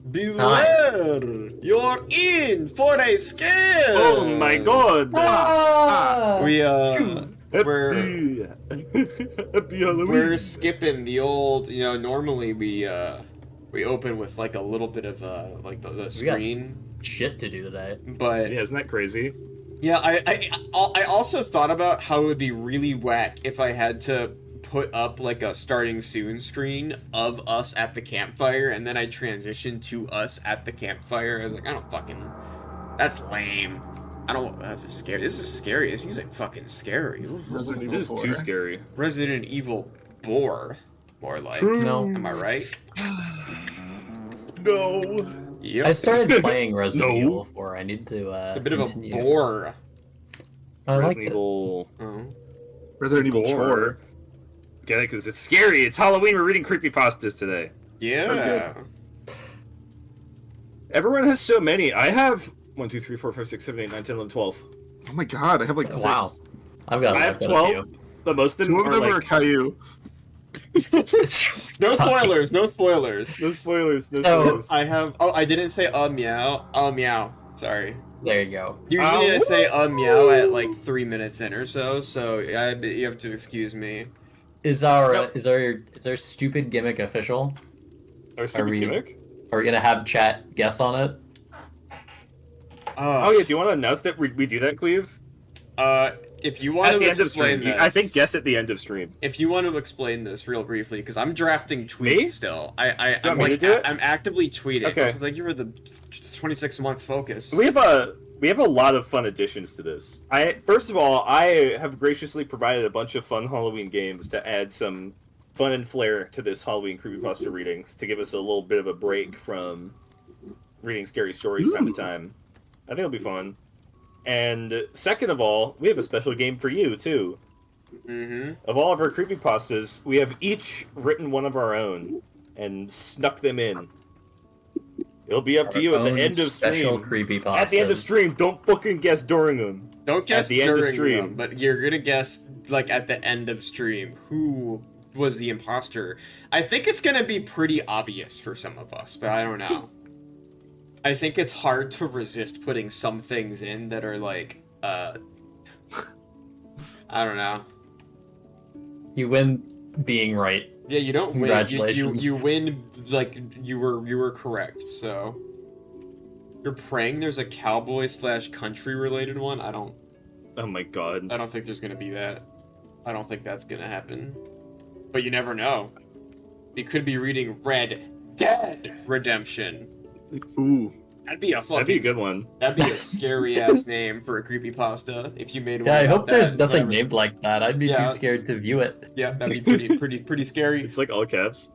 Beware! You're in for a scare! Oh my god! We're Happy Halloween. we're skipping the old, normally we open with like a little bit of like the screen. Shit to do today. But Yeah, isn't that crazy? yeah, I also thought about how it would be really whack if I had to put up like a starting soon screen of us at the campfire, and then I transition to us at the campfire. I was like, that's lame. That's scary. This is scary. This music fucking scary. Resident Evil This is 4. too scary. Resident Evil bore, more like. True. No. Am I right? No. Yep. I started playing Resident No. Evil 4. I need to It's a bit continue. of a bore. I liked Resident it. Evil Oh. Resident Evil 4. Gore. Get it? Because it's scary. It's Halloween. We're reading creepypastas today. Yeah. Everyone has so many. I have 1, 2, 3, 4, 5, 6, 7, 8, 9, 10, 11, 12. Oh my god, I have like 6. Wow. I've got. I have 12, but most of them 2 of are them are like... Caillou. No spoilers. No spoilers. No spoilers. No So- spoilers. I have. Oh, I didn't say meow. Meow. Sorry. There you go. Usually I say meow at like 3 minutes in or so. So you have to excuse me. Is our Yep. is our stupid gimmick official? Our stupid we- gimmick? Are we gonna have chat guess on it? Oh yeah, do you want to announce that we do that, Qweave? If you want At to the end of explain stream. this, I think guess at the end of stream. if you want to explain this real briefly, because I'm drafting tweets Me? still. You I'm want me like, to do it? I'm actively tweeting. Okay. So thank you for the 26-month focus. We have a lot of fun additions to this. First of all, I have graciously provided a bunch of fun Halloween games to add some fun and flair to this Halloween creepypasta readings to give us a little bit of a break from reading scary stories time to time. I think it'll be fun. And second of all, we have a special game for you too. Mm-hmm. Of all of our creepypastas, we have each written one of our own and snuck them in. It'll be up to you at the end of Special stream. creepypastas. At the end of stream, don't fucking guess during them. Don't guess At the end of during stream. them, but you're gonna guess like at the end of stream who was the imposter. I think it's gonna be pretty obvious for some of us, but I don't know. I think it's hard to resist putting some things in that are like, I don't know. You win being right. Yeah, you don't win. Congratulations. You win like you were correct. So you're praying there's a cowboy / country related one. I don't Oh my god. think there's gonna be that. I don't think that's gonna happen. But you never know. We could be reading Red Dead Redemption. Ooh. That'd be a fucking. That'd be a good one. That'd be a scary ass name for a creepypasta if you made one. Yeah, I about hope there's that. nothing Whatever. named like that. I'd be Yeah. too scared to view it. Yeah, that'd be pretty scary. It's like all caps.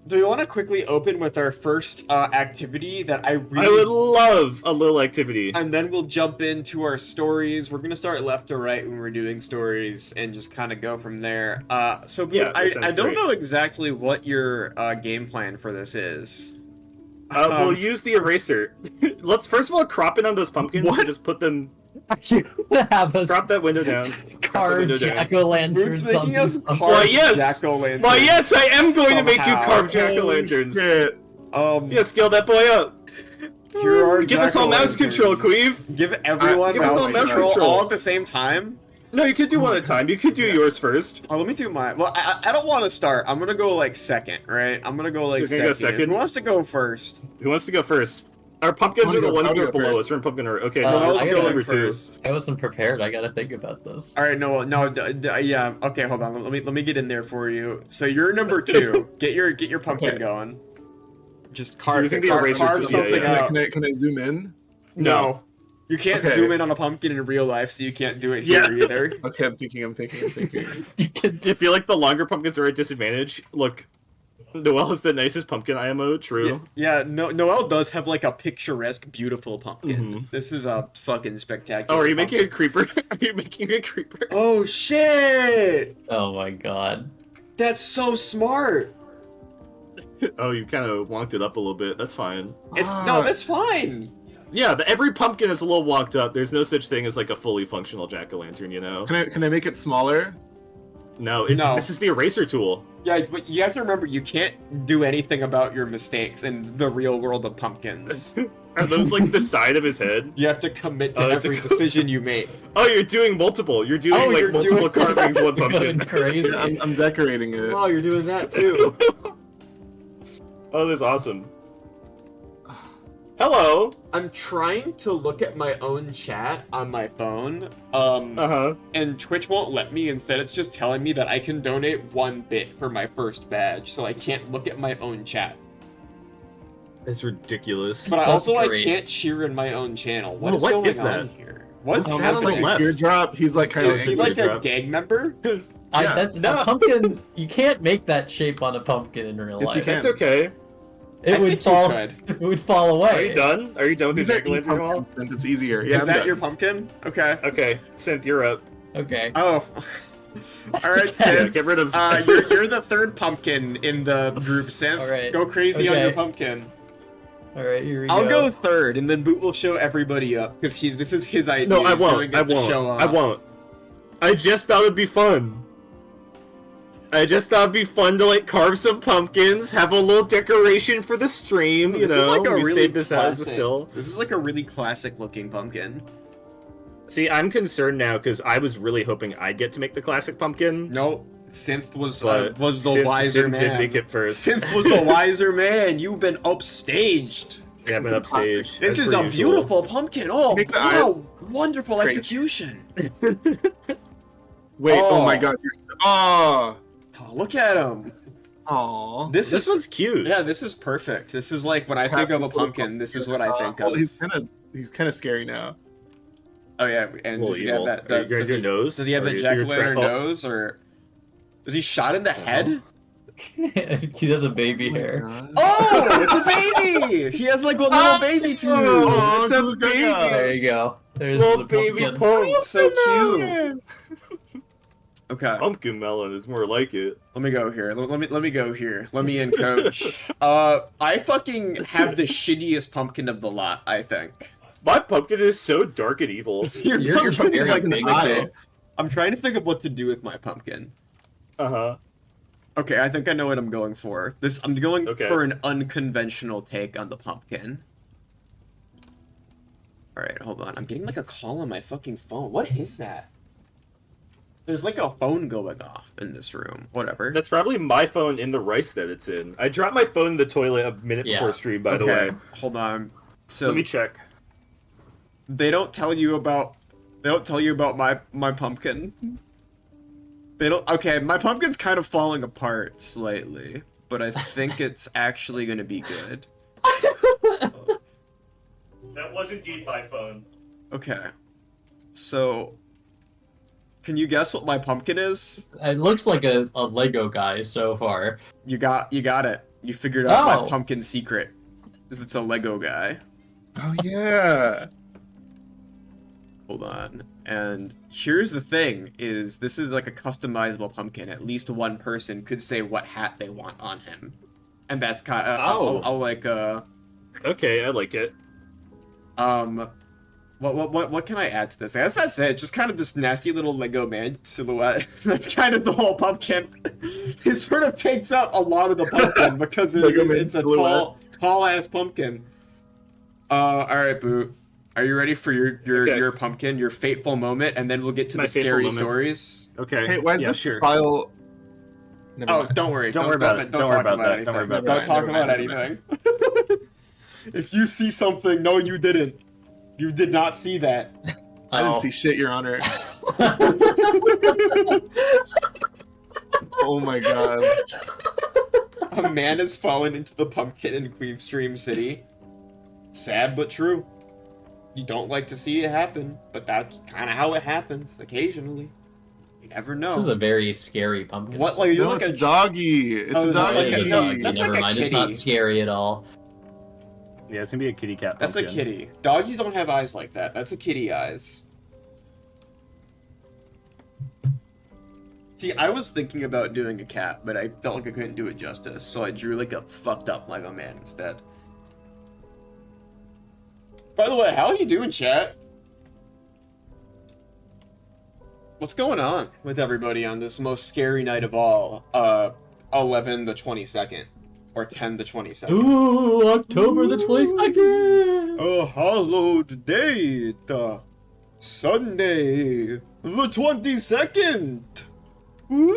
Do we want to quickly open with our first activity that I really... I would love a little activity. And then we'll jump into our stories. We're gonna start left to right when we're doing stories, and just kind of go from there. So Yeah, that I sounds don't great. know exactly what your game plan for this is. We'll use the eraser. Let's first of all crop in on those pumpkins. What? And just put them. You have us Drop that window down. carve window down. jack-o'-lanterns Brute's making us carve Why, yes! jack-o'-lanterns. Why, yes, I am going to make you Somehow. carve jack-o'-lanterns. Shit. Yeah, scale that boy up. Here are Give us all mouse jack-o'-lanterns. control, Qweave. Give everyone Give us mouse all mouse control control. all at the same time. No, you could do one at a time. You could do yours first. Oh, let me do mine. Well, I don't want to start. I'm gonna go like second, right? I'm gonna go like You're gonna second. go second? Who wants to go first? Who wants to go first? Our pumpkins I'll are the go- ones I'll that are go below first. us. We're in pumpkin order. Okay, Uh, let's I go gotta number two. first. I wasn't prepared. I gotta think about this. All right, yeah. Okay, hold on. Let me get in there for you. So you're number 2. Get your pumpkin Okay. going. Just carve Using the eraser carve to- something yeah. out. Can I zoom in? No. You can't Okay. zoom in on a pumpkin in real life, so you can't do it Yeah. here either. Okay, I'm thinking. You can I feel like the longer pumpkins are at disadvantage. Look, Noelle is the nicest pumpkin IMO, true. Yeah, Noelle does have like a picturesque, beautiful pumpkin. Mhm. This is a fucking spectacular. Oh, are you making pumpkin. a creeper? Are you making a creeper? Oh shit! Oh my god. That's so smart. Oh, you kind of wonked it up a little bit. That's fine. No, that's fine. Yeah, every pumpkin is a little wonked up. There's no such thing as like a fully functional jack-o'-lantern, you know? Can I make it smaller? No, No. this is the eraser tool. Yeah, but you have to remember you can't do anything about your mistakes in the real world of pumpkins. Are those like the side of his head? You have to commit to Oh, it's every a- decision you make. Oh, you're doing multiple. You're doing Oh, like you're multiple doing- carvings, one You're going pumpkin. crazy. I'm decorating it. Wow, you're doing that too. Oh, that's awesome. Hello. I'm trying to look at my own chat on my phone, Uh-huh. and Twitch won't let me. Instead, it's just telling me that I can donate 1 bit for my first badge, so I can't look at my own chat. It's ridiculous. But I That's also great. can't cheer in my own channel. Well, What what is is going on that? here? What's Oh, that that's on like the a left? Teardrop. He's like kind of Is he like a teardrop. gang member? Yeah. That's No. a pumpkin. You can't make that shape on a pumpkin in real Yes, you life. can. That's okay. It I would think you fall. could. It would fall away. Are you done? Are you done with These the are jack-o'-lantern wall? pumpkins, it's easier. Yeah, Is I'm that done. your pumpkin? Okay. Okay, Synth, you're up. Okay. Oh. All right, Yeah, Sis. get rid of. You're the third pumpkin in the group, Synth. All right. Go crazy on Okay. your pumpkin. All right. Here we I'll go. go third, and then Boot will show everybody up because this is his idea. No, I He's won't. doing I it to won't. show off. I won't. I just thought it'd be fun. I just thought it'd be fun to like carve some pumpkins, have a little decoration for the stream. You This is know, like a we really save this out as a classic- still. This is like a really classic looking pumpkin. See, I'm concerned now because I was really hoping I'd get to make the classic pumpkin. Nope. Synth was But the Synth- wiser Synth man. did make it first. Synth was the wiser man. You've been upstaged. Yeah, I've been upstage. This as is per a usual. beautiful pumpkin. Oh, Make the wow. Wonderful Crazy. execution. Wait, oh. Oh. My god, you're so... Oh! Oh, look at him. Aw. This This is one's cute. yeah. This is perfect. This is like when I think of a pumpkin. This is what I think Oh, of. he's kind of scary now. Oh yeah, and Well, does he have evil. that? Are you does your nose? Does he have Or the your jack o' lantern oh. nose, or is he shot in the head? He does a baby hair. Oh, it's a baby! He has like a little baby too. Oh, It's a good baby. God. There you go. There's Little the baby pumpkin. punk. So cute. Okay, Pumpkin melon is more like it. let me go here. Let me go here. Let me in, coach. I fucking have the shittiest pumpkin of the lot. I think. My pumpkin is so dark and evil. Your pumpkin's very like big, okay. though. I'm trying to think of what to do with my pumpkin. Uh-huh. Okay, I think I know what I'm going for. I'm going Okay. for an unconventional take on the pumpkin. Alright, hold on. I'm getting like a call on my fucking phone. What is that? There's like a phone going off in this room. Whatever. That's probably my phone in the rice that it's in. I dropped my phone in the toilet a minute Yeah. before stream, by the Okay, way. hold on. So Let me check. they don't tell you about my pumpkin. They don't. Okay, my pumpkin's kind of falling apart slightly, but I think it's actually gonna be good. That was indeed my phone. Okay. So, can you guess what my pumpkin is? It looks like a Lego guy so far. You got it. You figured out my Oh. pumpkin secret. Is it's a Lego guy. Oh yeah. Hold on. And here's the thing: is this is like a customizable pumpkin. At least one person could say what hat they want on him, and that's kind of. Oh. I'll like Okay, I like it. What can I add to this? I guess that's it. Just kind of this nasty little Lego man silhouette. That's kind of the whole pumpkin. It sort of takes up a lot of the pumpkin because Lego man it's a silhouette. tall ass pumpkin. All right, Boot. Are you ready for Okay. your pumpkin, your fateful moment, and then we'll get to My the fateful scary moment. stories? Okay. Hey, why is yeah, this sure. file? Never Oh, mind. don't worry. Don't worry about it. Don't worry talk about that. anything. Don't worry about Don't that. talk Never about mind, never anything. If you see something, no, you didn't. You did not see that. I didn't see shit, Your Honor. Oh my god. A man has fallen into the pumpkin in Qweave Stream City. Sad but true. You don't like to see it happen, but that's kind of how it happens occasionally. You never know. This is a very scary pumpkin. What, like, you're No, like it's a a doggy. It's Oh, a is this Oh, like it doggy. is a a dog? doggy. That's Never like a mind. It's not kitty. scary at all. Yeah, it's gonna be a kitty cat That's a pumpkin. kitty. Doggies don't have eyes like that. That's a kitty eyes. See, I was thinking about doing a cat, but I felt like I couldn't do it justice, so I drew like a fucked up Lego man instead. By the way, how are you doing, chat? What's going on with everybody on this most scary night of all? 11 the 22nd. Or 10 the 22nd. Ooh, October the 22nd! A hallowed date. Sunday the 22nd. Woo!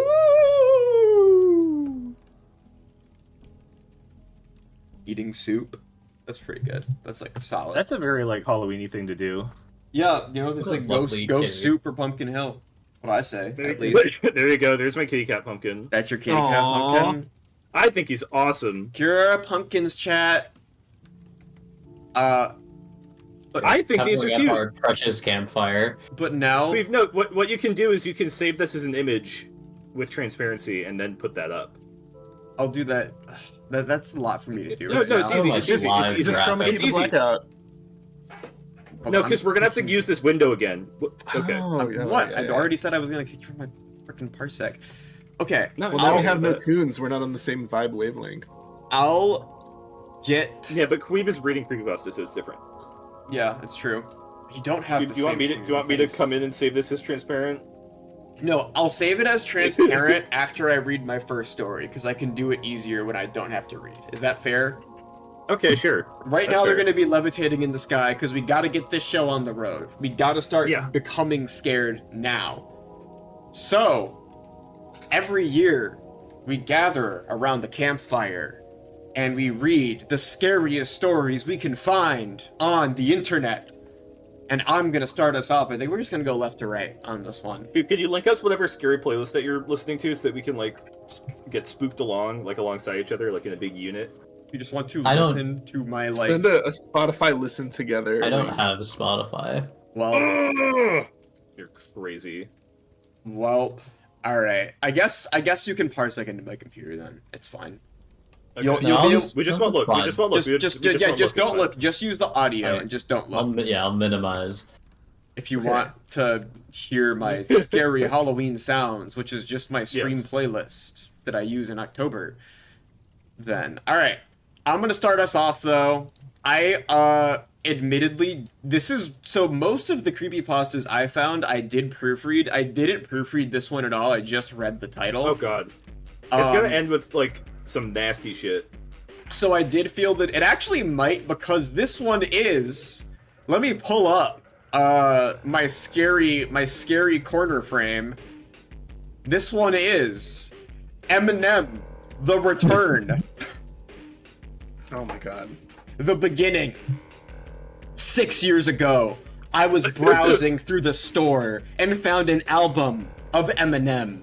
Eating soup. That's pretty good. That's like a solid. That's a very like Halloweeny thing to do. Yeah, you know, it's like ghost Lovely soup or pumpkin hill. What I say, There, at least. there you go. There's my kitty cat pumpkin. That's your kitty cat Aw. pumpkin. I think he's awesome. Cura pumpkins chat. I think these are Covering up cute. our precious campfire. But now, We've no. What you can do is you can save this as an image with transparency and then put that up. I'll do that. That's a lot for me to do. No, right no, it's now. easy. Like It's easy. live It's Just easy. graphics. chroma key It's the easy. blackout. Hold No, on. because we're gonna have to use this window again. Okay. Oh, yeah, What? yeah, I yeah. already said I was gonna kick you from my freaking parsec. Okay. No, Well, now we I'll- have no tunes. We're not on the same vibe wavelength. I'll get. Yeah, but Qweave is reading creepypasta, so it's different. Yeah, it's true. You don't have. Do you want me to? Do you want me to come in and save this as transparent? No, I'll save it as transparent after I read my first story because I can do it easier when I don't have to read. Is that fair? Okay, sure. Right That's now they're fair. going to be levitating in the sky because we got to get this show on the road. We got to start Yeah. becoming scared now. So, every year we gather around the campfire and we read the scariest stories we can find on the internet. And I'm going to start us off. I think we're just going to go left to right on this one. Dude, can you link us whatever scary playlist that you're listening to so that we can like get spooked along, like alongside each other, like in a big unit? You just want to I don't- listen to my, like, Send a Spotify listen together. I don't have Spotify. well, You're crazy. well, all right. I guess you can parsec into my computer then. It's fine. Okay. You'll No, be I'm- able- We just no, won't look. it's We just won't look. Just, We just, we yeah, won't just look. don't It's look. Just use the audio Alright. and just don't look. I'll minimize. If you Okay. want to hear my scary Halloween sounds, which is just my stream Yes. playlist that I use in October, then all right. I'm gonna start us off though. I admittedly, this is so most of the creepypastas I found I did proofread. I didn't proofread this one at all. I just read the title. Oh god. It's gonna Um, end with like some nasty shit. So I did feel that it actually might, because this one is. Let me pull up my scary corner frame. This one is Eminem, The Return, Oh my god. The Beginning. 6 years ago, I was browsing through the store and found an album of Eminem,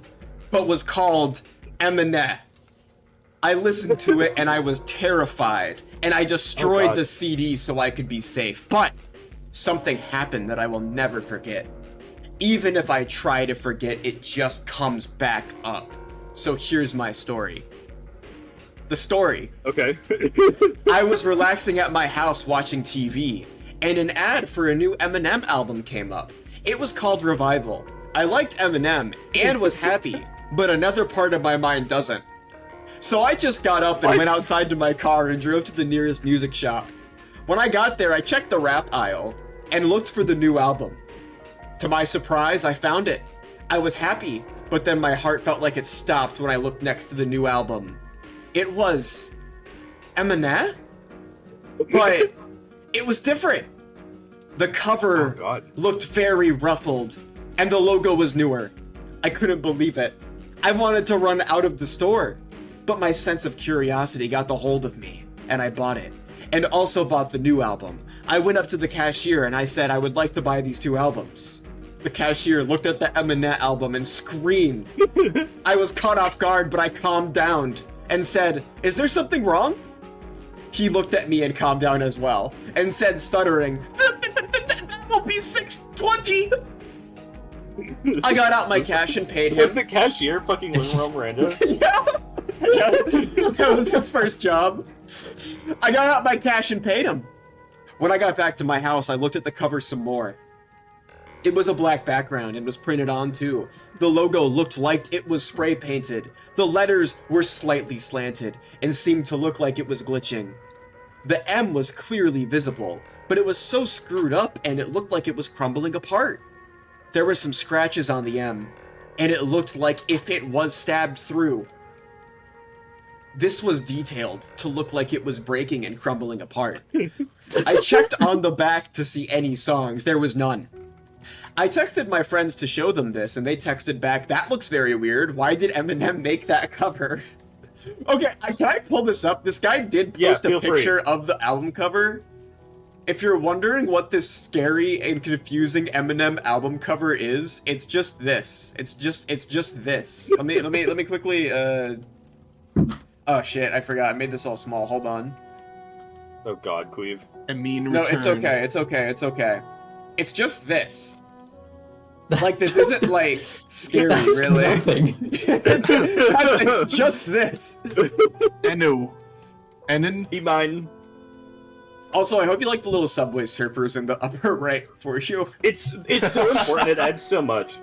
but was called Eminem. I listened to it and I was terrified, and I destroyed God. the CD so I could be safe. But something happened that I will never forget. Even if I try to forget, it just comes back up. So here's my story. The story. Okay. I was relaxing at my house watching TV, and an ad for a new Eminem album came up. It was called Revival. I liked Eminem and was happy, but another part of my mind doesn't. So I just got up and went outside to my car and drove to the nearest music shop. When I got there, I checked the rap aisle and looked for the new album. To my surprise, I found it. I was happy, but then my heart felt like it stopped when I looked next to the new album. It was Eminem, but it was different. The cover Oh, God. looked very ruffled, and the logo was newer. I couldn't believe it. I wanted to run out of the store, but my sense of curiosity got the hold of me, and I bought it, and also bought the new album. I went up to the cashier and I said I would like to buy these two albums. The cashier looked at the Eminem album and screamed. I was caught off guard, but I calmed down and said, "Is there something wrong?" He looked at me and calmed down as well, and said, stuttering, "That will be $6.20." I got out my cash and paid him. Was the cashier fucking Lin-Manuel Miranda? Yeah, yes, that was his first job. I got out my cash and paid him. When I got back to my house, I looked at the cover some more. It was a black background and was printed on too. The logo looked like it was spray painted. The letters were slightly slanted and seemed to look like it was glitching. The M was clearly visible, but it was so screwed up and it looked like it was crumbling apart. there were some scratches on the M, and it looked like if it was stabbed through. This was detailed to look like it was breaking and crumbling apart. I checked on the back to see any songs. There was none. I texted my friends to show them this, and they texted back, "That looks very weird. Why did Eminem make that cover?" Okay, can I pull this up? This guy did post a picture of the album cover. If you're wondering what this scary and confusing Eminem album cover is, it's just this. It's just this. Let me quickly. Oh shit! I forgot. I made this all small. Hold on. Oh God, Qweave. A mean No, return. it's okay. It's okay. It's okay. It's just this. Like, this isn't, like, scary, That's really. nothing. It's just this. Enu. Enin. Be mine. Also, I hope you like the little Subway surfers in the upper right for you. It's so important. It adds so much.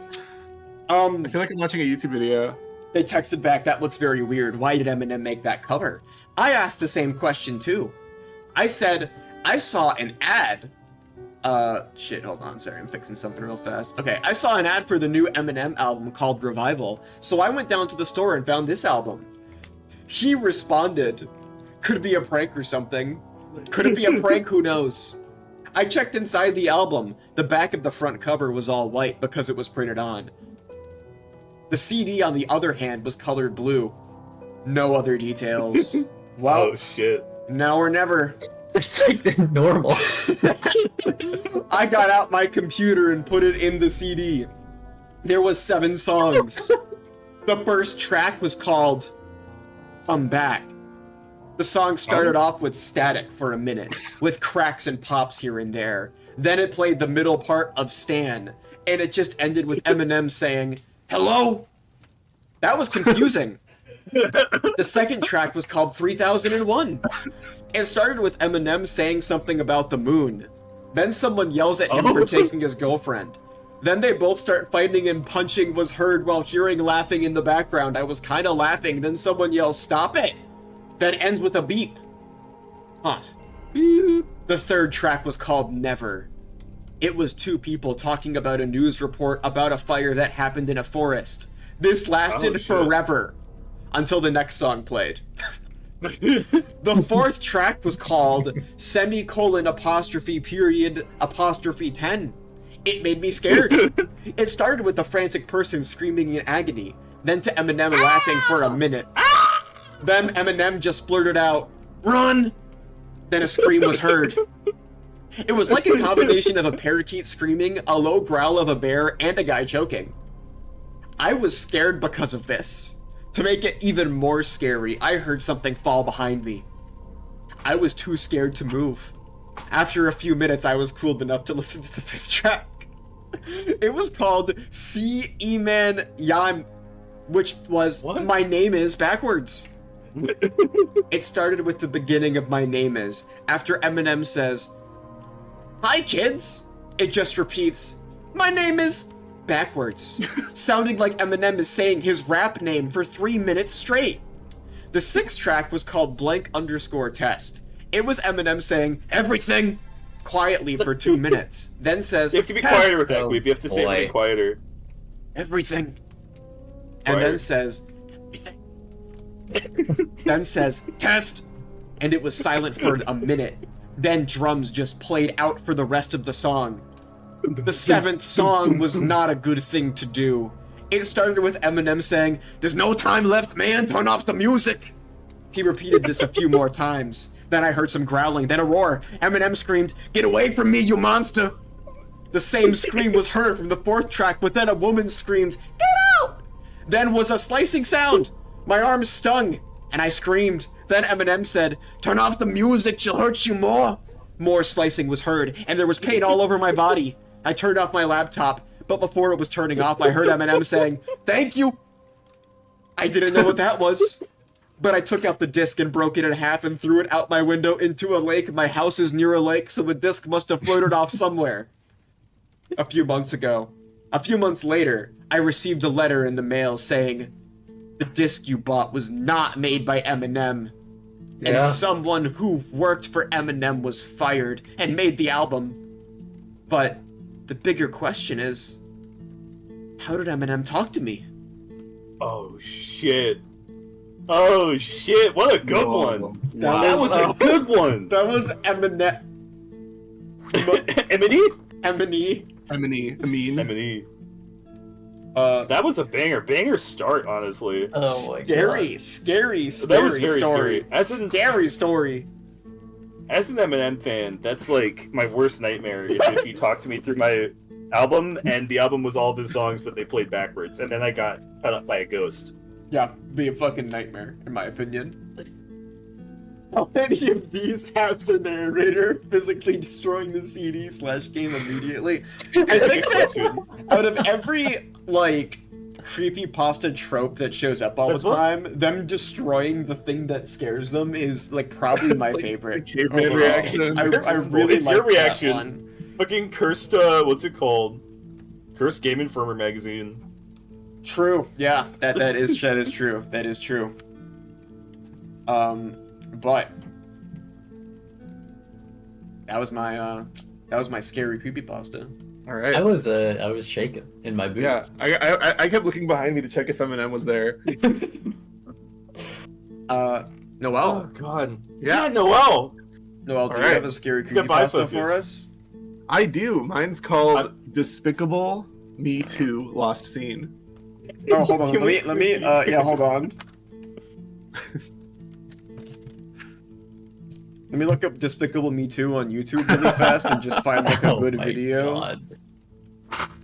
I feel like I'm watching a YouTube video. They texted back, "That looks very weird. Why did Eminem make that cover?" I asked the same question, too. I said, I saw an ad. Shit, hold on, sorry, I'm fixing something real fast. Okay, I saw an ad for the new Eminem album called Revival, so I went down to the store and found this album. He responded, "Could it be a prank or something? Could it be a prank? Who knows?" I checked inside the album. The back of the front cover was all white because it was printed on. The CD, on the other hand, was colored blue. No other details. Well, Oh shit. now or never. It's like normal. I got out my computer and put it in the CD. There was 7 songs. The first track was called "I'm Back." The song started off with static for a minute, with cracks and pops here and there. Then it played the middle part of "Stan," and it just ended with Eminem saying, "Hello?" That was confusing. The second track was called 3001. It started with Eminem saying something about the moon. Then someone yells at him for taking his girlfriend. Then they both start fighting and punching was heard while hearing laughing in the background. I was kind of laughing. Then someone yells, "Stop it!" Then ends with a beep. Huh. The third track was called Never. It was 2 people talking about a news report about a fire that happened in a forest. This lasted forever until the next song played. The fourth track was called semicolon apostrophe period apostrophe 10. It made me scared. It started with a frantic person screaming in agony, then to Eminem laughing for a minute. Then Eminem just blurted out, "Run!" Then a scream was heard. It was like a combination of a parakeet screaming, a low growl of a bear, and a guy choking. I was scared because of this. To make it even more scary, I heard something fall behind me. I was too scared to move. After a few minutes, I was cooled enough to listen to the 5th track. It was called "Si Iman Yam," which was What? "My Name Is" backwards. It started with the beginning of "My Name Is." After Eminem says, "Hi, kids," it just repeats, "My name is," backwards, sounding like Eminem is saying his rap name for 3 minutes straight. The 6th track was called "blank_test." It was Eminem saying "everything" quietly for 2 minutes, then says, You have to be "Test, quieter with that, Qweave. You have to say boy. everything quieter. everything," and Quieter. then says, "everything," then says, "Test," and it was silent for a minute. Then drums just played out for the rest of the song. The 7th song was not a good thing to do. It started with Eminem saying, "There's no time left, man, turn off the music." He repeated this a few more times. Then I heard some growling, then a roar. Eminem screamed, "Get away from me, you monster!" The same scream was heard from the 4th track, but then a woman screamed, "Get out!" Then was a slicing sound. My arm stung, and I screamed. Then Eminem said, "Turn off the music, she'll hurt you more." More slicing was heard, and there was pain all over my body. I turned off my laptop, but before it was turning off, I heard Eminem saying, "Thank you." I didn't know what that was, but I took out the disc and broke it in half and threw it out my window into a lake. My house is near a lake, so the disc must have floated off somewhere. A few months ago. A few months later, I received a letter in the mail saying, "The disc you bought was not made by Eminem." And Yeah. someone who worked for Eminem was fired and made the album. But the bigger question is, How did Eminem talk to me? Oh shit! Oh shit! What a good one! That was a good one. That was Eminem. Eminem. Eminem. That was a banger start, honestly. Oh my Scary, god. scary That was very story. scary. Scary story. As an Eminem fan, that's like my worst nightmare. Is if you talk to me through my album, and the album was all of his songs, but they played backwards, and then I got cut up by a ghost. Yeah, be a fucking nightmare, in my opinion. How many of these have the narrator physically destroying the CD/game immediately? I think that out of every, like, creepypasta trope that shows up all the time, them destroying the thing that scares them is, like, probably my favorite. Caveman reaction. I really It's like your that reaction. one. Fucking cursed, what's it called? Cursed Game Informer magazine. True. Yeah, that is true. That is true. But that was my scary creepypasta. All right. I was shaking in my boots. Yeah, I kept looking behind me to check if Eminem was there. Noel. Oh god. Yeah. Noel. Noel, do you Alright. have a scary Goodbye, creepypasta for focus. us? I do. Mine's called Despicable Me Too Lost Scene. Oh, hold on. Let me. Yeah, hold on. Let me look up Despicable Me Too on YouTube really fast and just find like a Oh good my video. God.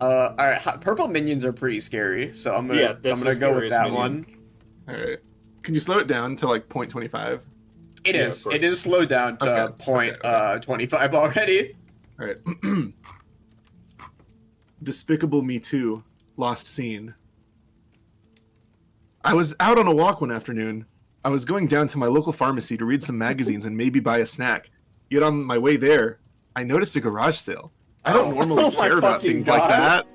Alright, purple minions are pretty scary, so I'm gonna go with scariest that minion. one. All right. Can you slow it down to like 0.25? It Yeah, is. of It course. is slowed down to Okay, point okay. 25 already. All right. Despicable Me Too Lost Scene. I was out on a walk one afternoon. I was going down to my local pharmacy to read some magazines and maybe buy a snack. Yet on my way there, I noticed a garage sale. I don't normally Oh my care about fucking things like God. that.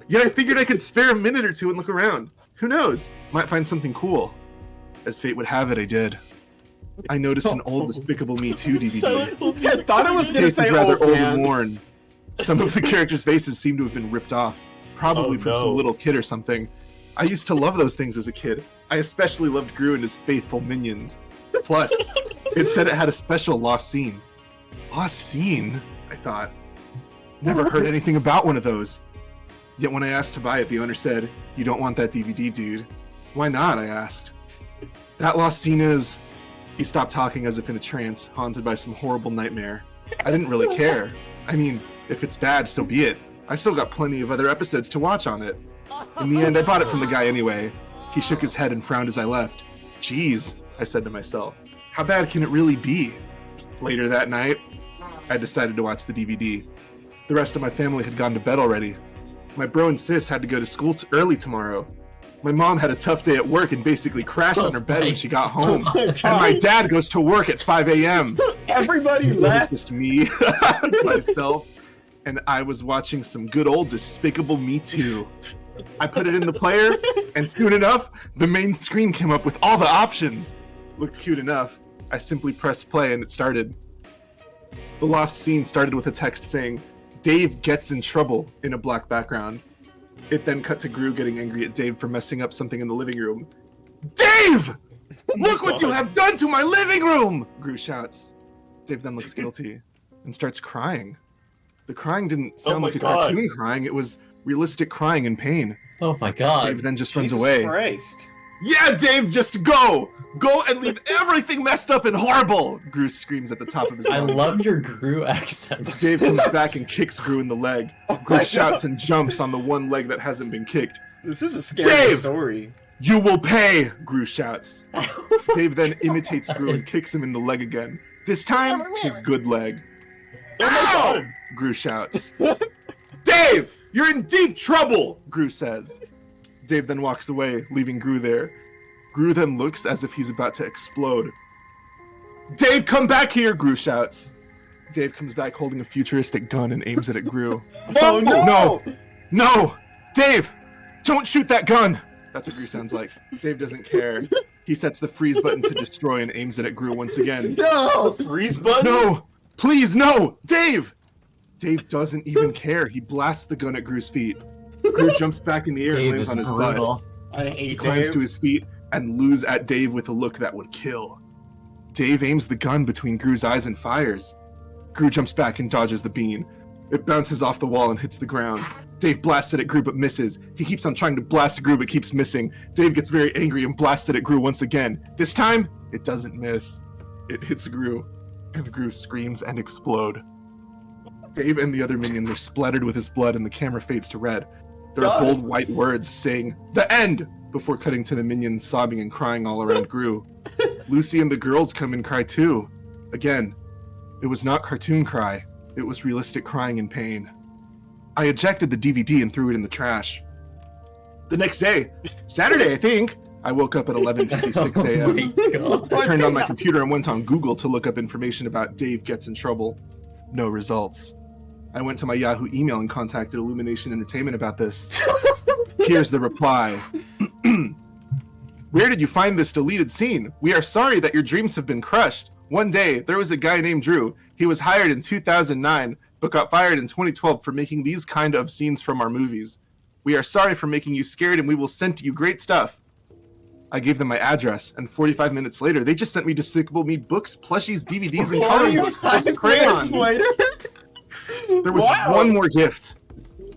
Yet I figured I could spare a minute or two and look around. Who knows? Might find something cool. As fate would have it, I did. I noticed an old Despicable Me 2 DVD. I thought I was The gonna case say is rather old old man. and worn. Some of the characters' faces seem to have been ripped off, probably from some little kid or something. I used to love those things as a kid. I especially loved Gru and his faithful minions. Plus, it said it had a special lost scene. Lost scene? I thought. Never heard anything about one of those. Yet when I asked to buy it, the owner said, "You don't want that DVD, dude." Why not? I asked. That lost scene is... He stopped talking as if in a trance, haunted by some horrible nightmare. I didn't really care. I mean, if it's bad, so be it. I still got plenty of other episodes to watch on it. In the end, I bought it from the guy anyway. He shook his head and frowned as I left. Geez, I said to myself, how bad can it really be? Later that night, I decided to watch the DVD. The rest of my family had gone to bed already. My bro and sis had to go to school early tomorrow. My mom had a tough day at work and basically crashed on her bed when she got home. And my dad goes to work at 5 a.m. Everybody It was left. just me, myself, and I was watching some good old Despicable Me Too. I put it in the player, and soon enough, the main screen came up with all the options. Looked cute enough. I simply pressed play and it started. The lost scene started with a text saying, "Dave gets in trouble," in a black background. It then cut to Gru getting angry at Dave for messing up something in the living room. Dave! Look what you have done to my living room! Gru shouts. Dave then looks guilty and starts crying. The crying didn't sound my like a God. cartoon crying, it was realistic crying in pain. Oh my god. Dave then just runs Jesus away. Christ. Yeah, Dave, just go! Go and leave everything messed up and horrible! Gru screams at the top of his I lungs. love your Gru accent. Dave comes back and kicks Gru in the leg. Gru shouts and jumps on the one leg that hasn't been kicked. This is a scary Dave! story. You will pay! Gru shouts. Dave then imitates Gru and kicks him in the leg again. This time, his good leg. Ow! Gru shouts. Dave! You're in deep trouble! Gru says. Dave then walks away, leaving Gru there. Gru then looks as if he's about to explode. Dave, come back here! Gru shouts. Dave comes back holding a futuristic gun and aims it at Gru. Oh no! No! No! Dave! Don't shoot that gun! That's what Gru sounds like. Dave doesn't care. He sets the freeze button to destroy and aims it at Gru once again. No! Freeze button? No! Please, no! Dave! Dave doesn't even care. He blasts the gun at Gru's feet. Gru jumps back in the air and Dave lands is on his brutal. butt. I He hate climbs Dave. to his feet and loos at Dave with a look that would kill. Dave aims the gun between Gru's eyes and fires. Gru jumps back and dodges the bean. It bounces off the wall and hits the ground. Dave blasts it at Gru but misses. He keeps on trying to blast Gru but keeps missing. Dave gets very angry and blasts it at Gru once again. This time, it doesn't miss. It hits Gru, and Gru screams and explode. Dave and the other minions are splattered with his blood and the camera fades to red. There are bold white words saying, "The end!" before cutting to the minions sobbing and crying all around Gru. Lucy and the girls come and cry too. Again, it was not cartoon cry. It was realistic crying in pain. I ejected the DVD and threw it in the trash. The next day, Saturday I think, I woke up at 11:56 Oh a.m. my God. I turned on my computer and went on Google to look up information about Dave Gets in Trouble. No results. I went to my Yahoo email and contacted Illumination Entertainment about this. Here's the reply. Where did you find this deleted scene? We are sorry that your dreams have been crushed. One day, there was a guy named Drew. He was hired in 2009, but got fired in 2012 for making these kind of scenes from our movies. We are sorry for making you scared, and we will send to you great stuff. I gave them my address, and 45 minutes later, they just sent me Despicable Me books, plushies, DVDs, and coloring books, plus crayons. Later? There was Wow. one more gift,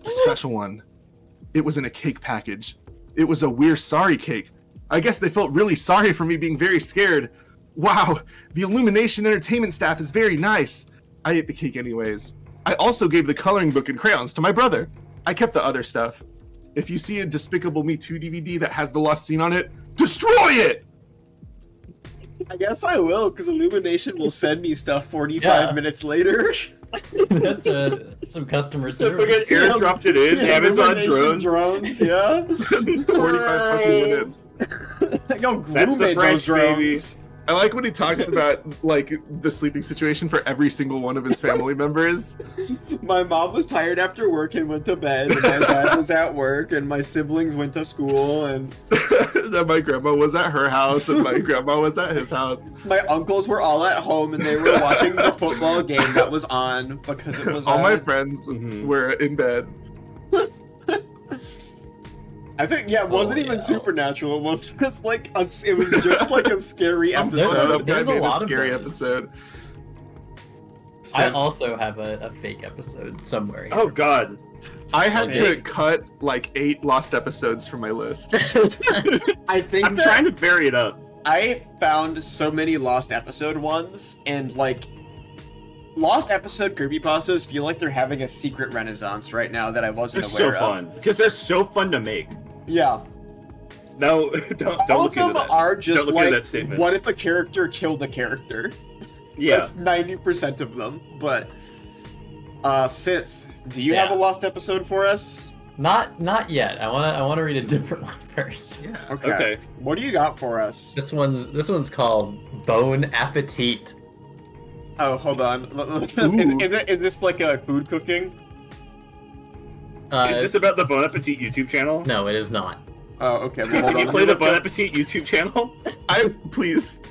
a special one. It was in a cake package. It was a We're Sorry cake. I guess they felt really sorry for me being very scared. Wow, the Illumination Entertainment staff is very nice. I ate the cake anyways. I also gave the coloring book and crayons to my brother. I kept the other stuff. If you see a Despicable Me 2 DVD that has the lost scene on it, destroy it! I guess I will, because Illumination will send me stuff 45 Yeah. minutes later. That's some customer So service. fucking airdropped it in. Yeah, Amazon Illumination drone. drones, yeah. 45 fucking minutes. Yo, That's Gru the made French, those baby. drones. I like when he talks about like the sleeping situation for every single one of his family members. My mom was tired after work and went to bed, and my dad was at work, and my siblings went to school, and That my grandma was at her house and my grandma was at his house. my uncles were all at home, and they were watching the football game that was on because it was All on. my friends Mhm. were in bed. I think it wasn't Oh, even yeah. supernatural. It was just like it was just like a scary The There's episode. setup guy there's a made a lot of scary them. episode. I also have a fake episode somewhere. Oh god. I had Okay. to cut like 8 lost episodes from my list. I think I'm that trying to vary it up. I found so many lost episode ones, and like lost episode creepypastas feel like they're having a secret renaissance right now that I They're wasn't so aware of. fun because they're so fun to make. Yeah. No, don't All look of them into that. are just Don't look like, into that statement. what if a character killed a character? Yeah. That's 90% of them. But, Synth, do you Yeah. have a lost episode for us? Not yet. I wanna read a different one first. Yeah. Okay. What do you got for us? This one's called Bone Appetit. Oh, hold on. Ooh. Is this like a food cooking? Is this about the Bon Appetit YouTube channel? No, it is not. Oh, okay. Well, hold on. Can you Let play me the look Bon up- Appetit YouTube channel? Please.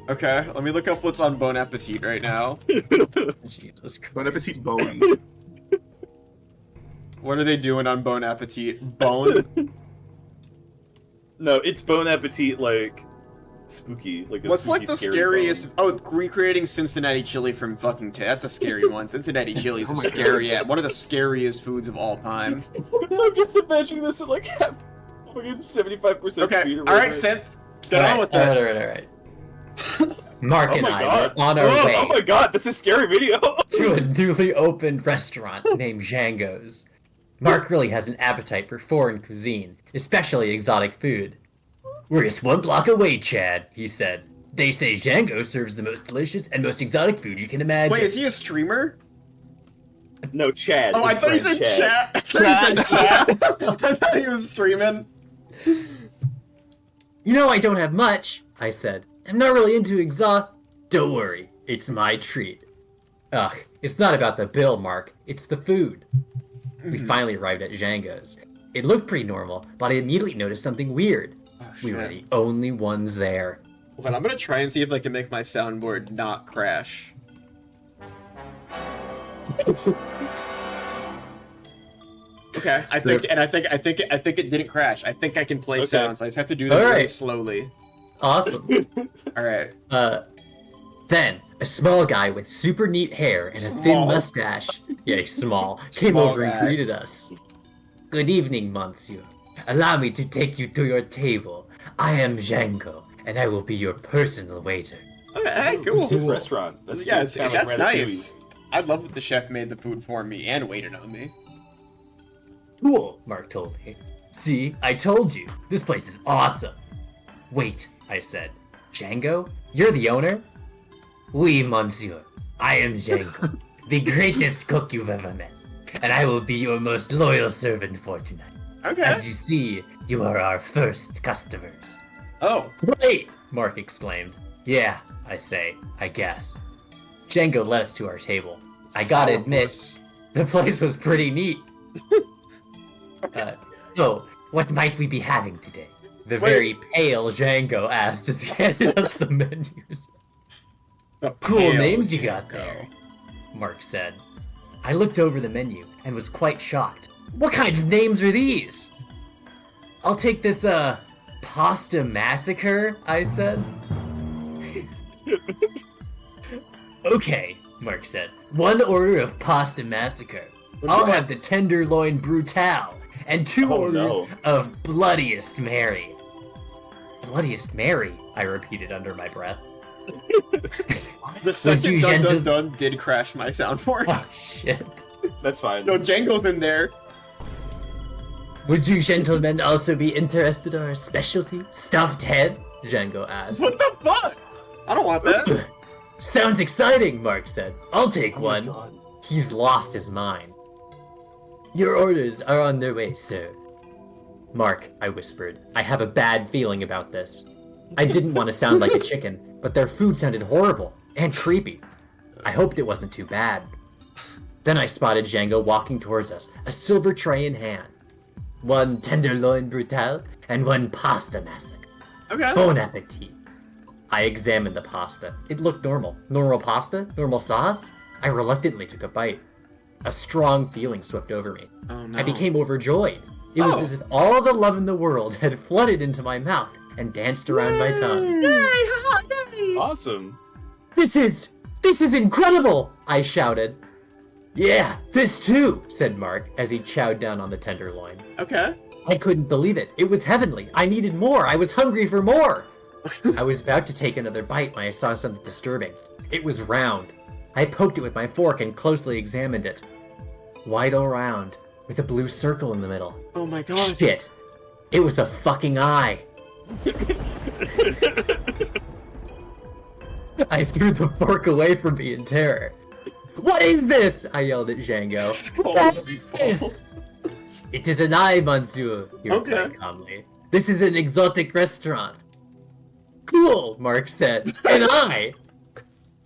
Okay, let me look up what's on Bon Appetit right now. Jesus Christ. Bon appetit bones. What are they doing on Bon Appetit? Bone? No, it's Bon Appetit like spooky, like a What's spooky, like the scary scariest? bone. Oh, recreating Cincinnati chili from fucking. That's a scary one. Cincinnati chili is Oh a my scary. One of the scariest foods of all time. I'm just imagining this at like half, fucking 75% Okay, speed. all right, Synth, get on with that. Alright. Mark Oh and my I god! were on our way Oh my god! That's a scary video. to a newly opened restaurant named Django's. Mark really has an appetite for foreign cuisine, especially exotic food. We're just one block away, Chad, he said. They say Django serves the most delicious and most exotic food you can imagine. Wait, is he a streamer? No, Chad. Oh, I his thought he friend said chat. I thought he said chat. I thought he was streaming. You know I don't have much, I said. I'm not really into exotic. Don't worry, it's my treat. Ugh, it's not about the bill, Mark. It's the food. We finally arrived at Django's. It looked pretty normal, but I immediately noticed something weird. We were the only ones there. But I'm gonna try and see if I can make my soundboard not crash. Okay, I think it didn't crash. I think I can play Okay. sounds. I just have to do them All really right. slowly. Awesome. All right. Then a small guy with super neat hair and a thin Small. mustache, yeah, he's small, came Small over guy. and greeted us. Good evening, monsieur. Allow me to take you to your table. I am Django, and I will be your personal waiter. Okay, It's his cool. restaurant. That's Yeah, kinda like that's Ratatouille. nice. I'd love if the chef made the food for me and waited on me. Cool, Mark told me. See, I told you, this place is awesome. Wait, I said. Django? You're the owner? Oui, monsieur. I am Django, the greatest cook you've ever met. And I will be your most loyal servant for tonight. Okay. As you see, you are our first customers. Oh. Great! Mark exclaimed. Yeah, I say, I guess. Django led us to our table. I gotta admit, Sourpuss. the place was pretty neat. So, what might we be having today? The Wait. very pale Django asked as he handed us the menus. The Cool pale names you got Django. there, Mark said. I looked over the menu and was quite shocked. What kind of names are these? I'll take this, pasta massacre, I said. Okay, Mark said. One order of pasta massacre. I'll have the tenderloin brutal and two Oh, orders no. of bloodiest Mary. Bloodiest Mary, I repeated under my breath. The second you dun dun gentle- dun did crash my soundboard. Oh shit. That's fine. No, Django's in there. Would you gentlemen also be interested in our specialty, stuffed head? Django asked. What the fuck? I don't want that. Sounds exciting, Mark said. I'll take Oh my one. God. He's lost his mind. Your orders are on their way, sir. Mark, I whispered. I have a bad feeling about this. I didn't want to sound like a chicken, but their food sounded horrible and creepy. I hoped it wasn't too bad. Then I spotted Django walking towards us, a silver tray in hand. One tenderloin brutal and one pasta massacre. Okay. Bon appetit. I examined the pasta. It looked normal. Normal pasta? Normal sauce? I reluctantly took a bite. A strong feeling swept over me. Oh no. I became overjoyed. It was Oh. as if all the love in the world had flooded into my mouth and danced around my tongue. Awesome. This is incredible! I shouted. Yeah, this too, said Mark as he chowed down on the tenderloin. Okay. I couldn't believe it. It was heavenly. I needed more. I was hungry for more. I was about to take another bite when I saw something disturbing. It was round. I poked it with my fork and closely examined it. White all round, with a blue circle in the middle. Oh my god. Shit. It was a fucking eye. I threw the fork away from me in terror. What is this? I yelled at Django. What is this? It is an eye, monsieur, he replied Okay. calmly. This is an exotic restaurant. Cool, Mark said. An eye!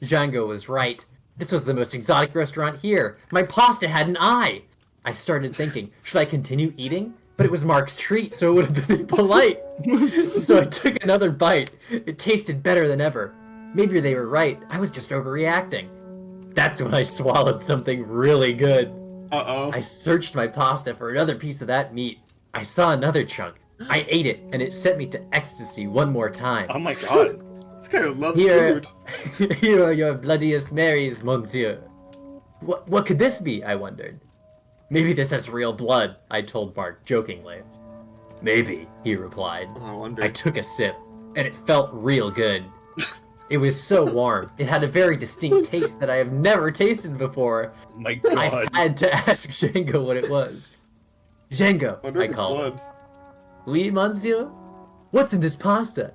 Django was right. This was the most exotic restaurant here. My pasta had an eye. I started thinking, should I continue eating? But it was Mark's treat, so it would have been impolite. So I took another bite. It tasted better than ever. Maybe they were right. I was just overreacting. That's when I swallowed something really good. Uh-oh. I searched my pasta for another piece of that meat. I saw another chunk. I ate it, and it sent me to ecstasy one more time. Oh my god. This guy loves Here, food. here are your bloodiest Marys, monsieur. What could this be? I wondered. Maybe this has real blood, I told Mark jokingly. Maybe, he replied. Oh, I wonder. I took a sip, and it felt real good. It was so warm. It had a very distinct taste that I have never tasted before. Oh my I god. had to ask Django what it was. Django, Wonder I if it's called. blood. Oui, monsieur? What's in this pasta?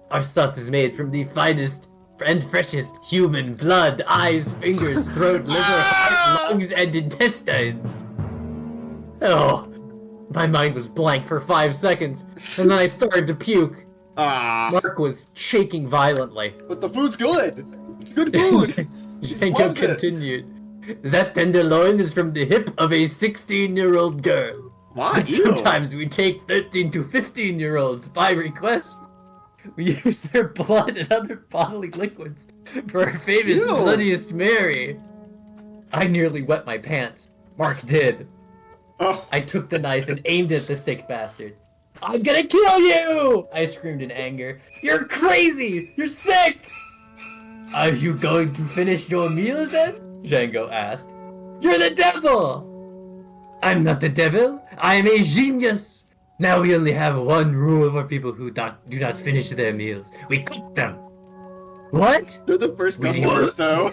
Our sauce is made from the finest and freshest human blood, eyes, fingers, throat, liver, heart, lungs, and intestines. Oh, my mind was blank for 5 seconds, and then I started to puke. Ah. Mark was shaking violently. But the food's good. It's good food. Django Loves it. continued. That tenderloin is from the hip of a 16-year-old girl. Why? But Ew. sometimes we take 13 to 15-year-olds by request. We use their blood and other bodily liquids for our famous Ew. bloodiest Mary. I nearly wet my pants. Mark did. Oh. I took the knife and aimed it at the sick bastard. I'm gonna kill you! I screamed in anger. You're crazy! You're sick! Are you going to finish your meal then? Django asked. You're the devil! I'm not the devil. I am a genius. Now we only have one rule for people who do not finish their meals. We cook them. What? They're the first We- customers, though.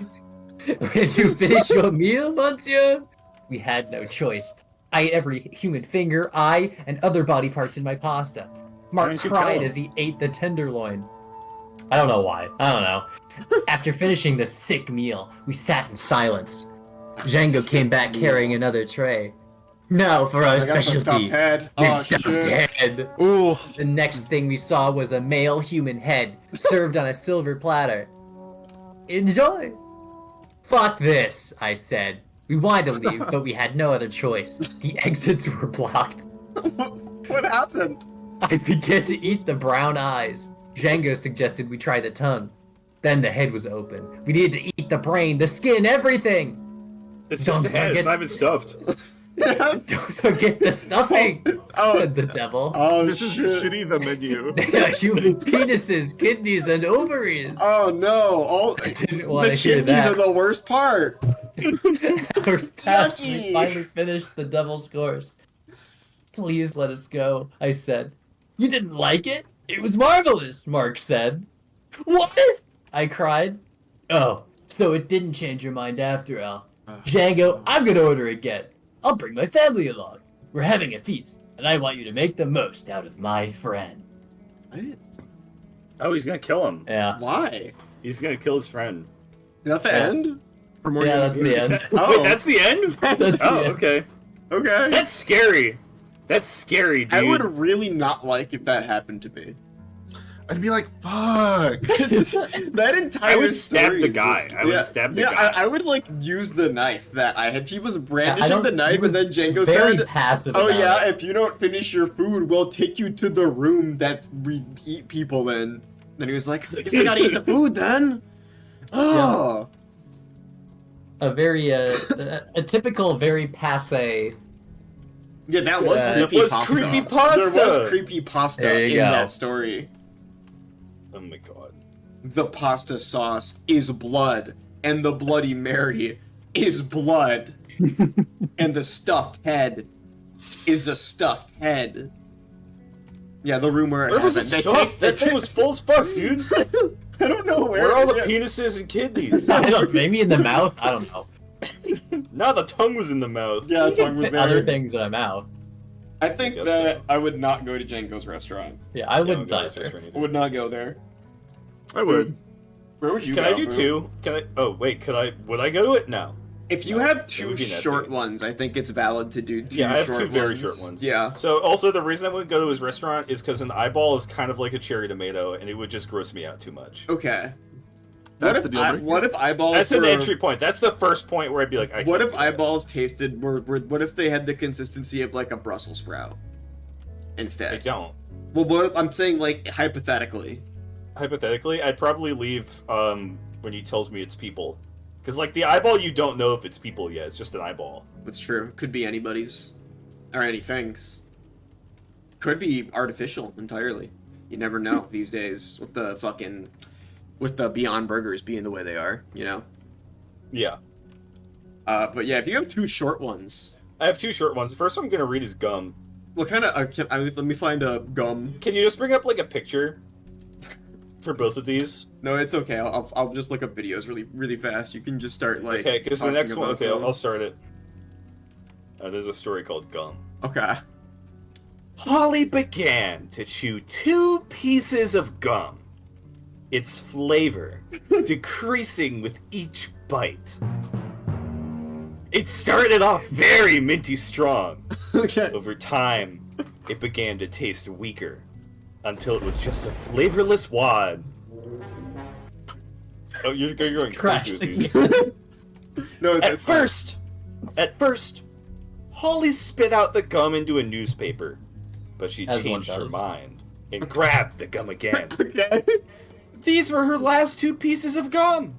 Did you finish your meal, monsieur? We had no choice. I ate every human finger, eye, and other body parts in my pasta. Mark didn't you kill cried him? as he ate the tenderloin. I don't know why. I don't know. After finishing the sick meal, we sat in silence. Django came back carrying another tray. Now for our I got the specialty. stuffed head. The Oh, stuffed shit. head. Ooh. The next thing we saw was a male human head served on a silver platter. Enjoy! Fuck this, I said. We wanted to leave, but we had no other choice. The exits were blocked. What happened? I began to eat the brown eyes. Django suggested we try the tongue. Then the head was open. We needed to eat the brain, the skin, everything! It's just Don't a head. It's forget- not even stuffed. Don't forget the stuffing, Oh. said the devil. Oh, This is shit. shitty, the menu. They are human penises, kidneys, and ovaries. Oh, no. All I didn't the want to hear kidneys that. are the worst part. Hours passed, we Yucky! finally finished the devil's course. Please let us go, I said. You didn't like it? It was marvelous, Mark said. What? I cried. Oh, so it didn't change your mind after all. Django, I'm gonna order again. I'll bring my family along. We're having a feast, and I want you to make the most out of my friend. What? Oh, he's gonna kill him. Yeah. Why? He's gonna kill his friend. Is that the Yeah. end? For more Yeah, that's the Is end. that- Oh. Wait, that's the end? That's the Oh, end. okay. Okay. That's scary. That's scary, dude. I would really not like if that happened to me. I'd be like, fuck. That entire I would stab story the is guy. just- I would stab the guy. I would like use the knife that I had. He was I brandishing don't- the he knife, was and then Django very said, passive "Oh about yeah, it. if you don't finish your food, we'll take you to the room that we eat people in." Then he was like, "I guess I gotta eat the food then." Oh, A very, a typical, very passe. yeah, that was That creepy was pasta. creepypasta. There was creepy pasta There you in go. that story. Oh my god. The pasta sauce is blood, and the Bloody Mary is blood, and the stuffed head is a stuffed head. Yeah, the room where it Where was it happened. stuffed? That thing was full as fuck, dude. I don't know Where are all the yeah. penises and kidneys? I don't, maybe in the mouth. I don't know. No, the tongue was in the mouth. Yeah, tongue was there. Other things in the mouth. I think I guess that so. I would not go to Django's restaurant. Yeah, I Yeah, wouldn't I'll go to this either. restaurant I either. would not go there. I would. Where would you Can go? I do Boo? two? Can I? Oh wait, could I? Would I go to it? No. If you No, have that two would be short necessary. ones, I think it's valid to do two Yeah, I have short two very ones. short ones. Yeah. So also the reason I would go to his restaurant is because an eyeball is kind of like a cherry tomato, and it would just gross me out too much. Okay. That's What the if, deal breaker. what if eyeballs That's an were- entry point. That's the first point where I'd be like, I What can't if do that. eyeballs tasted were what if they had the consistency of like a Brussels sprout I instead? don't. Well, what I'm saying, like hypothetically. Hypothetically, I'd probably leave when he tells me it's people, because like the eyeball, you don't know if it's people yet. It's just an eyeball. That's true. Could be anybody's or anything's. Could be artificial entirely. You never know these days with the Beyond Burgers being the way they are. You know. Yeah. But yeah, if you have two short ones, I have two short ones. The first one I'm gonna read is gum. what kind of? Let me find a gum. Can you just bring up like a picture for both of these? No, it's okay. I'll just look up videos really fast. You can just start like. Okay, because the talking next one. about Okay, them. I'll start it. There's a story called Gum. Okay. Holly began to chew 2 pieces of gum, its flavor decreasing with each bite. It started off very minty strong. Okay. Over time, it began to taste weaker, until it was just a flavorless wad. Oh, you're going Crashed. crazy with these. No, At it's fine. first, Holly spit out the gum into a newspaper, but she As one changed her does. mind and grabbed the gum again. Okay. These were her last 2 pieces of gum,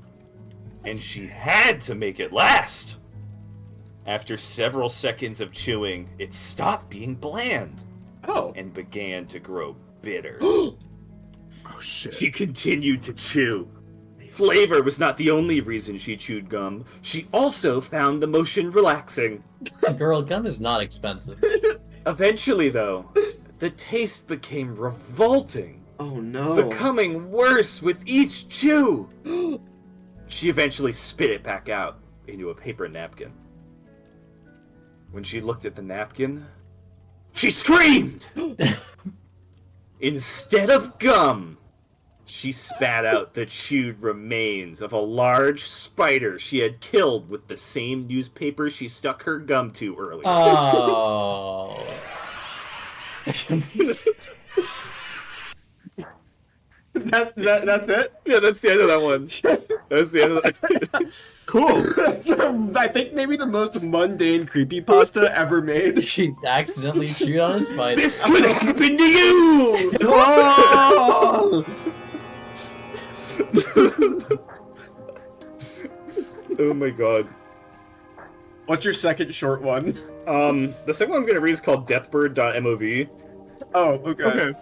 and she had to make it last. After several seconds of chewing, it stopped being bland Oh. and began to grow bitter. Oh shit. She continued to chew. Flavor was not the only reason she chewed gum. She also found the motion relaxing. Girl, gum is not expensive. Eventually, though, the taste became revolting, Oh no. becoming worse with each chew. She eventually spit it back out into a paper napkin. When she looked at the napkin, she screamed! Instead of gum, she spat out the chewed remains of a large spider she had killed with the same newspaper she stuck her gum to earlier. Oh. That's it? Yeah, that's the end of that one. That's the end of that. Cool. I think maybe the most mundane creepypasta ever made. She accidentally chewed on a spider. This could happen to you! Oh! Oh my god. What's your second short one? The second one I'm gonna read is called deathbird.mov. Oh, okay.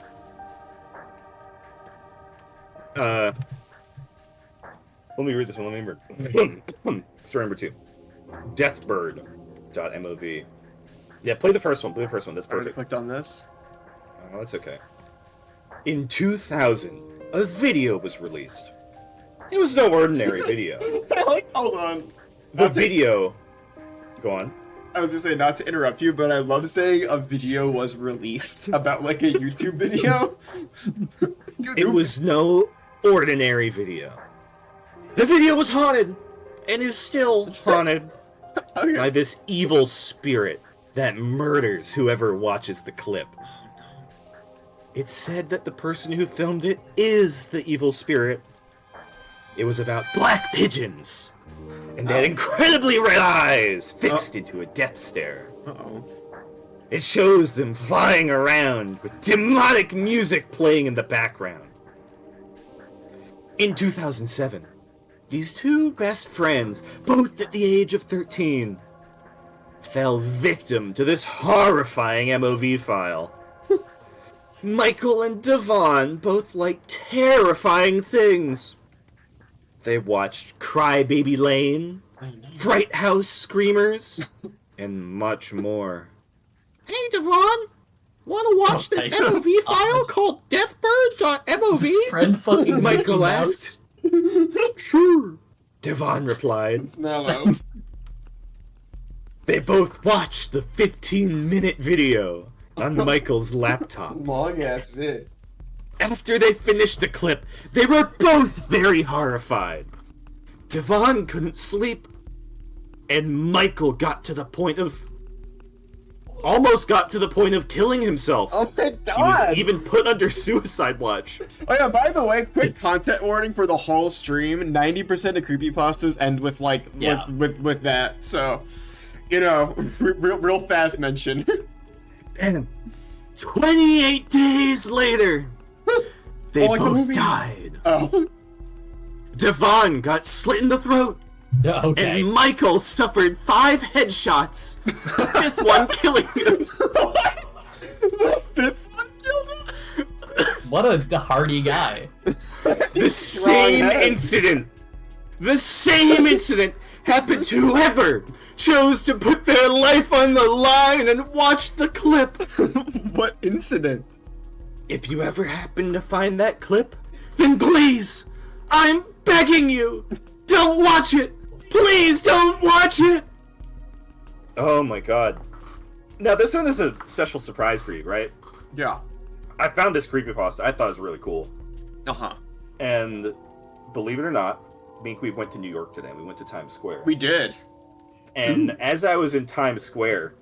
Okay. Let me read this one. Let me remember. Story number 2. Deathbird.mov. Yeah, play the first one. Play the first one. That's I already perfect. clicked on this. Oh, that's okay. In 2000, a video was released. It was no ordinary video. Hold on. The video... Go on. I was gonna say, not to interrupt you, but I love saying a video was released about like a YouTube video. It was no ordinary video. The video was haunted, and is still haunted Okay. by this evil spirit that murders whoever watches the clip. It's said that the person who filmed it is the evil spirit. It was about black pigeons, and they had incredibly red eyes fixed into a death stare. Uh-oh. It shows them flying around with demonic music playing in the background. In 2007, these two best friends, both at the age of 13, fell victim to this horrifying MOV file. Michael and Devon both like terrifying things. They watched Crybaby Lane, Fright House Screamers, and much more. Hey, Devon! Wanna watch Oh this my MOV God. file called deathbird.mov? Friend fucking Michael Mickey asked. Mouse. Sure. Devon replied. It's mellow. They both watched the 15-minute video on Michael's laptop. Long ass vid. After they finished the clip, they were both very horrified. Devon couldn't sleep, and Michael almost got to the point of killing himself. Oh my He was god! even put under suicide watch. Oh yeah, by the way, quick content warning for the whole stream. 90% of creepypastas end with like Yeah. with that. So, you know, real fast mention. And 28 days later, they Oh, like the both movie. died. Oh. Devon got slit in the throat, Yeah, okay. and Michael suffered 5 headshots, the 5th one killing him. The fifth one killed him? What a hardy guy. The same head. incident happened to whoever chose to put their life on the line and watch the clip. What incident? If you ever happen to find that clip, then please, I'm begging you, don't watch it. Please don't watch it. Oh my god. Now this one is a special surprise for you, right? Yeah. I found this creepypasta. I thought it was really cool. Uh-huh. And believe it or not, me and Qweave went to New York today. We went to Times Square. We did. And as I was in Times Square,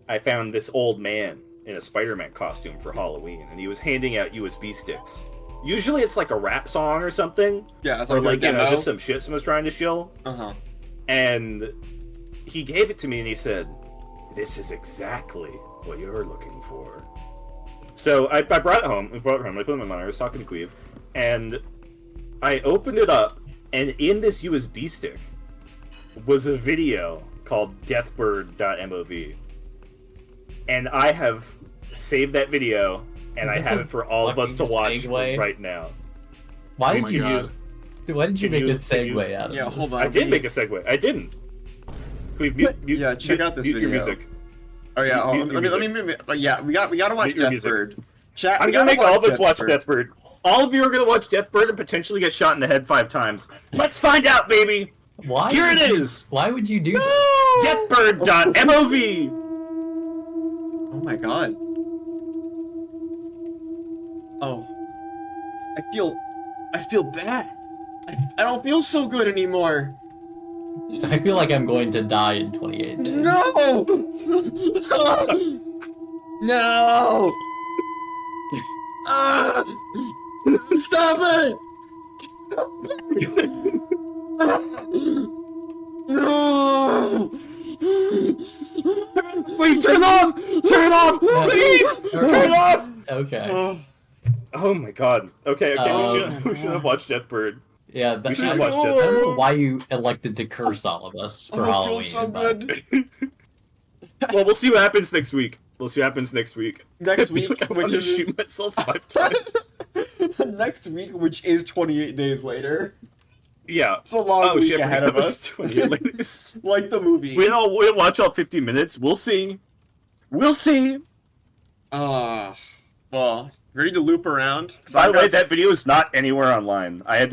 I found this old man in a Spider-Man costume for Halloween, and he was handing out USB sticks. Usually it's like a rap song or something, Yeah, I or like, you know, just some shit someone's trying to shill. Uh-huh. And he gave it to me and he said, "This is exactly what you're looking for." So I brought it home. I put it in my monitor. I was talking to Qweave, and I opened it up, and in this USB stick was a video called deathbird.mov. And I have saved that video, and I have it for all of us to watch segue? right now. Why Oh did my you God. Why did you Can make you- a segue out of Yeah, this? hold on. I did make a segue. I didn't. Qweave, mute, Yeah, check out this mute your video. music. Oh yeah, Mute your let me. Yeah, we gotta watch Mute your music. Deathbird. Chat. I'm we gonna gotta make all of us watch Deathbird. Deathbird. All of you are gonna watch Deathbird and potentially get shot in the head 5 times. Let's find out, baby! Why? Here would it you- is! Why would you do this? Deathbird.mov! Oh my god. Oh. I feel bad. I don't feel so good anymore. I feel like I'm going to die in 28 days. No! No! Ah! Stop it! No! Wait, turn it off! Turn it off! Please! Turn it off! Okay. Oh my god. Okay, Um, we should have watched Deathbird. Yeah, that, We should I, have watched I don't know Deathbird. why you elected to curse all of us for I feel Halloween. so but- good. Well, we'll see what happens next week. Week, Next week, I want which to is shoot myself 5 times. next week, which is 28 days later. Yeah. It's a long week shit, ahead I of was us. 28 later. Like the movie. We'll watch all 50 minutes. We'll see. We'll see. Well, ready to loop around? 'Cause By I the way, got- that video is not anywhere online. I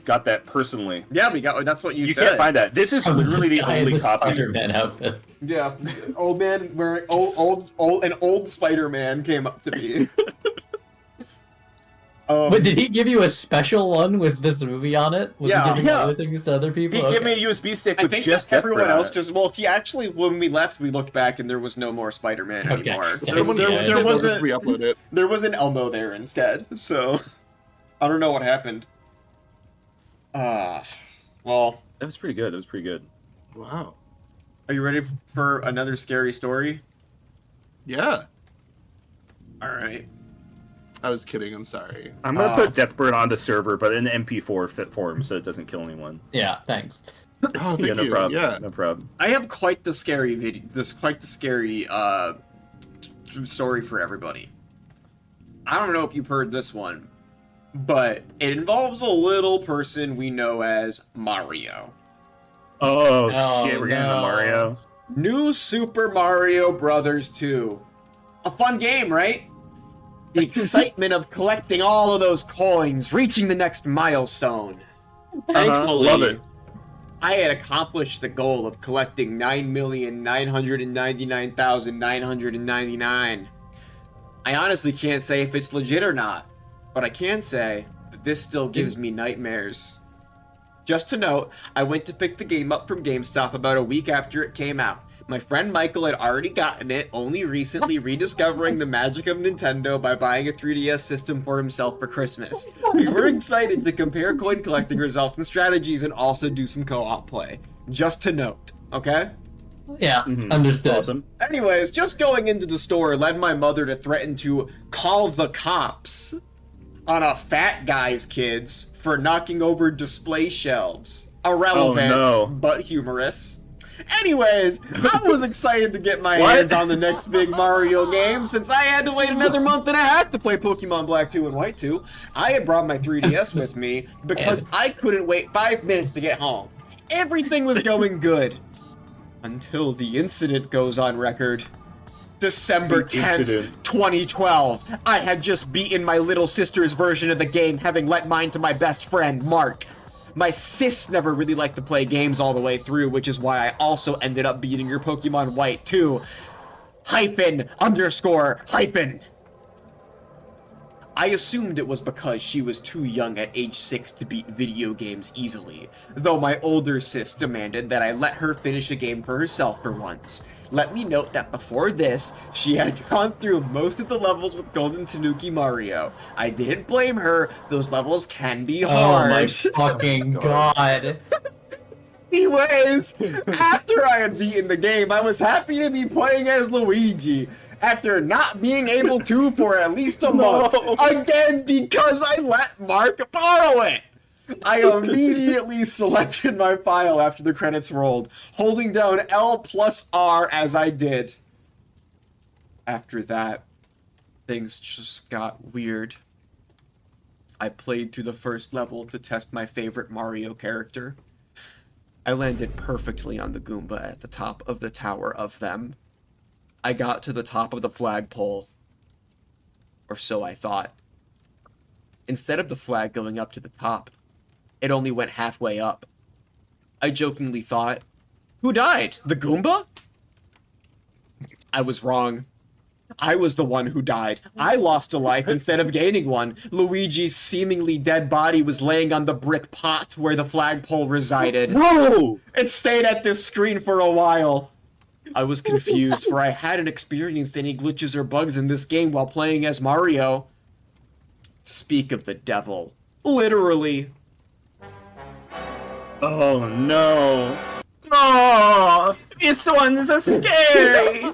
got that personally. Yeah, that's what you You said. can't find that. This is literally the I had only copy. Spider-Man outfit. Yeah, old man wearing an old Spider-Man came up to me. But did he give you a special one with this movie on it? Was Yeah. he giving Yeah. other things to other people? He gave Okay. me a USB stick I with think just everyone Deathbird on else it. just he actually when we left we looked back and there was no more Spider-Man Okay. anymore. Yeah, Someone, yeah, there yeah. was just re-upload it. There was an Elmo there instead, so I don't know what happened. Well, That was pretty good. Wow. are you ready for another scary story? Yeah. All right. I was kidding. I'm sorry. I'm gonna put Deathbird on the server, but in the MP4 fit form, so it doesn't kill anyone. Yeah, thanks. Oh, thank Yeah, no you. problem. Yeah. No problem. I have quite the scary video. Story for everybody. I don't know if you've heard this one, but it involves a little person we know as Mario. Oh, Oh, shit, we're getting no. to Mario. New Super Mario Brothers 2. A fun game, right? The excitement of collecting all of those coins, reaching the next milestone. Thankfully, love it. I had accomplished the goal of collecting 9,999,999. I honestly can't say if it's legit or not, but I can say that this still gives me nightmares. Just to note, I went to pick the game up from GameStop about a week after it came out. My friend Michael had already gotten it, only recently rediscovering the magic of Nintendo by buying a 3DS system for himself for Christmas. We were excited to compare coin collecting results and strategies and also do some co-op play. Just to note, okay? Yeah, understood. Awesome. Anyways, just going into the store led my mother to threaten to call the cops on a fat guy's kids for knocking over display shelves. Irrelevant, Oh, no. but humorous. Anyways, I was excited to get my hands on the next big Mario game since I had to wait another month and a half to play Pokemon Black 2 and White 2. I had brought my 3DS with me because I couldn't wait 5 minutes to get home. Everything was going good. Until the incident goes on record. December The 10th, incident. 2012. I had just beaten my little sister's version of the game, having lent mine to my best friend, Mark. My sis never really liked to play games all the way through, which is why I also ended up beating her Pokemon White too. __. I assumed it was because she was too young at age 6 to beat video games easily, though my older sis demanded that I let her finish a game for herself for once. Let me note that before this, she had gone through most of the levels with Golden Tanuki Mario. I didn't blame her, those levels can be Oh hard. my fucking god. Anyways, after I had beaten the game, I was happy to be playing as Luigi. After not being able to for at least a month. Again, because I let Mark borrow it. I immediately selected my file after the credits rolled, holding down L plus R as I did. After that, things just got weird. I played through the first level to test my favorite Mario character. I landed perfectly on the Goomba at the top of the tower of them. I got to the top of the flagpole. Or so I thought. Instead of the flag going up to the top, it only went halfway up. I jokingly thought, who died? The Goomba? I was wrong. I was the one who died. I lost a life instead of gaining one. Luigi's seemingly dead body was laying on the brick pot where the flagpole resided. No! It stayed at this screen for a while. I was confused, for I hadn't experienced any glitches or bugs in this game while playing as Mario. Speak of the devil. Literally. Oh no. Oh, this one's a scary.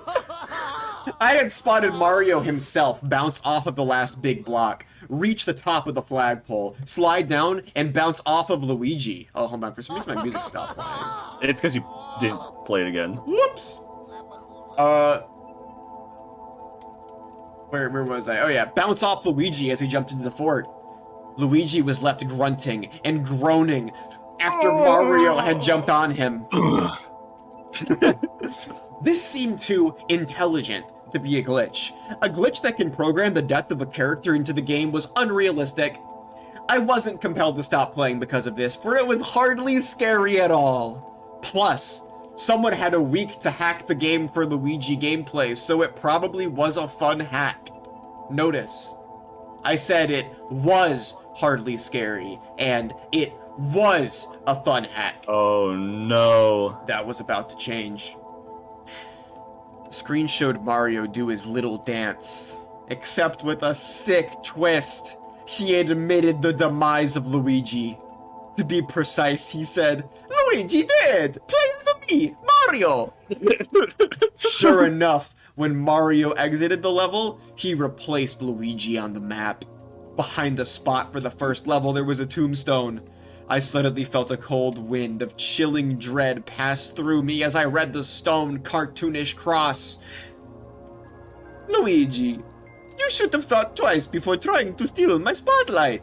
I had spotted Mario himself bounce off of the last big block, reach the top of the flagpole, slide down, and bounce off of Luigi. Oh, hold on. For some reason, my music stopped playing. It's because you didn't play it again. Whoops. Where was I? Oh yeah, bounce off Luigi as he jumped into the fort. Luigi was left grunting and groaning after Mario had jumped on him. This seemed too intelligent to be a glitch. A glitch that can program the death of a character into the game was unrealistic. I wasn't compelled to stop playing because of this, for it was hardly scary at all. Plus, someone had a week to hack the game for Luigi gameplay, so it probably was a fun hack. Notice, I said it was hardly scary, and it was a fun hack. Oh no. That was about to change. The screen showed Mario do his little dance, except with a sick twist. He admitted the demise of Luigi. To be precise, he said, "Luigi dead! Play as me, Mario!" Sure enough, when Mario exited the level, he replaced Luigi on the map. Behind the spot for the first level, there was a tombstone. I suddenly felt a cold wind of chilling dread pass through me as I read the stone cartoonish cross. Luigi, you should have thought twice before trying to steal my spotlight.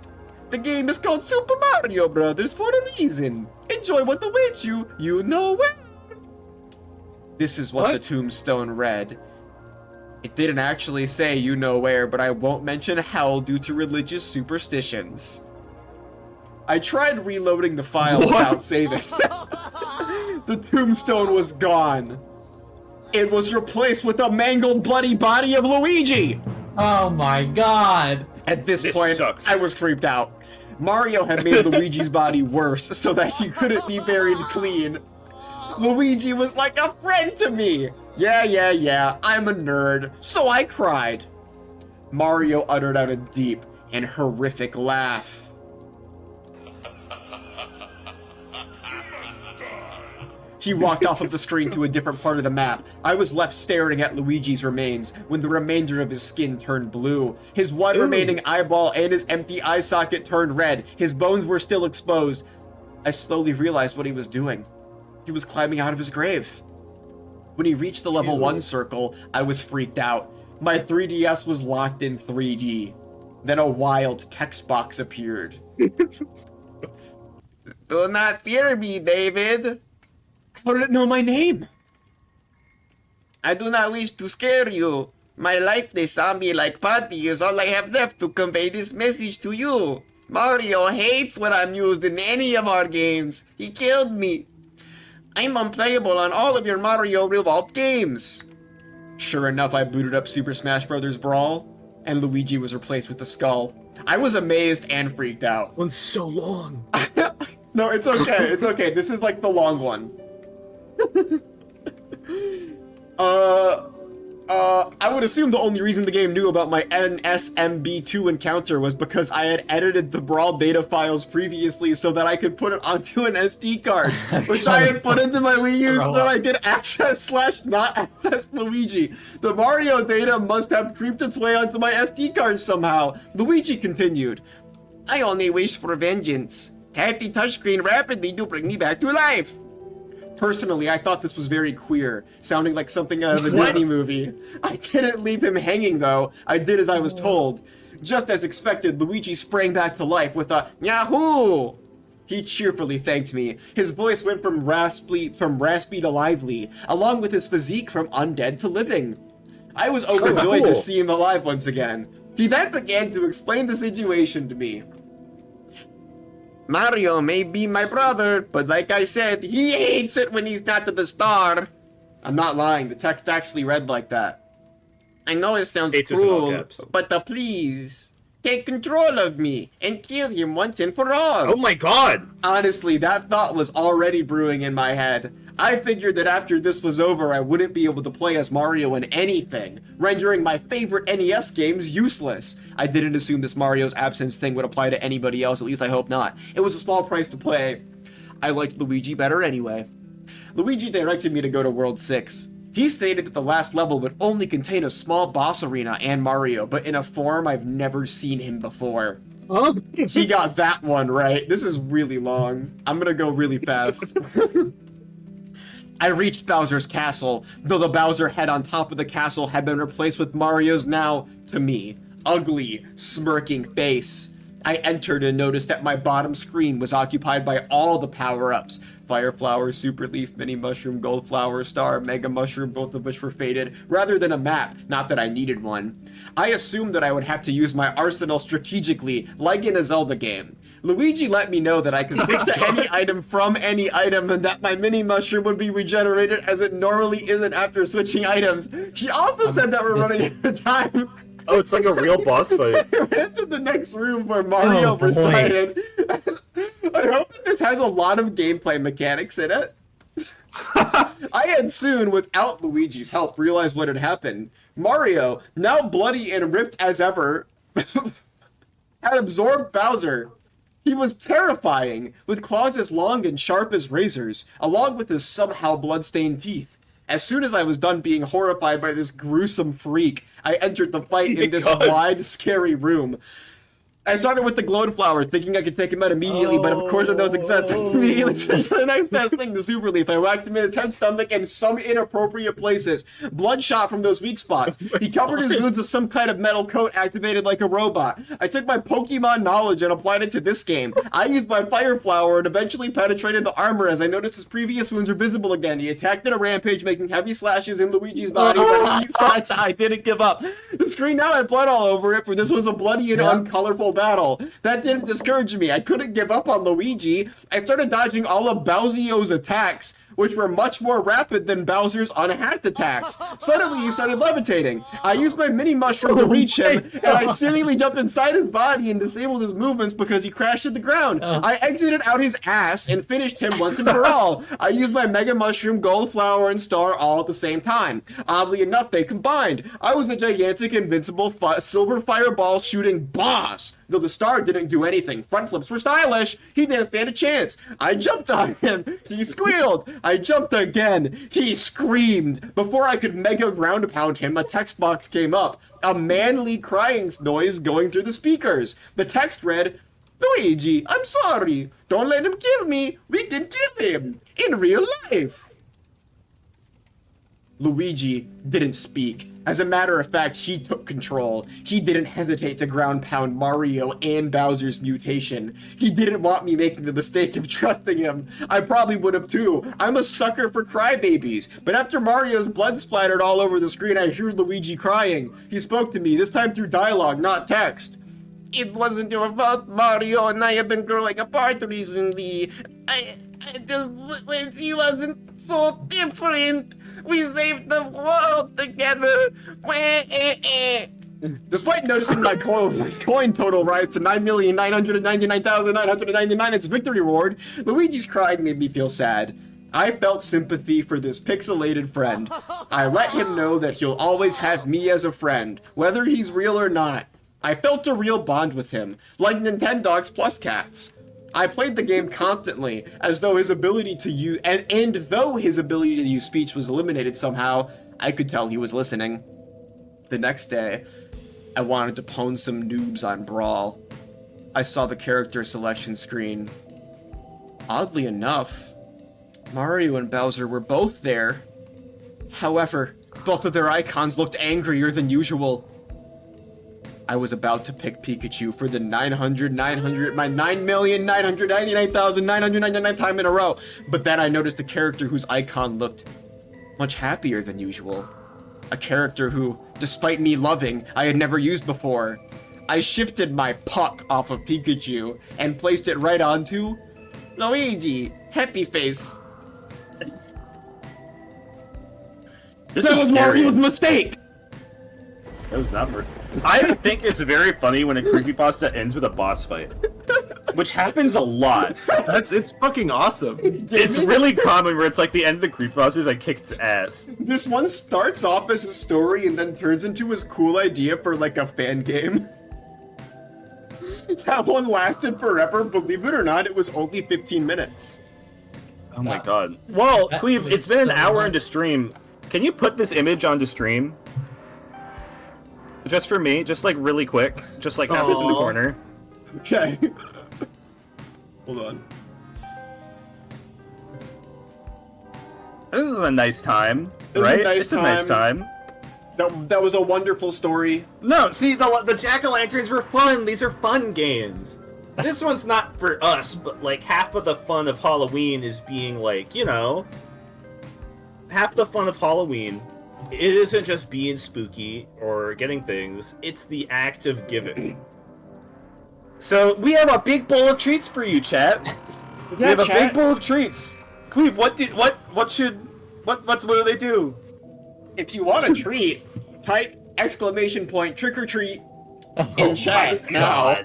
The game is called Super Mario Brothers for a reason. Enjoy what awaits you, you know where. This is what the tombstone read. It didn't actually say you know where, but I won't mention hell due to religious superstitions. I tried reloading the file without saving. The tombstone was gone. It was replaced with a mangled, bloody body of Luigi! Oh my god! At this This point, sucks. I was creeped out. Mario had made Luigi's body worse so that he couldn't be buried clean. Luigi was like a friend to me! Yeah, I'm a nerd, so I cried. Mario uttered out a deep and horrific laugh. He walked off of the screen to a different part of the map. I was left staring at Luigi's remains when the remainder of his skin turned blue. His one remaining eyeball and his empty eye socket turned red. His bones were still exposed. I slowly realized what he was doing. He was climbing out of his grave. When he reached the level 1 circle, I was freaked out. My 3DS was locked in 3D. Then a wild text box appeared. Do not fear me, David. How did it know my name? I do not wish to scare you. My lifeless zombie-like body is all I have left to convey this message to you. Mario hates when I'm used in any of our games. He killed me. I'm unplayable on all of your Mario Revolt games. Sure enough, I booted up Super Smash Bros. Brawl, and Luigi was replaced with a skull. I was amazed and freaked out. One's so long. No, it's okay. It's okay. This is like the long one. I would assume the only reason the game knew about my NSMB2 encounter was because I had edited the Brawl data files previously so that I could put it onto an SD card, which I had put into my Wii U so that I could access/not access Luigi. The Mario data must have creeped its way onto my SD card somehow. Luigi continued, I only wish for vengeance. Tap the touchscreen rapidly to bring me back to life. Personally, I thought this was very queer, sounding like something out of a Disney movie. I didn't leave him hanging, though. I did as I was told. Just as expected, Luigi sprang back to life with a Yahoo! He cheerfully thanked me. His voice went from raspy to lively, along with his physique from undead to living. I was overjoyed to see him alive once again. He then began to explain the situation to me. Mario may be my brother, but like I said, he hates it when he's not to the star. I'm not lying, the text actually read like that. I know it sounds cruel, but please, take control of me and kill him once and for all. Oh my god! Honestly, that thought was already brewing in my head. I figured that after this was over, I wouldn't be able to play as Mario in anything, rendering my favorite NES games useless. I didn't assume this Mario's absence thing would apply to anybody else, at least I hope not. It was a small price to play. I liked Luigi better anyway. Luigi directed me to go to World 6. He stated that the last level would only contain a small boss arena and Mario, but in a form I've never seen him before. Huh? He got that one right. This is really long. I'm gonna go really fast. I reached Bowser's castle, though the Bowser head on top of the castle had been replaced with Mario's now, to me, ugly, smirking face. I entered and noticed that my bottom screen was occupied by all the power-ups. Fire Flower, Super Leaf, Mini Mushroom, Gold Flower, Star, Mega Mushroom, both of which were faded, rather than a map, not that I needed one. I assumed that I would have to use my arsenal strategically, like in a Zelda game. Luigi let me know that I could switch to any item from any item and that my Mini Mushroom would be regenerated as it normally isn't after switching items. He also said that we're running out of time. Oh, it's like a real boss fight. We went to the next room where Mario resided. I hope that this has a lot of gameplay mechanics in it. I had soon, without Luigi's help, realized what had happened. Mario, now bloody and ripped as ever, had absorbed Bowser. He was terrifying, with claws as long and sharp as razors, along with his somehow blood-stained teeth. As soon as I was done being horrified by this gruesome freak, I entered the fight in this wide, scary room. I started with the glowed flower, thinking I could take him out immediately, but of course with no success. I immediately switched to the next best thing, the super leaf. I whacked him in his head, stomach, and some inappropriate places. Blood shot from those weak spots. He covered his wounds with some kind of metal coat activated like a robot. I took my Pokemon knowledge and applied it to this game. I used my fire flower and eventually penetrated the armor as I noticed his previous wounds were visible again. He attacked in a rampage, making heavy slashes in Luigi's body, but besides, I didn't give up. The screen now had blood all over it, for this was a bloody and uncolorful battle. That didn't discourage me. I couldn't give up on Luigi. I started dodging all of Bowser's attacks, which were much more rapid than Bowser's unhacked attacks. Suddenly, he started levitating. I used my mini mushroom to reach him, and I seemingly jumped inside his body and disabled his movements because he crashed to the ground. I exited out his ass and finished him once and for all. I used my mega mushroom, gold flower, and star all at the same time. Oddly enough, they combined. I was the gigantic, invincible silver fireball shooting boss. Though the star didn't do anything. Front flips were stylish. He didn't stand a chance. I jumped on him. He squealed. I jumped again. He screamed. Before I could mega ground pound him, a text box came up. A manly crying noise going through the speakers. The text read, "Luigi, I'm sorry. Don't let him kill me. We can kill him. In real life." Luigi didn't speak. As a matter of fact, he took control. He didn't hesitate to ground pound Mario and Bowser's mutation. He didn't want me making the mistake of trusting him. I probably would have too. I'm a sucker for crybabies. But after Mario's blood splattered all over the screen, I heard Luigi crying. He spoke to me, this time through dialogue, not text. "It wasn't your fault, Mario, and I have been growing apart recently. I just wish he wasn't so different. We saved the world together." Despite noticing my coin total rise to 9,999,999, its victory reward, Luigi's crying made me feel sad. I felt sympathy for this pixelated friend. I let him know that he'll always have me as a friend, whether he's real or not. I felt a real bond with him, like Nintendogs plus cats. I played the game constantly, as though his ability to use, and though his ability to use speech was eliminated somehow, I could tell he was listening. The next day, I wanted to pwn some noobs on Brawl. I saw the character selection screen, Oddly enough, Mario and Bowser were both there. However, both of their icons looked angrier than usual. I was about to pick Pikachu for the my 9,999,999 time in a row, but then I noticed a character whose icon looked much happier than usual. A character who, despite me loving, I had never used before. I shifted my puck off of Pikachu and placed it right onto Luigi. Happy face. This That is was scary. Mario's mistake! That was not. I think it's very funny when a creepypasta ends with a boss fight, which happens a lot. It's fucking awesome. It's really common where it's like the end of the creepypasta is like kick its ass. This one starts off as a story and then turns into his cool idea for like a fan game. That one lasted forever. Believe it or not, it was only 15 minutes. Oh my god. Well, That Qweave, was it's been an so hour long. into stream. Can you put this image onto stream? Just for me, just like really quick. Just like have this in the Aw. corner. Okay. Hold on. This is a nice time, This is a right? nice It's a nice time. That was a wonderful story. No, see, the jack-o'-lanterns were fun. These are fun games. This one's not for us, but like half of the fun of Halloween is being like, you know, half the fun of Halloween. It isn't just being spooky or getting things, it's the act of giving. So, we have a big bowl of treats for you, chat. We have a big bowl of treats. Qweave, what do they do? If you want a treat, type exclamation point trick or treat in chat now.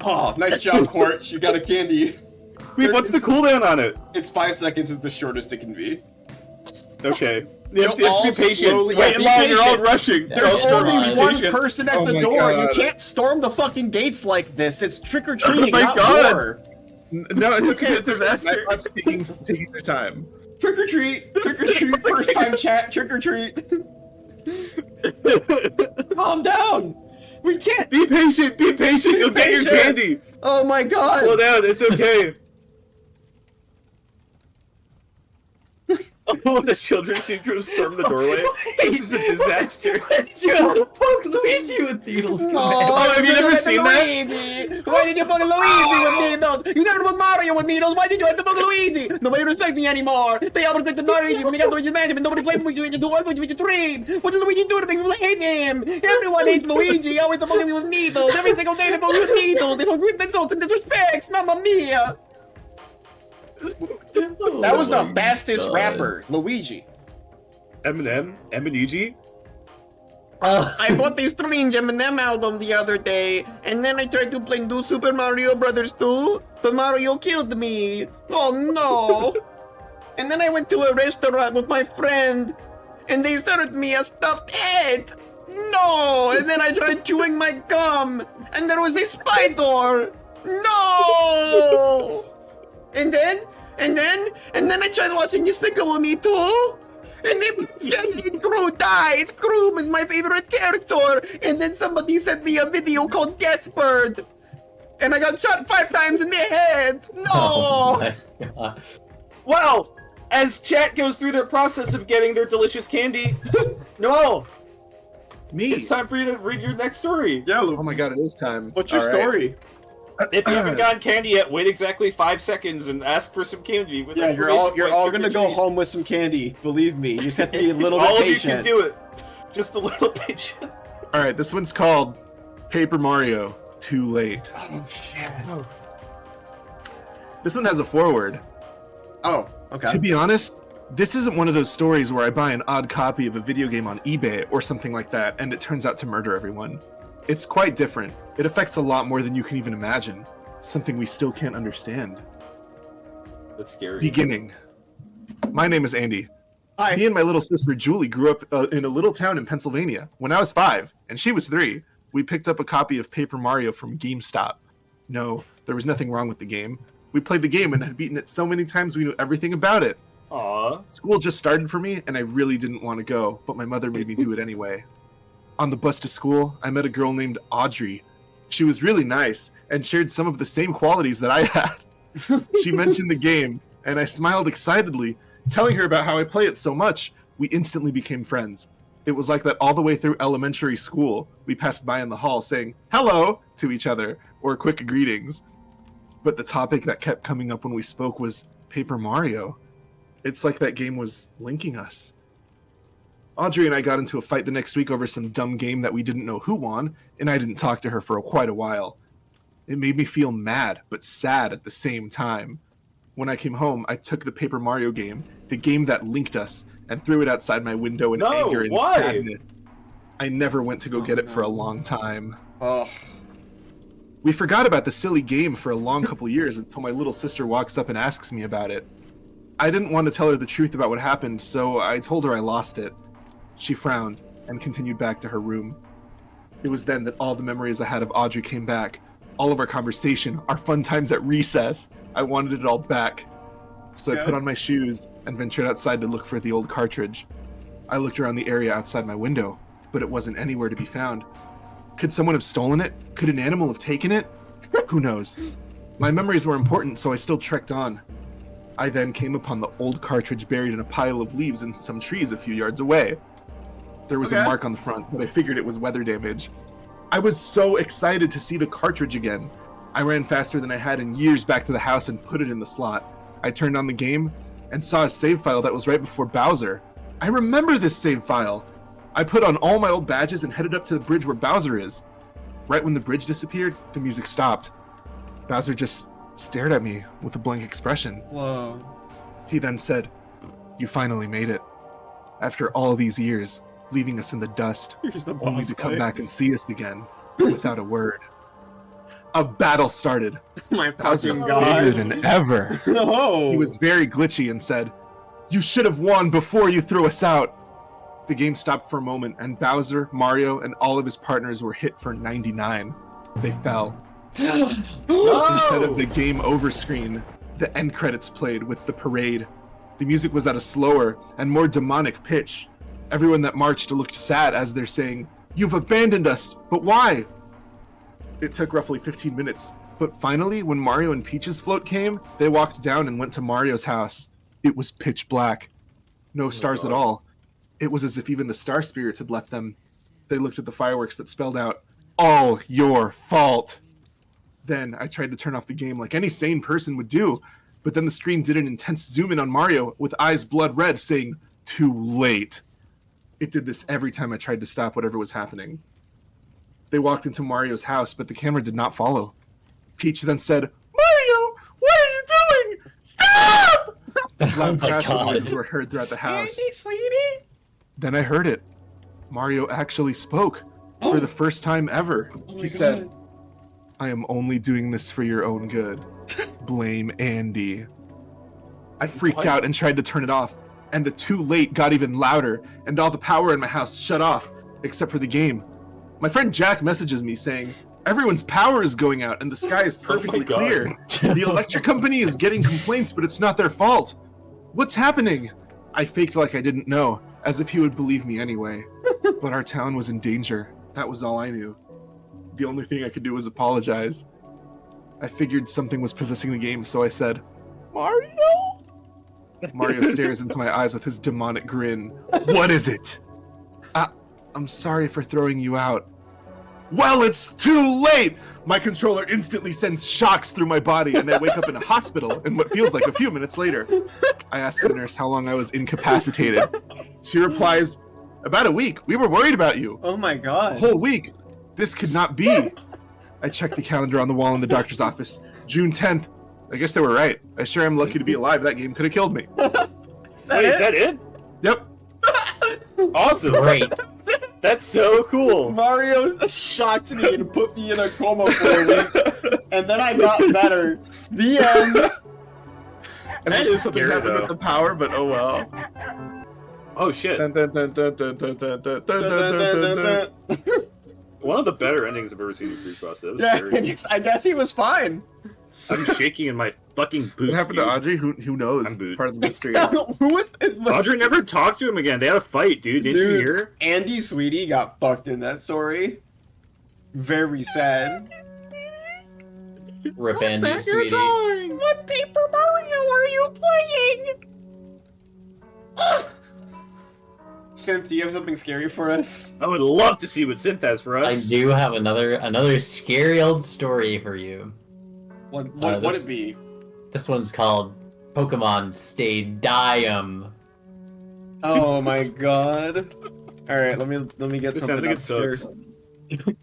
Oh, nice job, Quartz. You got a candy. Qweave, what's the cooldown on it? It's 5 seconds is the shortest it can be. Okay. You have to all be patient. slowly- Wait yeah, in be line, you're all patient. rushing. There's You're all only starting. Be one patient. person at Oh the my door. You God. can't storm the fucking gates like this. It's trick or treating, Oh my not God. war. No, it's okay. It's a disaster. I'm taking their time. Trick or treat. Trick or treat. First time chat. Trick or treat. Calm down. We can't. Be patient. Be patient. You'll get your patient. candy. Oh my god. Slow down. It's okay. Oh, the children seem to have stormed the doorway. This is a disaster. You have to poke Luigi with needles. Oh, have you never seen that? Luigi? Why did you poke Luigi with needles? You never put Mario with needles. Why did you have to poke Luigi? Nobody respects me anymore. They all respect Luigi when we got Luigi's Mansion, but nobody plays Luigi. Do Luigi Dream. What did Luigi do to make people hate him? Everyone hates Luigi. Always poking me with needles. Every single day they poke me with needles. They poke me with insults and disrespects. Mamma mia. That was the fastest rapper, Luigi. Eminem? Eminem? I bought the strange Eminem album the other day, and then I tried to play New Super Mario Brothers 2, but Mario killed me. Oh no! And then I went to a restaurant with my friend, and they served me a stuffed head. No! And then I tried chewing my gum, and there was a spider. No! And then I tried watching Despicable Me 2. And then Gru died. Gru is my favorite character. And then somebody sent me a video called Deathbird. And I got shot 5 times in the head. No! Oh my god. Well, as chat goes through their process of getting their delicious candy, Noel, Me. it's time for you to read your next story. Yeah, Oh my god, it is time. what's your All right. story? If you haven't gotten candy yet, wait exactly 5 seconds and ask for some candy. With Yeah, you're all exclamation point, gonna trick or go treat. home with some candy. Believe me, you just have to be a little bit All of you patient. can do it. Just a little patient. All right, this one's called Paper Mario. Too late. Oh shit. This one has a foreword. Oh, okay. To be honest, this isn't one of those stories where I buy an odd copy of a video game on eBay or something like that, and it turns out to murder everyone. It's quite different. It affects a lot more than you can even imagine. Something we still can't understand. That's scary. Beginning. My name is Andy. Hi. Me and my little sister Julie grew up in a little town in Pennsylvania. When I was 5, and she was 3, we picked up a copy of Paper Mario from GameStop. No, there was nothing wrong with the game. We played the game and had beaten it so many times we knew everything about it. Aww. School just started for me, and I really didn't want to go, but my mother made me do it anyway. On the bus to school, I met a girl named Audrey. She was really nice and shared some of the same qualities that I had. She mentioned the game, and I smiled excitedly, telling her about how I play it so much. We instantly became friends. It was like that all the way through elementary school. We passed by in the hall saying hello to each other or quick greetings. But the topic that kept coming up when we spoke was Paper Mario. It's like that game was linking us. Audrey and I got into a fight the next week over some dumb game that we didn't know who won, and I didn't talk to her for quite a while. It made me feel mad, but sad at the same time. When I came home, I took the Paper Mario game, the game that linked us, and threw it outside my window in anger and sadness. I never went to go get it for a long time. Oh. We forgot about the silly game for a long couple years until my little sister walks up and asks me about it. I didn't want to tell her the truth about what happened, so I told her I lost it. She frowned and continued back to her room. It was then that all the memories I had of Audrey came back. All of our conversation, our fun times at recess. I wanted it all back. So I put on my shoes and ventured outside to look for the old cartridge. I looked around the area outside my window, but it wasn't anywhere to be found. Could someone have stolen it? Could an animal have taken it? Who knows? My memories were important, so I still trekked on. I then came upon the old cartridge buried in a pile of leaves in some trees a few yards away. There was a mark on the front, but I figured it was weather damage. I was so excited to see the cartridge again. I ran faster than I had in years back to the house and put it in the slot. I turned on the game and saw a save file that was right before Bowser. I remember this save file. I put on all my old badges and headed up to the bridge where Bowser is. Right when the bridge disappeared, the music stopped. Bowser just stared at me with a blank expression. Whoa. He then said, "You finally made it. After all these years, leaving us in the dust, only to come back and see us again, without a word." A battle started. My Bowser fucking bigger god. than ever. No. He was very glitchy and said, "You should have won before you threw us out." The game stopped for a moment, and Bowser, Mario, and all of his partners were hit for 99. They fell. Instead of the game over screen, the end credits played with the parade. The music was at a slower and more demonic pitch. Everyone that marched looked sad as they're saying, "You've abandoned us, but why?" It took roughly 15 minutes, but finally, when Mario and Peach's float came, they walked down and went to Mario's house. It was pitch black. No stars at all. It was as if even the star spirits had left them. They looked at the fireworks that spelled out, "All your fault." Then I tried to turn off the game like any sane person would do, but then the screen did an intense zoom in on Mario with eyes blood red saying, "Too late." It did this every time I tried to stop whatever was happening. They walked into Mario's house, but the camera did not follow. Peach then said, "Mario, what are you doing? Stop!" Loud crashing noises were heard throughout the house. Andy, sweetie. Then I heard it. Mario actually spoke for the first time ever. He said, "I am only doing this for your own good. Blame Andy." I freaked out and tried to turn it off, and the "too late" got even louder, and all the power in my house shut off, except for the game. My friend Jack messages me saying, "Everyone's power is going out and the sky is perfectly clear. The electric company is getting complaints, but it's not their fault. What's happening?" I faked like I didn't know, as if he would believe me anyway. But our town was in danger. That was all I knew. The only thing I could do was apologize. I figured something was possessing the game, so I said, "Mario?" Mario stares into my eyes with his demonic grin. "What is it?" "I'm sorry for throwing you out." "Well, it's too late!" My controller instantly sends shocks through my body, and I wake up in a hospital in what feels like a few minutes later. I ask the nurse how long I was incapacitated. She replies, "About a week. We were worried about you." Oh my god. "A whole week? This could not be." I checked the calendar on the wall in the doctor's office. June 10th. I guess they were right. I sure am lucky to be alive. That game could have killed me. Is that it? Yep. Awesome. Great. That's so cool. Mario shocked me and put me in a coma for a week, and then I got better. The end. And That then is something scary, happened though. with the power, but oh well. Oh shit. Dun, dun, dun, dun, dun, dun, dun, dun, dun, dun, dun, dun. One of the better endings I've ever seen in Creepypasta. That was Yeah, scary. I guess he was fine. I'm shaking in my fucking boots. What happened dude. to Audrey? Who knows? I'm It's booed. part of the mystery. Who was it? Audrey never talked to him again. They had a fight, dude. Didn't you Dude, hear? Andy Sweetie got fucked in that story. Very sad. Rip Andy, sweetie. What Paper Mario are you playing? Synth, do you have something scary for us? I would love to see what Synth has for I us. do have another scary old story for you. What this- would it be? This one's called Pokemon Stadium. Oh my god. Alright, let me get This something sounds like up it here. sucks.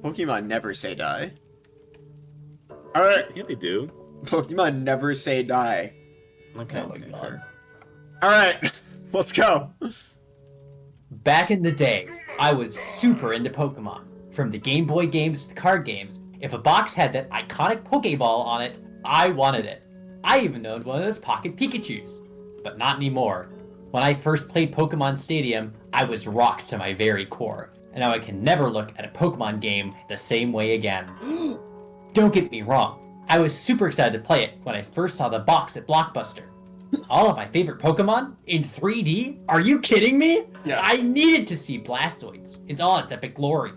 Pokemon never say die. Alright, Yeah, they do. Pokemon never say die. Okay, Oh my okay, God. fair. Alright, let's go. Back in the day, I was super into Pokemon. From the Game Boy games to the card games, if a box had that iconic Pokeball on it, I wanted it. I even owned one of those pocket Pikachus. But not anymore. When I first played Pokemon Stadium, I was rocked to my very core, and now I can never look at a Pokemon game the same way again. Don't get me wrong, I was super excited to play it when I first saw the box at Blockbuster. All of my favorite Pokemon in 3D? Are you kidding me? Yes. I needed to see Blastoise. It's all its epic glory.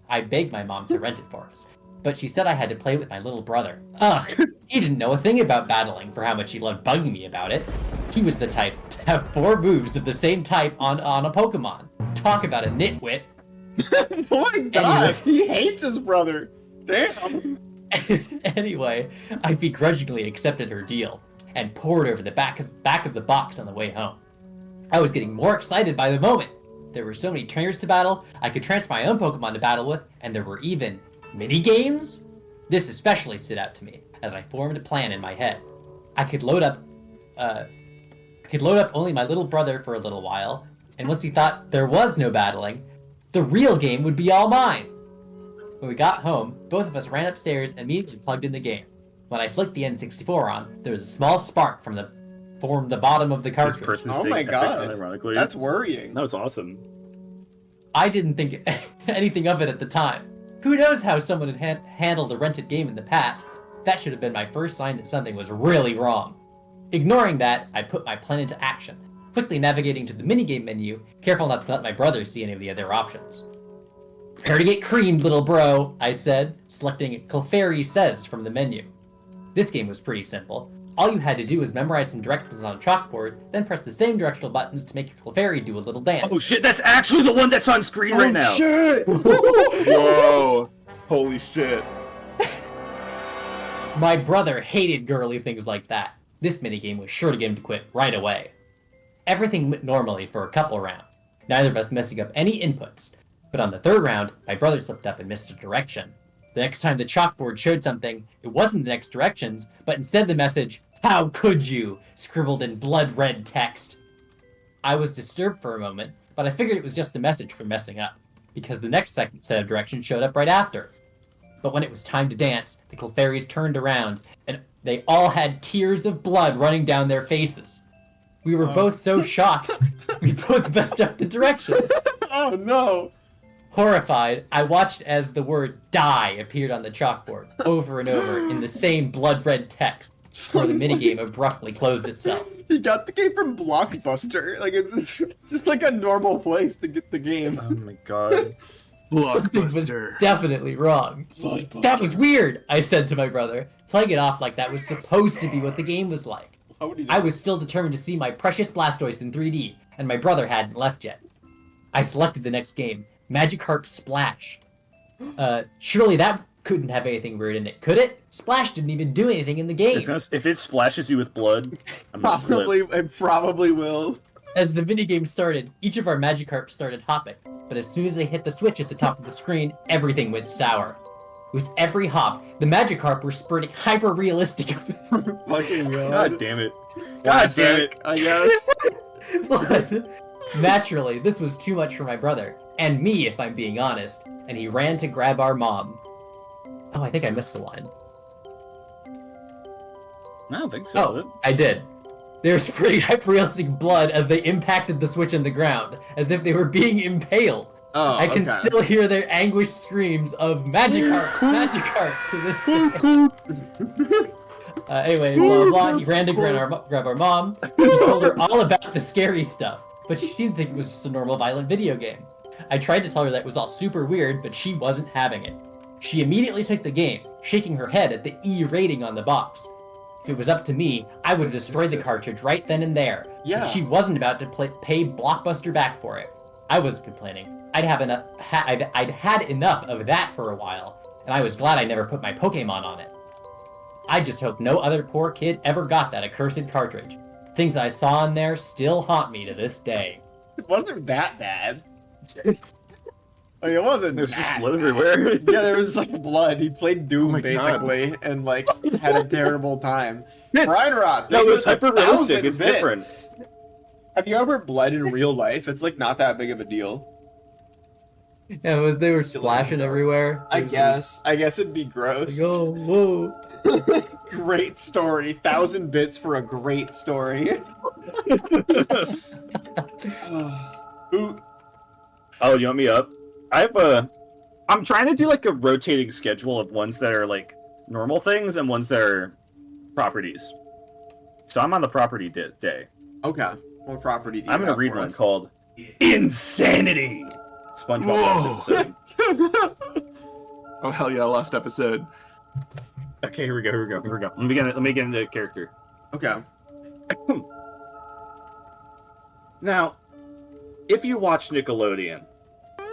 I begged my mom to rent it for us, but she said I had to play with my little brother. Ugh, he didn't know a thing about battling for how much he loved bugging me about it. He was the type to have 4 moves of the same type on a Pokemon. Talk about a nitwit. Oh my god, Anyway. he hates his brother. Damn. Anyway, I begrudgingly accepted her deal and pored over the back of the box on the way home. I was getting more excited by the moment. There were so many trainers to battle, I could transfer my own Pokemon to battle with, and there were even mini-games? This especially stood out to me, as I formed a plan in my head. I could load up only my little brother for a little while, and once he thought there was no battling, the real game would be all mine. When we got home, both of us ran upstairs and immediately plugged in the game. When I flicked the N64 on, there was a small spark from the bottom of the This cartridge. person's Oh saying my epic, god. unironically. That's worrying. That was awesome. I didn't think anything of it at the time. Who knows how someone had handled a rented game in the past? That should have been my first sign that something was really wrong. Ignoring that, I put my plan into action, quickly navigating to the minigame menu, careful not to let my brother see any of the other options. Prepare to get creamed, little bro, I said, selecting Clefairy Says from the menu. This game was pretty simple. All you had to do was memorize some directions on a chalkboard, then press the same directional buttons to make your Clefairy do a little dance. Oh shit, that's actually the one that's on screen right now! Shit. Whoa! Holy shit! My brother hated girly things like that. This minigame was sure to get him to quit right away. Everything went normally for a couple rounds, neither of us messing up any inputs. But on the 3rd round, my brother slipped up and missed a direction. The next time the chalkboard showed something, it wasn't the next directions, but instead the message, "How could you?" scribbled in blood red text. I was disturbed for a moment, but I figured it was just a message for messing up, because the next set of directions showed up right after. But when it was time to dance, the Clefairies turned around, and they all had tears of blood running down their faces. We were both so shocked, we both messed up the directions. Oh no. Horrified, I watched as the word "die" appeared on the chalkboard, over and over, in the same blood-red text, before the minigame abruptly closed itself. He got the game from Blockbuster. Like, it's just like a normal place to get the game. Oh my god. Something was Blockbuster. definitely wrong. That was weird, I said to my brother, playing it off like that was supposed to be what the game was like. How would he I was still determined to see my precious Blastoise in 3D, and my brother hadn't left yet. I selected the next game, Magikarp Splash. Surely that couldn't have anything weird in it, could it? Splash didn't even do anything in the game. If it splashes you with blood, I'm gonna flip. It probably will. As the minigame started, each of our Magikarps started hopping, but as soon as they hit the switch at the top of the screen, everything went sour. With every hop, the Magikarp were spurting hyper-realistic Fucking God damn it. God Classic, damn it. I guess. blood. Naturally, this was too much for my brother, and me if I'm being honest, and he ran to grab our mom. Oh, I think I missed a line. I don't think so. Oh, I did. They were spraying hyper-realistic blood as they impacted the switch on the ground, as if they were being impaled. Oh, I can okay. still hear their anguished screams of Magikarp, Magikarp to this day. Anyway, blah, blah, blah. He ran to grab our mom. He told her all about the scary stuff, but she seemed to think it was just a normal violent video game. I tried to tell her that it was all super weird, but she wasn't having it. She immediately took the game, shaking her head at the E rating on the box. If it was up to me, I would have destroyed the cartridge right then and there. Yeah. But she wasn't about to pay Blockbuster back for it. I wasn't complaining. I'd had enough of that for a while, and I was glad I never put my Pokemon on it. I just hope no other poor kid ever got that accursed cartridge. Things I saw in there still haunt me to this day. It wasn't that bad. Like, it wasn't There's that just blood bad. everywhere. Yeah, there was like blood. He played Doom my God. basically, and like had a terrible time. Bits. Brian Roth. No, it was like, hyper-realistic. 1,000 It's bits. different. Have you ever bled in real life? It's like not that big of a deal. Yeah, they were splashing everywhere. I guess it'd be gross. Like, oh, whoa. Great story. 1,000 bits for a great story. Ooh, Oh, you want me up? I'm trying to do like a rotating schedule of ones that are like normal things and ones that are properties. So I'm on the property day. okay. What property do you I'm gonna have read for one us? called Insanity. SpongeBob last episode. Oh hell yeah, last episode. Okay, here we go. Let me get into character. Okay. Now, if you watch Nickelodeon,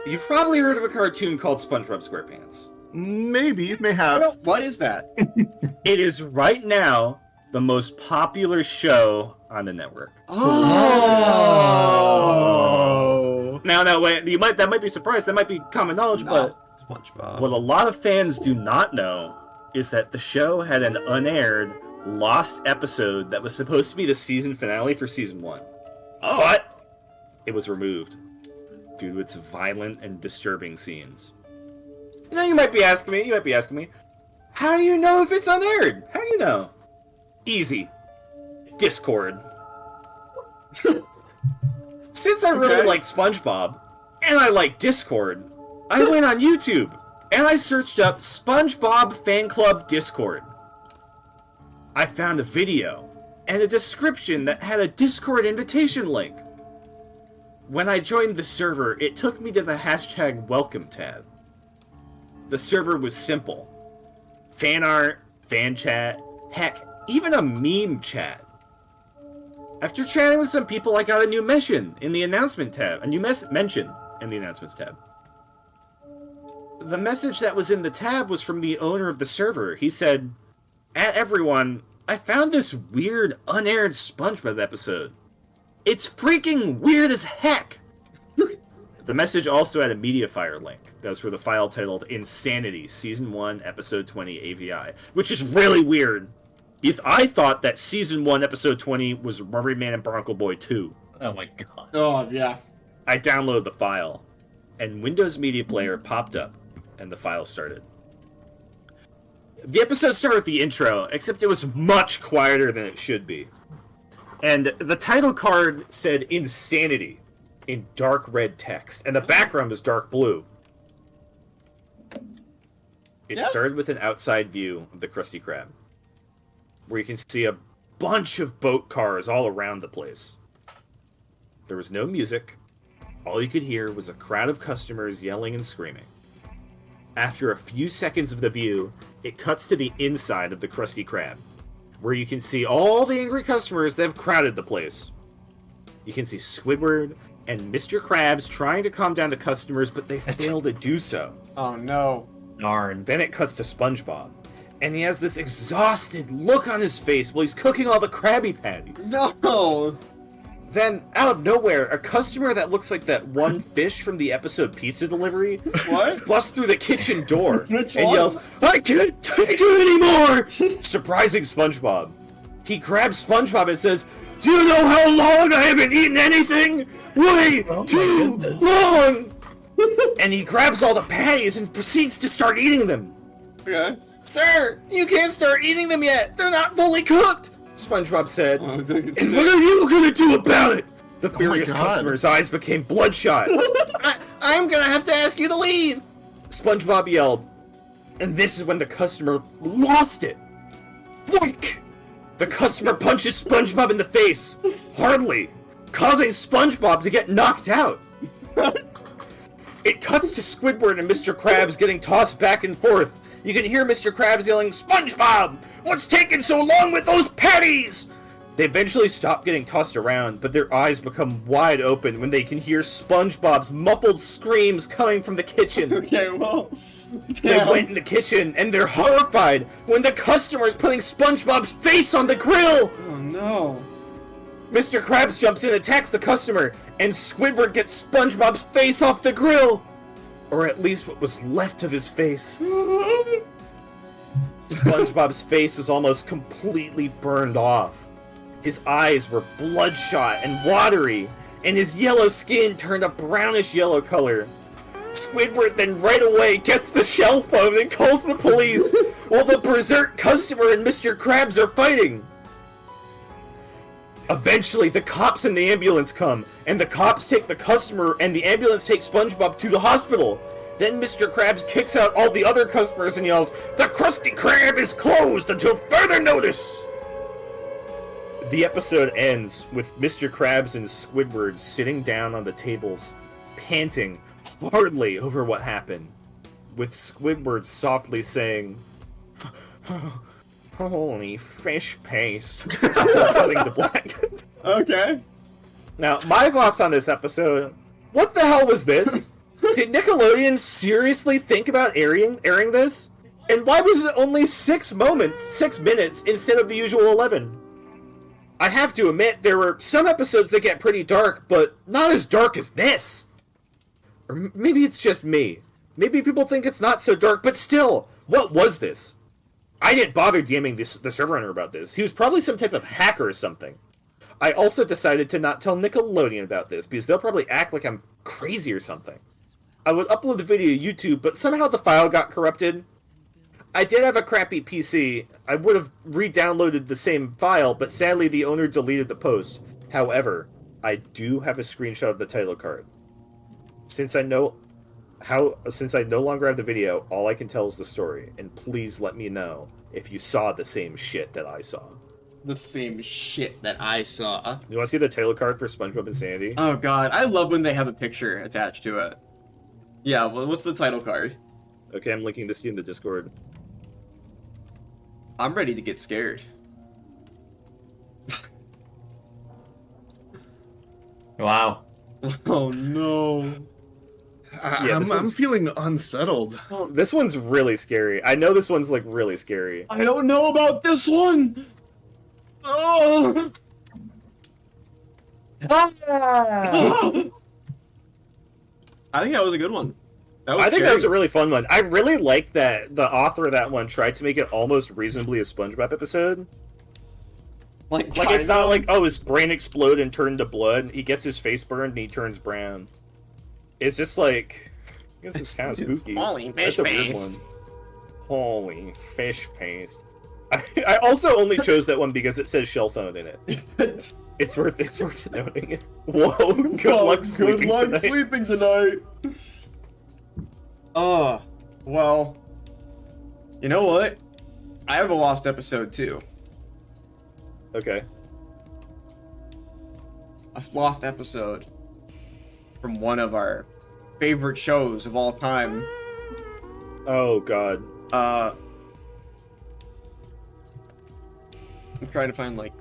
you've probably heard of a cartoon called SpongeBob SquarePants. Maybe, mayhaps. What is that? It is right now the most popular show on the network. Oh. Now, wait, that might be surprised. That might be common knowledge, but SpongeBob. what a lot of fans do not know is that the show had an unaired, lost episode that was supposed to be the season finale for season 1. Oh. But it was removed due to its violent and disturbing scenes. Now you might be asking me, how do you know if it's unaired? How do you know? Easy. Discord. Since I really like SpongeBob, and I like Discord, I went on YouTube, and I searched up SpongeBob Fan Club Discord. I found a video, and a description that had a Discord invitation link. When I joined the server, it took me to the hashtag welcome tab. The server was simple. Fan art, fan chat, heck, even a meme chat. After chatting with some people, I got a new mention in the announcement tab. Mention in the announcements tab. The message that was in the tab was from the owner of the server. He said, "At everyone, I found this weird, unaired SpongeBob episode. It's freaking weird as heck!" The message also had a Mediafire link. That was for the file titled Insanity, Season 1, Episode 20, AVI. Which is really weird. Because I thought that Season 1, Episode 20 was Rubber Man and Bronco Boy 2. Oh my god. Oh, yeah. I downloaded the file, and Windows Media Player popped up, and the file started. The episode started with the intro, except it was much quieter than it should be. And the title card said Insanity in dark red text, and the background was dark blue. It started with an outside view of the Krusty Krab, where you can see a bunch of boat cars all around the place. There was no music. All you could hear was a crowd of customers yelling and screaming. After a few seconds of the view, it cuts to the inside of the Krusty Krab, where you can see all the angry customers that have crowded the place. You can see Squidward and Mr. Krabs trying to calm down the customers, but they fail to do so. Oh, no. Darn. Then it cuts to SpongeBob, and he has this exhausted look on his face while he's cooking all the Krabby Patties. No! Then, out of nowhere, a customer that looks like that one fish from the episode Pizza Delivery What? busts through the kitchen door Which and one? yells, "I can't take it anymore!" Surprising SpongeBob. He grabs SpongeBob and says, "Do you know how long I haven't eaten anything? Way too goodness. long!" And he grabs all the patties and proceeds to start eating them. Okay. "Sir, you can't start eating them yet! They're not fully cooked!" SpongeBob said. Oh, I was gonna get "And sick. what are you gonna do about it?" The furious God. customer's eyes became bloodshot. I'm gonna have to ask you to leave!" SpongeBob yelled. And this is when the customer lost it. Boink! The customer punches SpongeBob in the face, hardly, causing SpongeBob to get knocked out. It cuts to Squidward and Mr. Krabs getting tossed back and forth. You can hear Mr. Krabs yelling, "SpongeBob! What's taking so long with those patties?" They eventually stop getting tossed around, but their eyes become wide open when they can hear SpongeBob's muffled screams coming from the kitchen. Okay, well... They went in the kitchen, and they're horrified when the customer is putting SpongeBob's face on the grill! Oh, no. Mr. Krabs jumps in and attacks the customer, and Squidward gets SpongeBob's face off the grill! Or at least what was left of his face. SpongeBob's face was almost completely burned off. His eyes were bloodshot and watery, and his yellow skin turned a brownish yellow color. Squidward then right away gets the shell phone and calls the police, while the berserk customer and Mr. Krabs are fighting. Eventually, the cops and the ambulance come, and the cops take the customer and the ambulance takes SpongeBob to the hospital. Then Mr. Krabs kicks out all the other customers and yells, "The Krusty Krab is closed until further notice!" The episode ends with Mr. Krabs and Squidward sitting down on the tables, panting hardly over what happened, with Squidward softly saying, "Holy fish paste," before cutting to black. Okay. Now, my thoughts on this episode, what the hell was this? Did Nickelodeon seriously think about airing this? And why was it only 6 minutes, instead of the usual 11? I have to admit, there were some episodes that get pretty dark, but not as dark as this. Or maybe it's just me. Maybe people think it's not so dark, but still, what was this? I didn't bother DMing the server owner about this. He was probably some type of hacker or something. I also decided to not tell Nickelodeon about this, because they'll probably act like I'm crazy or something. I would upload the video to YouTube, but somehow the file got corrupted. I did have a crappy PC. I would have re-downloaded the same file, but sadly the owner deleted the post. However, I do have a screenshot of the title card. Since I no longer have the video, all I can tell is the story, and please let me know if you saw the same shit that I saw. The same shit that I saw. You want to see the title card for SpongeBob Insanity? Oh god, I love when they have a picture attached to it. Yeah, well, what's the title card? Okay, I'm linking this to you in the Discord. I'm ready to get scared. Wow. Oh no. Yeah, I'm feeling unsettled. Oh, this one's really scary. I know this one's like really scary. I don't know about this one. Oh. I think that was a good one. I think that was a really fun one. I really like that the author of that one tried to make it almost reasonably a SpongeBob episode. Like it's not like, oh, his brain exploded and turned to blood. He gets his face burned and he turns brown. It's just like, I guess it's kind of spooky. Holy fish That's a weird paste. one. Holy fish paste. I also only chose that one because it says shell phone in it. It's worth noting. Whoa, good luck sleeping tonight. Well, you know what? I have a lost episode too. Okay. A lost episode from one of our favorite shows of all time. Oh god. I'm trying to find Okay.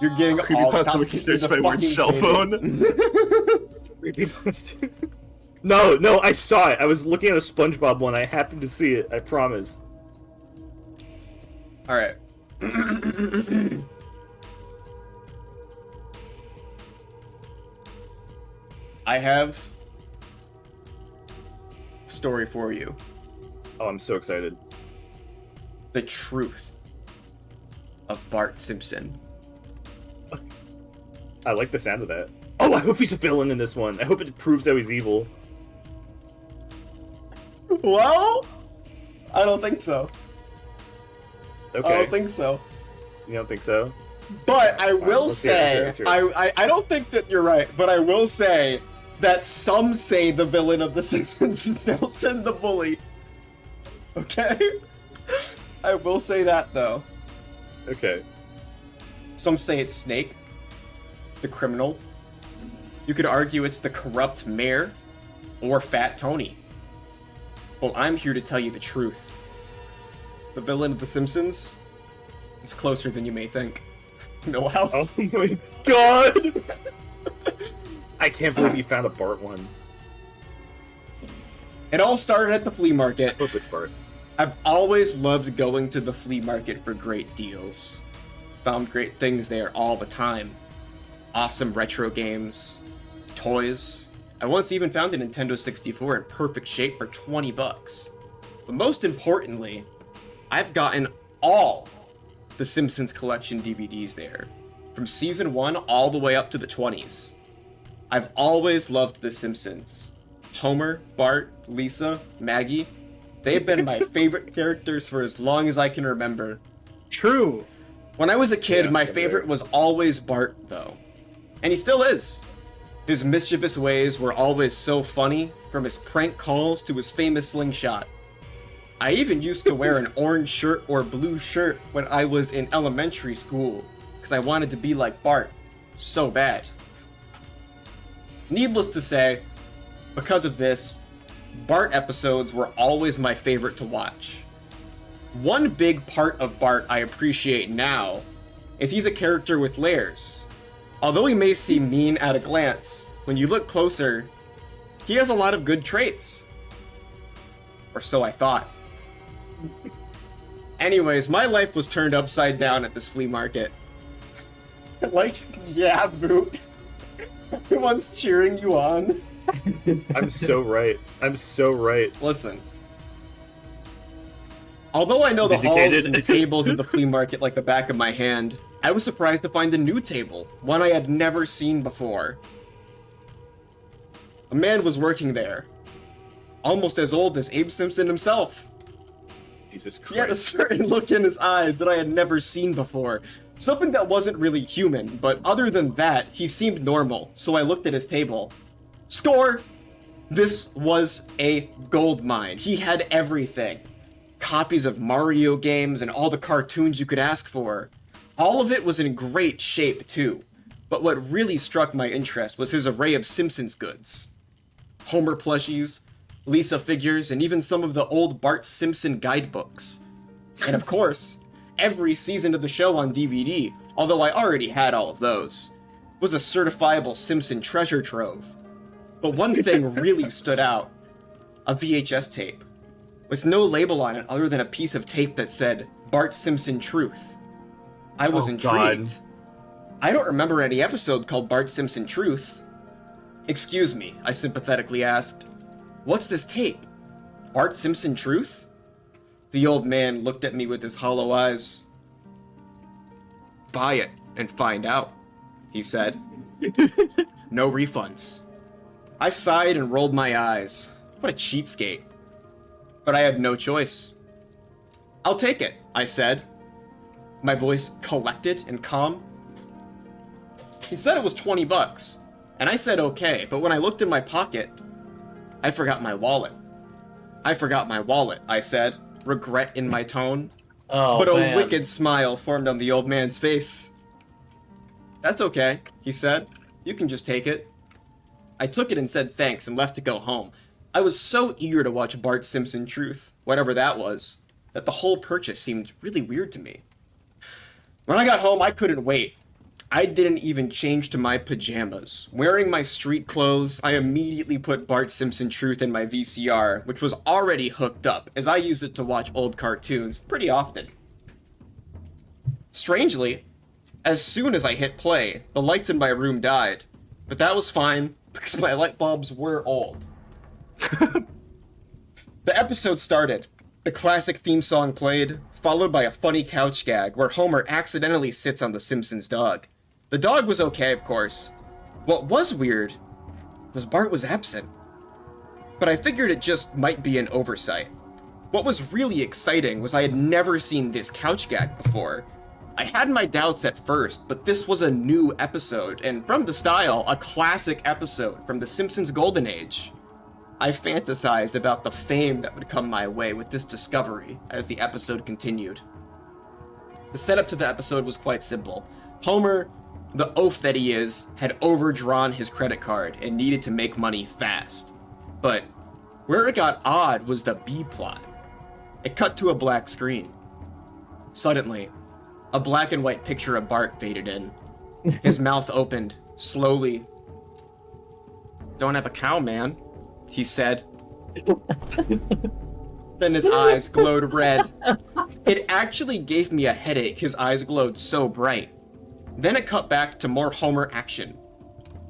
You're getting all the Creepypasta wiki search by word shell phone. No, I saw it. I was looking at a SpongeBob one. I happened to see it. I promise. All right. I have a story for you. Oh, I'm so excited. The truth of Bart Simpson. I like the sound of that. Oh, I hope he's a villain in this one. I hope it proves how he's evil. Well, I don't think so. Okay. I don't think so. You don't think so? But I will let's hear it, let's say, hear it. I don't think that you're right, but I will say that some say the villain of The Simpsons is Nelson the Bully. Okay? I will say that, though. Okay. Some say it's Snake. the criminal. You could argue it's the corrupt mayor or Fat Tony. Well, I'm here to tell you the truth. The villain of The Simpsons is closer than you may think. Millhouse. Oh my god! I can't believe you found a Bart one. It all started at the flea I market. hope it's Bart. I've always loved going to the flea market for great deals. Found great things there all the time. Awesome retro games, toys. I once even found a Nintendo 64 in perfect shape for 20 bucks. But most importantly, I've gotten all the Simpsons collection DVDs there, from season 1 all the way up to the 20s. I've always loved The Simpsons. Homer, Bart, Lisa, Maggie, they've been my favorite characters for as long as I can remember. True. When I was a kid, Yeah, my same favorite here. was always Bart, though. And he still is. His mischievous ways were always so funny, from his prank calls to his famous slingshot. I even used to wear an orange shirt or blue shirt when I was in elementary school, because I wanted to be like Bart so bad. Needless to say, because of this, Bart episodes were always my favorite to watch. One big part of Bart I appreciate now is he's a character with layers. Although he may seem mean at a glance, when you look closer, he has a lot of good traits. Or so I thought. Anyways, my life was turned upside down at this flea market. Like, yeah, Boot. Everyone's cheering you on. I'm so right. I'm so right. Listen. Although I know the halls Vindicated. and tables at the flea market like the back of my hand, I was surprised to find a new table, one I had never seen before. A man was working there, almost as old as Abe Simpson himself. Jesus He had a Christ. certain look in his eyes that I had never seen before. Something that wasn't really human, but other than that, he seemed normal, so I looked at his table. Score! This was a gold mine. He had everything. Copies of Mario games and all the cartoons you could ask for. All of it was in great shape, too. But what really struck my interest was his array of Simpsons goods. Homer plushies, Lisa figures, and even some of the old Bart Simpson guidebooks. And of course, every season of the show on DVD, although I already had all of those, was a certifiable Simpson treasure trove. But one thing really stood out. A VHS tape. With no label on it other than a piece of tape that said, Bart Simpson Truth. I was Oh, intrigued. God. I don't remember any episode called Bart Simpson Truth. Excuse me, I sympathetically asked. What's this tape? Bart Simpson Truth? The old man looked at me with his hollow eyes. Buy it and find out, he said. No refunds. I sighed and rolled my eyes. What a cheapskate. But I had no choice. I'll take it, I said, my voice collected and calm. He said it was 20 bucks, and I said okay, but when I looked in my pocket, I forgot my wallet. I forgot my wallet, I said, regret in my tone. Oh, But a man. wicked smile formed on the old man's face. That's okay, he said. You can just take it. I took it and said thanks and left to go home. I was so eager to watch Bart Simpson Truth, whatever that was, that the whole purchase seemed really weird to me. When I got home, I couldn't wait. I didn't even change to my pajamas. Wearing my street clothes, I immediately put Bart Simpson Truth in my VCR, which was already hooked up, as I use it to watch old cartoons pretty often. Strangely, as soon as I hit play, the lights in my room died. But that was fine, because my light bulbs were old. The episode started. The classic theme song played, followed by a funny couch gag where Homer accidentally sits on the Simpsons dog. The dog was okay, of course. What was weird was Bart was absent. But I figured it just might be an oversight. What was really exciting was I had never seen this couch gag before. I had my doubts at first, but this was a new episode, and from the style, a classic episode from The Simpsons' golden age. I fantasized about the fame that would come my way with this discovery as the episode continued. The setup to the episode was quite simple. Homer The oaf that he is had overdrawn his credit card and needed to make money fast. But where it got odd was the B plot. It cut to a black screen. Suddenly, a black and white picture of Bart faded in. His mouth opened, slowly. "Don't have a cow, man," he said. Then his eyes glowed red. It actually gave me a headache, his eyes glowed so bright. Then it cut back to more Homer action.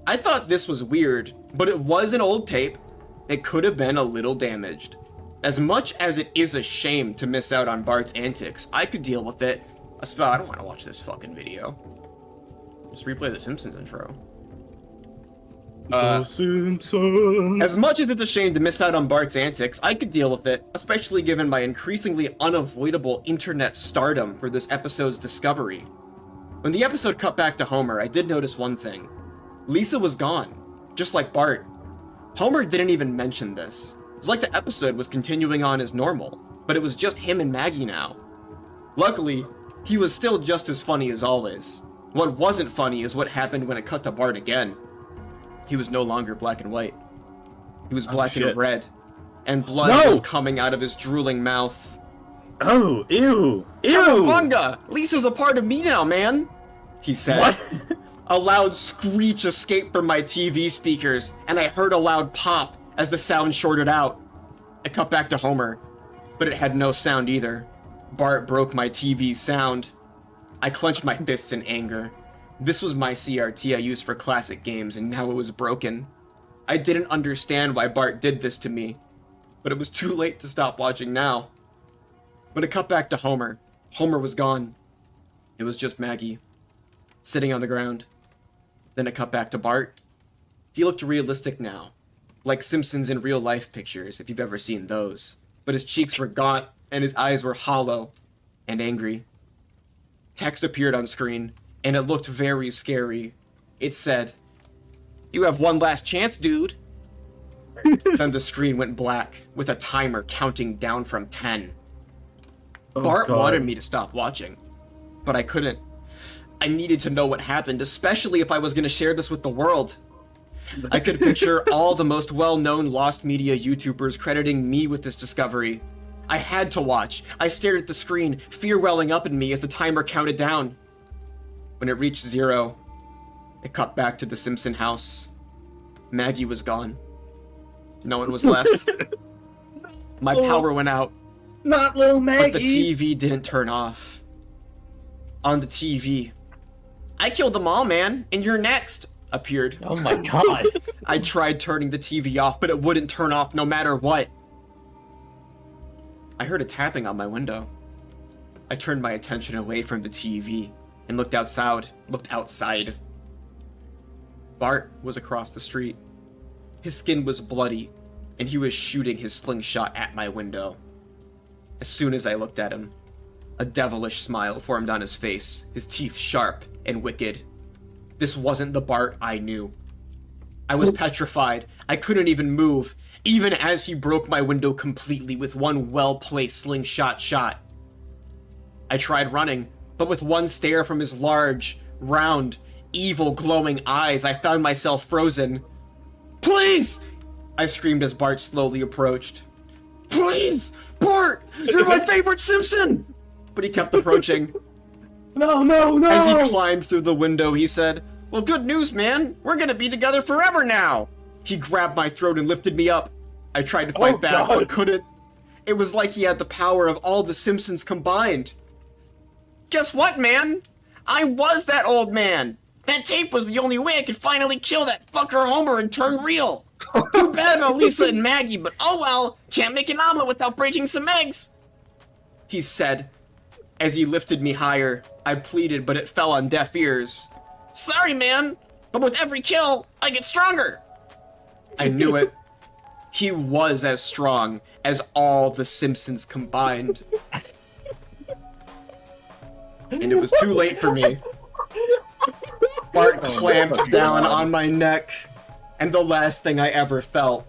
I thought this was weird, but it was an old tape. It could have been a little damaged. As much as it is a shame to miss out on Bart's antics, I could deal with it. I don't want to watch this fucking video. Just replay the Simpsons intro. The Simpsons. As much as it's a shame to miss out on Bart's antics, I could deal with it, especially given my increasingly unavoidable internet stardom for this episode's discovery. When the episode cut back to Homer, I did notice one thing. Lisa was gone, just like Bart. Homer didn't even mention this. It was like the episode was continuing on as normal, but it was just him and Maggie now. Luckily, he was still just as funny as always. What wasn't funny is what happened when it cut to Bart again. He was no longer black and white. He was black and red, and blood was coming out of his drooling mouth. Oh, ew! Ew! Cowabunga! Lisa's a part of me now, man! He said. What? A loud screech escaped from my TV speakers, and I heard a loud pop as the sound shorted out. I cut back to Homer, but it had no sound either. Bart broke my TV's sound. I clenched my fists in anger. This was my CRT I used for classic games, and now it was broken. I didn't understand why Bart did this to me, but it was too late to stop watching now. When it cut back to Homer, Homer was gone. It was just Maggie, sitting on the ground. Then it cut back to Bart. He looked realistic now, like Simpsons in real life pictures, if you've ever seen those. But his cheeks were gaunt, and his eyes were hollow and angry. Text appeared on screen, and it looked very scary. It said, "You have one last chance, dude." Then the screen went black, with a timer counting down from 10. Bart wanted me to stop watching, but I couldn't. I needed to know what happened, especially if I was going to share this with the world. I could picture all the most well-known lost media YouTubers crediting me with this discovery. I had to watch. I stared at the screen, fear welling up in me as the timer counted down. When it reached 0, it cut back to the Simpson house. Maggie was gone. No one was left. My power went out. Not little Maggie! But the TV didn't turn off. On the TV, "I killed them all, man, and you're next," appeared. Oh my god. I tried turning the TV off, but it wouldn't turn off no matter what. I heard a tapping on my window. I turned my attention away from the TV and looked outside. Bart was across the street. His skin was bloody, and he was shooting his slingshot at my window. As soon as I looked at him, a devilish smile formed on his face, his teeth sharp and wicked. This wasn't the Bart I knew. I was petrified. I couldn't even move, even as he broke my window completely with one well-placed slingshot shot. I tried running, but with one stare from his large, round, evil, glowing eyes, I found myself frozen. "Please!" I screamed as Bart slowly approached. "Please! Bart! You're my favorite Simpson!" But he kept approaching. No! As he climbed through the window, he said, "Well, good news, man. We're gonna be together forever now." He grabbed my throat and lifted me up. I tried to fight back, but couldn't. It was like he had the power of all the Simpsons combined. "Guess what, man? I was that old man. That tape was the only way I could finally kill that fucker Homer and turn real. Too bad about Lisa and Maggie, but oh well, can't make an omelet without breaking some eggs," he said. As he lifted me higher, I pleaded, but it fell on deaf ears. "Sorry, man, but with every kill, I get stronger." I knew it. He was as strong as all the Simpsons combined. And it was too late for me. Bart clamped down on my neck, and the last thing I ever felt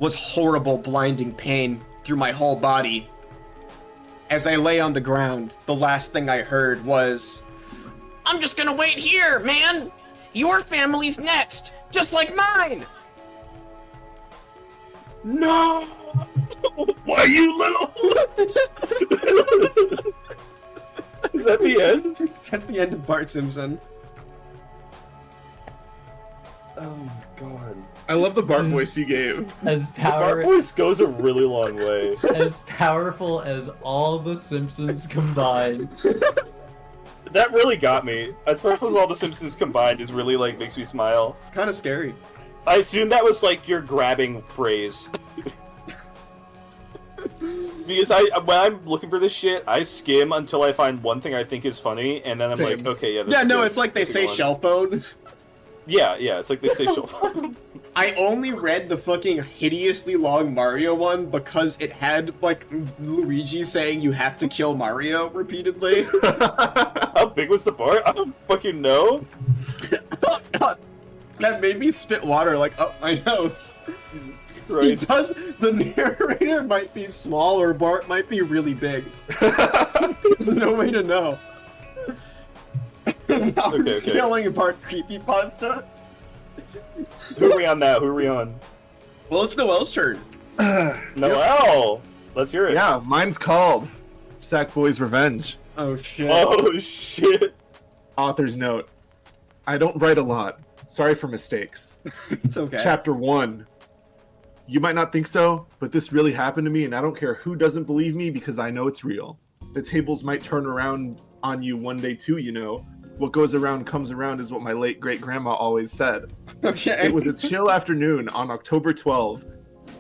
was horrible blinding pain through my whole body. As I lay on the ground, the last thing I heard was, I'm just gonna wait here, man! Your family's next, just like mine! No! Why you little? Is that the end? That's the end of Bart Simpson. Oh my god. I love the Bart voice you gave. As The Bart voice goes a really long way. as powerful as all the Simpsons combined. That really got me. As powerful as all the Simpsons combined is really like makes me smile. It's kind of scary. I assume that was like your grabbing phrase. Because when I'm looking for this shit, I skim until I find one thing I think is funny, and then I'm Same. like, okay, yeah. That's Yeah, no, good. it's like they Keep say going. shell phone. Yeah, it's like they say shell phone. I only read the fucking hideously long Mario one because it had, like, Luigi saying you have to kill Mario repeatedly. How big was the bar? I don't fucking know. That made me spit water, like, up my nose. Jesus Christ. Because the narrator might be small or Bart might be really big. There's no way to know. Now we're scaling apart Creepypasta. Who are we on now? Who are we on? Well, it's Noel's turn. Noel! Let's hear it. Yeah, mine's called Sackboy's Revenge. Oh shit. Oh shit. Author's note. I don't write a lot. Sorry for mistakes. It's okay. Chapter 1. You might not think so, but this really happened to me, and I don't care who doesn't believe me because I know it's real. The tables might turn around on you one day too, you know. What goes around comes around is what my late great-grandma always said. Okay. It was a chill afternoon on October 12.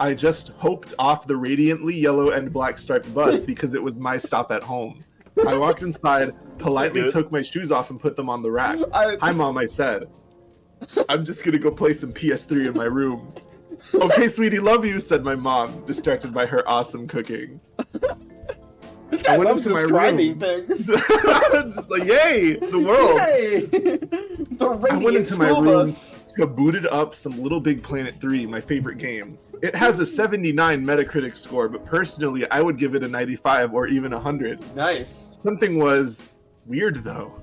I just hoped off the radiantly yellow and black striped bus because it was my stop at home. I walked inside, politely took my shoes off and put them on the rack. Hi, Mom, I said. I'm just gonna go play some PS3 in my room. Okay, sweetie, love you, said my mom, distracted by her awesome cooking. This guy I went loves into my describing room. things. Just like, yay, the world. Hey! The I went radiant into my school room bus. to booted up some Little Big Planet 3, my favorite game. It has a 79 Metacritic score, but personally, I would give it a 95 or even 100. Nice. Something was weird, though.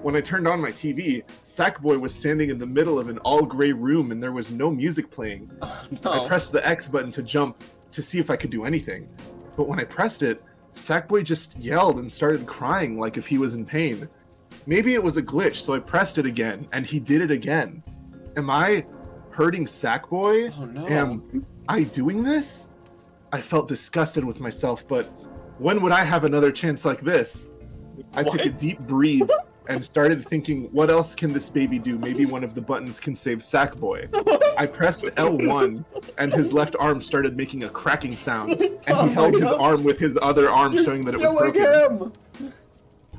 When I turned on my TV, Sackboy was standing in the middle of an all-gray room and there was no music playing. No. I pressed the X button to jump to see if I could do anything. But when I pressed it, Sackboy just yelled and started crying like if he was in pain. Maybe it was a glitch, so I pressed it again, and he did it again. Am I hurting Sackboy? Oh no. Am I doing this? I felt disgusted with myself, but when would I have another chance like this? I took a deep breathe and started thinking, what else can this baby do? Maybe one of the buttons can save Sackboy. I pressed L1, and his left arm started making a cracking sound, and he held his arm with his other arm, showing that it was broken. Him.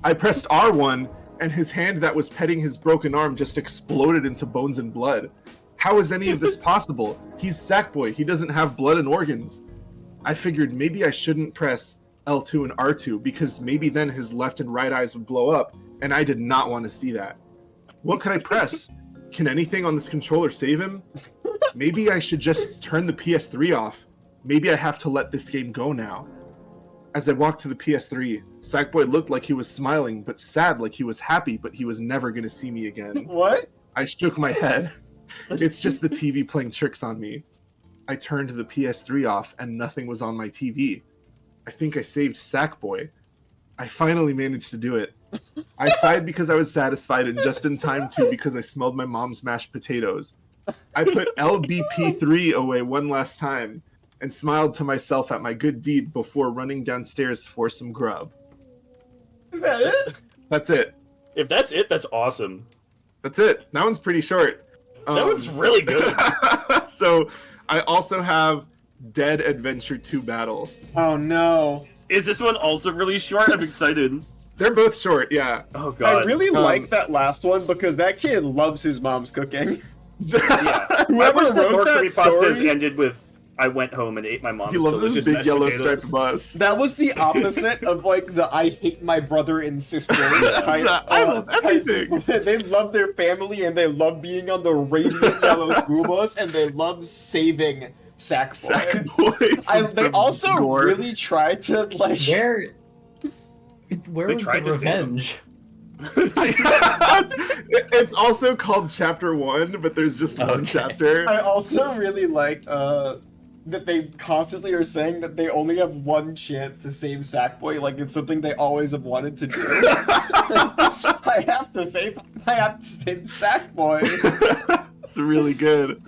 I pressed R1, and his hand that was petting his broken arm just exploded into bones and blood. How is any of this possible? He's Sackboy. He doesn't have blood and organs. I figured maybe I shouldn't press L2 and R2 because maybe then his left and right eyes would blow up, and I did not want to see that. What could I press? Can anything on this controller save him? Maybe I should just turn the PS3 off. Maybe I have to let this game go now. As I walked to the PS3, Sackboy looked like he was smiling, but sad like he was happy, but he was never going to see me again. What? I shook my head. It's just the TV playing tricks on me. I turned the PS3 off and nothing was on my TV. I think I saved Sackboy. I finally managed to do it. I sighed because I was satisfied and just in time too because I smelled my mom's mashed potatoes. I put LBP3 away one last time and smiled to myself at my good deed before running downstairs for some grub. Is that it? That's it. If that's it, that's awesome. That's it. That one's pretty short. That one's really good. So I also have Dead Adventure 2 Battle. Oh no. Is this one also really short? I'm excited. They're both short, yeah. Oh god. I really like that last one because that kid loves his mom's cooking. I Whoever wish that wrote more that creepypastas story- ended with I went home and ate my mom's He loves delicious his big mashed yellow potatoes. striped bus. That was the opposite of like the I hate my brother and sister type. I love everything. They love their family and they love being on the radiant yellow school bus and they love saving Sackboy. Sackboy. They from also gore. really tried to like. Where They was tried the to save him. revenge? It's also called Chapter 1, but there's just one chapter. I also really liked that they constantly are saying that they only have one chance to save Sackboy, like it's something they always have wanted to do. I have to save Sackboy. It's really good.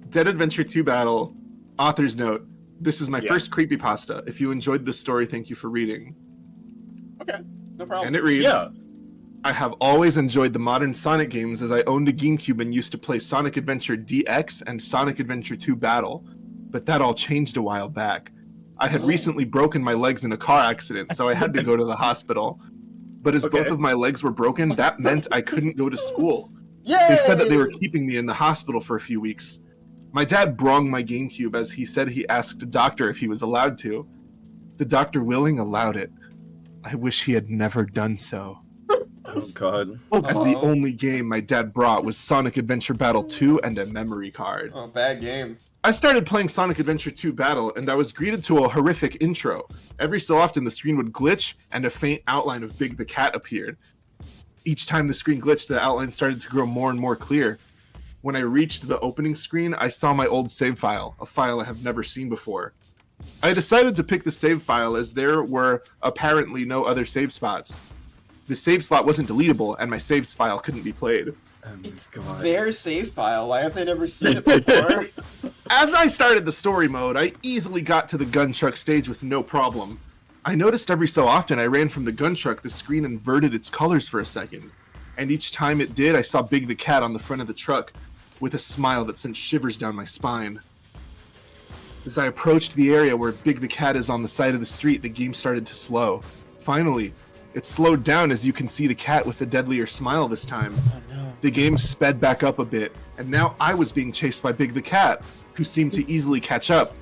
Dead Adventure 2 Battle. Author's note. This is my first creepypasta. If you enjoyed this story, thank you for reading. Okay, no problem. And it reads, I have always enjoyed the modern Sonic games as I owned a GameCube and used to play Sonic Adventure DX and Sonic Adventure 2 Battle. But that all changed a while back. I had recently broken my legs in a car accident, so I had to go to the hospital. But as both of my legs were broken, that meant I couldn't go to school. Yay! They said that they were keeping me in the hospital for a few weeks. My dad brung my GameCube as he said he asked a doctor if he was allowed to. The doctor willing allowed it. I wish he had never done so. Oh god. As the only game my dad brought was Sonic Adventure Battle 2 and a memory card. Oh, bad game. I started playing Sonic Adventure 2 Battle, and I was greeted to a horrific intro. Every so often, the screen would glitch, and a faint outline of Big the Cat appeared. Each time the screen glitched, the outline started to grow more and more clear. When I reached the opening screen, I saw my old save file, a file I have never seen before. I decided to pick the save file as there were apparently no other save spots. The save slot wasn't deletable, and my saves file couldn't be played. It's their save file. Why have they never seen it before? As I started the story mode, I easily got to the gun truck stage with no problem. I noticed every so often I ran from the gun truck, the screen inverted its colors for a second. And each time it did, I saw Big the Cat on the front of the truck, with a smile that sent shivers down my spine. As I approached the area where Big the Cat is on the side of the street, the game started to slow. Finally, it slowed down as you can see the cat with a deadlier smile this time. Oh, no. The game sped back up a bit, and now I was being chased by Big the Cat, who seemed to easily catch up.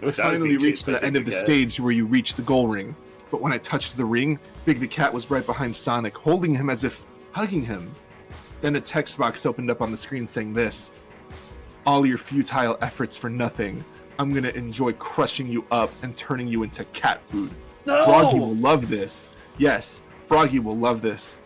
I finally reached the end of the stage where you reach the goal ring. But when I touched the ring, Big the Cat was right behind Sonic, holding him as if hugging him. Then a text box opened up on the screen saying this: all your futile efforts for nothing. I'm gonna enjoy crushing you up and turning you into cat food. No! Froggy will love this. Yes, Froggy will love this.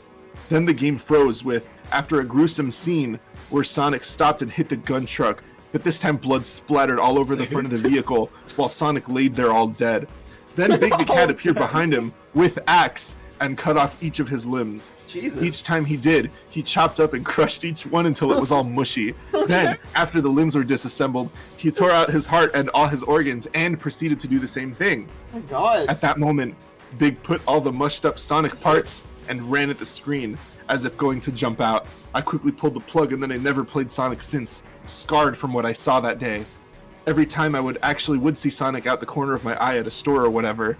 Then the game froze with, after a gruesome scene where Sonic stopped and hit the gun truck, but this time blood splattered all over the front of the vehicle while Sonic laid there all dead. Then Big the Cat appeared behind him with axe and cut off each of his limbs. Jesus. Each time he did, he chopped up and crushed each one until it was all mushy. Then, after the limbs were disassembled, he tore out his heart and all his organs and proceeded to do the same thing. Oh my god. At that moment, Big put all the mushed up Sonic parts and ran at the screen, as if going to jump out. I quickly pulled the plug and then I never played Sonic since, scarred from what I saw that day. Every time I would see Sonic out the corner of my eye at a store or whatever,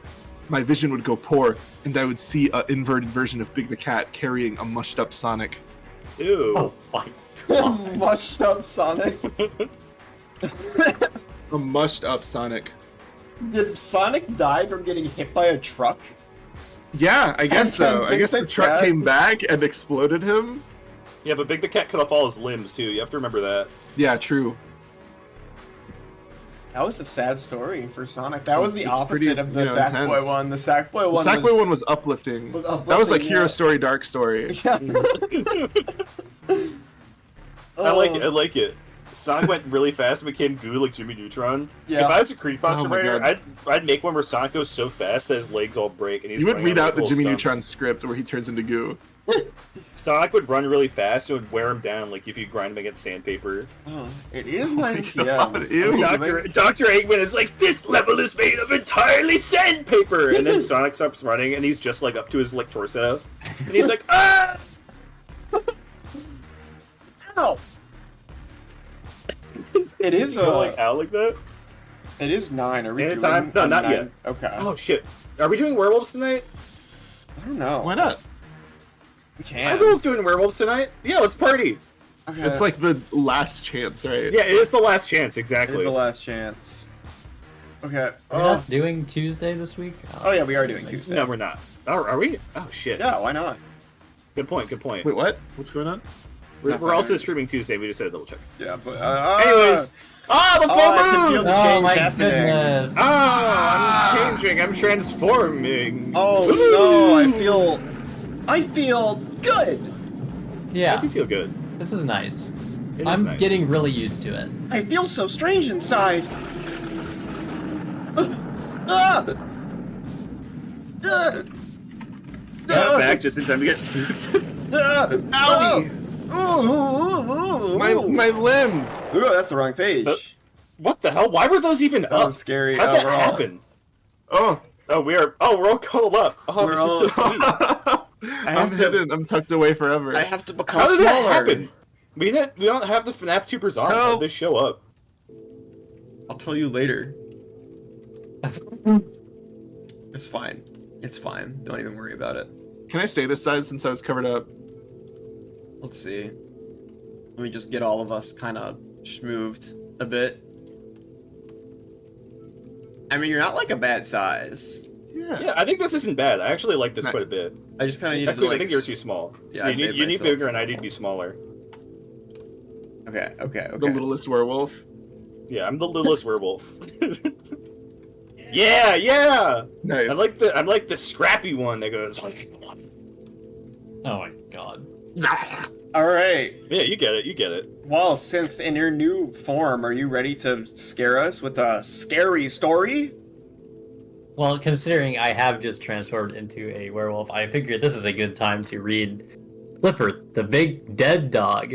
my vision would go poor, and I would see an inverted version of Big the Cat carrying a mushed up Sonic. Ew. Oh my god. Mushed up Sonic. A mushed up Sonic. Did Sonic die from getting hit by a truck? Yeah, I guess so. I guess the truck came back and exploded him. Yeah, but Big the Cat cut off all his limbs too. You have to remember that. Yeah, true. That was a sad story for Sonic. That was the It's opposite pretty, of the you know, Sackboy intense. one. The Sackboy one. The Sackboy one was uplifting. That was like yeah. Hero Story, Dark Story. Yeah. I like it. I like it. Sonic went really fast and became goo like Jimmy Neutron. Yeah. If I was a creepypasta Oh my writer, God. I'd make one where Sonic goes so fast that his legs all break and he's You would running read on out the multiple Jimmy stumps. Neutron script where he turns into goo. Sonic would run really fast and would wear him down like if you grind him against sandpaper. Oh, it is 9 God, p.m. ew. Dr. Eggman is like, this level is made of entirely sandpaper! And then Sonic stops running and he's just like up to his like torso. And he's like, ah! Ow! It is Go like out like that? It is 9. Are we doing Anytime? No, a not 9? yet. Okay. Oh shit. Are we doing werewolves tonight? I don't know. Why not? We can. I'm cool doing werewolves tonight. Yeah, let's party. Okay. It's like the last chance, right? Yeah, it is the last chance, It exactly. is the last chance. Okay. We're Oh. not doing Tuesday this week? Oh yeah, we are doing Tuesday. No, we're not. Oh, are we? Oh shit. Yeah, why not? Good point, good point. Wait, what? What's going on? We're also streaming Tuesday, we just had to double check. Yeah, but Anyways. Ah, the full I can feel moon! the Oh change my happening. goodness. Ah, I'm changing, I'm transforming. Oh no, I feel I feel good. I Yeah, do feel good. this is nice. It is I'm nice. getting really used to it. I feel so strange inside. Ah! Got back just in time to get spooked. Owie! My limbs! Ooh, that's the wrong page. What the hell? Why were those even That up? was scary. How'd Oh, that we're all- happen? Oh! We're all cuddled up. Oh, We're this all- is so sweet. I'm hidden. I'm tucked away forever. I have to become How did smaller. that happen? We don't have the FNAF Tubers on. How Help. did they show up? I'll tell you later. It's fine. It's fine. Don't even worry about it. Can I stay this size since I was covered up? Let's see. Let me just get all of us kind of schmooved a bit. I mean, you're not like a bad size. Yeah, I think this isn't bad. I actually like this Nice. quite a bit. I just kind of need I to like. think you're too small. Yeah, I you made need myself. bigger, and I need to be smaller. Okay. The littlest werewolf. Yeah, I'm the littlest werewolf. Yeah. Nice. I'm like the scrappy one that goes. Oh my god. All right. Yeah, you get it. Well, Synth, in your new form, are you ready to scare us with a scary story? Well, considering I have just transformed into a werewolf, I figured this is a good time to read Clifford, the Big Dead Dog.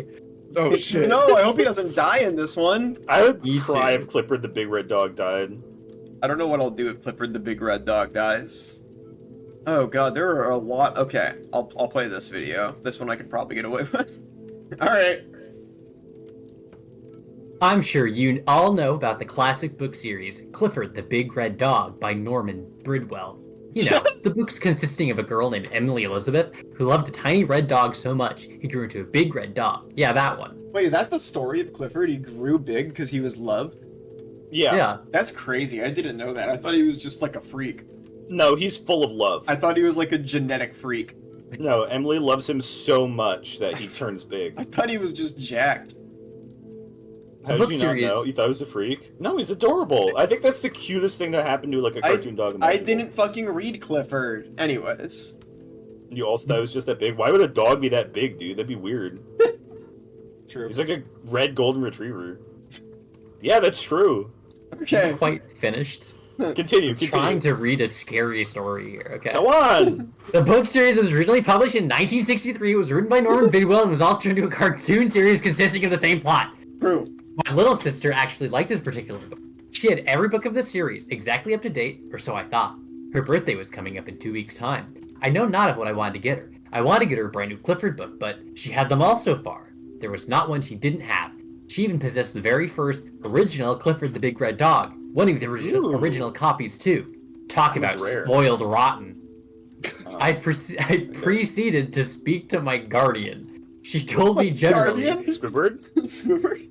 Oh shit. No, I hope he doesn't die in this one. I would Me cry too. if Clifford the Big Red Dog died. I don't know what I'll do if Clifford the Big Red Dog dies. Oh god, there are a lot. Okay, I'll play this video. This one I could probably get away with. Alright. I'm sure you all know about the classic book series, Clifford the Big Red Dog by Norman Bridwell. You know, the books consisting of a girl named Emily Elizabeth who loved a tiny red dog so much he grew into a big red dog. Yeah, that one. Wait, is that the story of Clifford? He grew big because he was loved? Yeah. That's crazy. I didn't know that. I thought he was just like a freak. No, he's full of love. I thought he was like a genetic freak. No, Emily loves him so much that he turns big. I thought he was just jacked. How book did you not series- know? You thought he was a freak? No, he's adorable. I think that's the cutest thing that happened to like a cartoon dog. I imaginable. didn't fucking read Clifford. Anyways. You also thought it was just that big? Why would a dog be that big, dude? That'd be weird. True. He's like a red golden retriever. Yeah, that's true. Okay. Quite finished. Continue. Trying to read a scary story here, okay? Go on. The book series was originally published in 1963. It was written by Norman Bidwell and was also turned into a cartoon series consisting of the same plot. True. My little sister actually liked this particular book. She had every book of the series exactly up to date, or so I thought. Her birthday was coming up in 2 weeks' time. I know not of what I wanted to get her. I wanted to get her a brand new Clifford book, but she had them all so far. There was not one she didn't have. She even possessed the very first original Clifford the Big Red Dog. One of the original copies, too. Talk about That's rare. spoiled rotten. I proceeded to speak to my guardian. She told me generally... Guardian? Squidward? Squidward?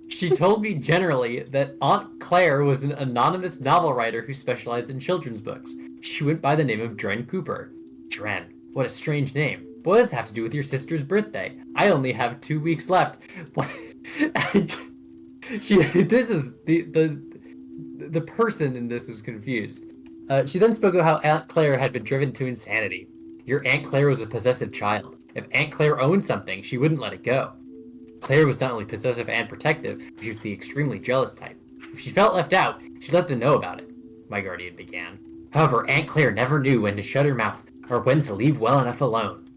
She told me generally that Aunt Claire was an anonymous novel writer who specialized in children's books. She went by the name of Dren Cooper. Dren, what a strange name. What does it have to do with your sister's birthday? I only have 2 weeks left. What? This is the person in this is confused. She then spoke of how Aunt Claire had been driven to insanity. Your Aunt Claire was a possessive child. If Aunt Claire owned something, she wouldn't let it go. Claire was not only possessive and protective, but she was the extremely jealous type. If she felt left out, she let them know about it, my guardian began. However, Aunt Claire never knew when to shut her mouth, or when to leave well enough alone.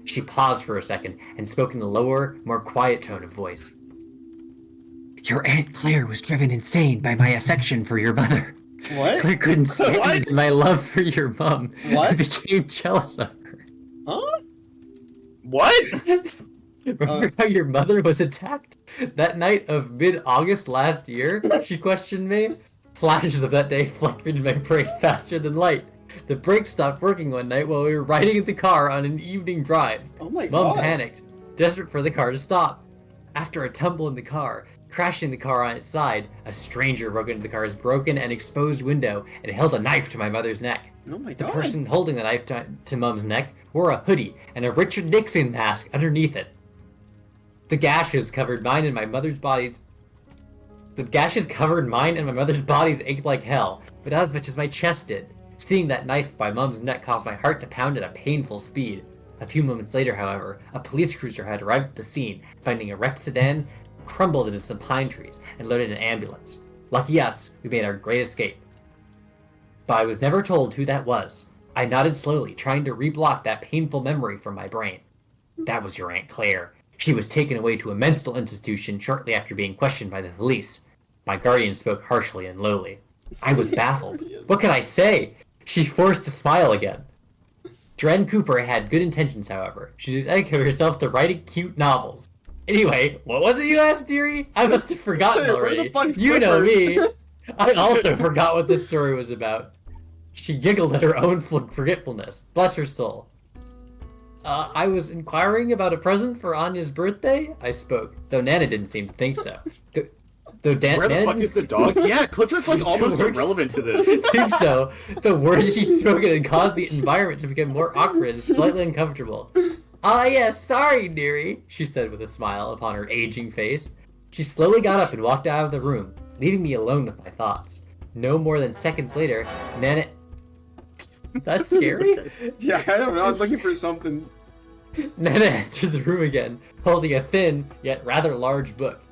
She paused for a second, and spoke in a lower, more quiet tone of voice. Your Aunt Claire was driven insane by my affection for your mother. What? Claire couldn't stand What? my love for your mom, What? and became jealous of her. Huh? What? Remember how your mother was attacked? That night of mid-August last year? She questioned me. Flashes of that day flickered in my brain faster than light. The brakes stopped working one night while we were riding in the car on an evening drive. Oh my Mom god. panicked, desperate for the car to stop. After a tumble in the car, crashing the car on its side, a stranger broke into the car's broken and exposed window and held a knife to my mother's neck. Oh my The god. person holding the knife to Mom's neck wore a hoodie and a Richard Nixon mask underneath it. The gashes covered mine and my mother's bodies. The gashes covered mine and my mother's bodies ached like hell, but not as much as my chest did. Seeing that knife by Mom's neck caused my heart to pound at a painful speed. A few moments later, however, a police cruiser had arrived at the scene, finding a wrecked sedan crumbled into some pine trees and loaded an ambulance. Lucky us, we made our great escape. But I was never told who that was. I nodded slowly, trying to reblock that painful memory from my brain. That was your Aunt Claire. She was taken away to a mental institution shortly after being questioned by the police. My guardian spoke harshly and lowly. I was baffled. What could I say? She forced a smile again. Dren Cooper had good intentions, however. She dedicated herself to writing cute novels. Anyway, what was it you asked, dearie? I must have forgotten already. You know me. I also forgot what this story was about. She giggled at her own forgetfulness. Bless her soul. I was inquiring about a present for Anya's birthday? I spoke, though Nana didn't seem to think so. Where the fuck is the dog? Yeah, Clifford's like almost irrelevant to this. I think so. The words she'd spoken had caused the environment to become more awkward and slightly uncomfortable. Ah, yes, sorry, dearie, she said with a smile upon her aging face. She slowly got up and walked out of the room, leaving me alone with my thoughts. No more than seconds later, Nana... That's scary? Yeah, I don't know. I was looking for something. Nana entered the room again, holding a thin, yet rather large book.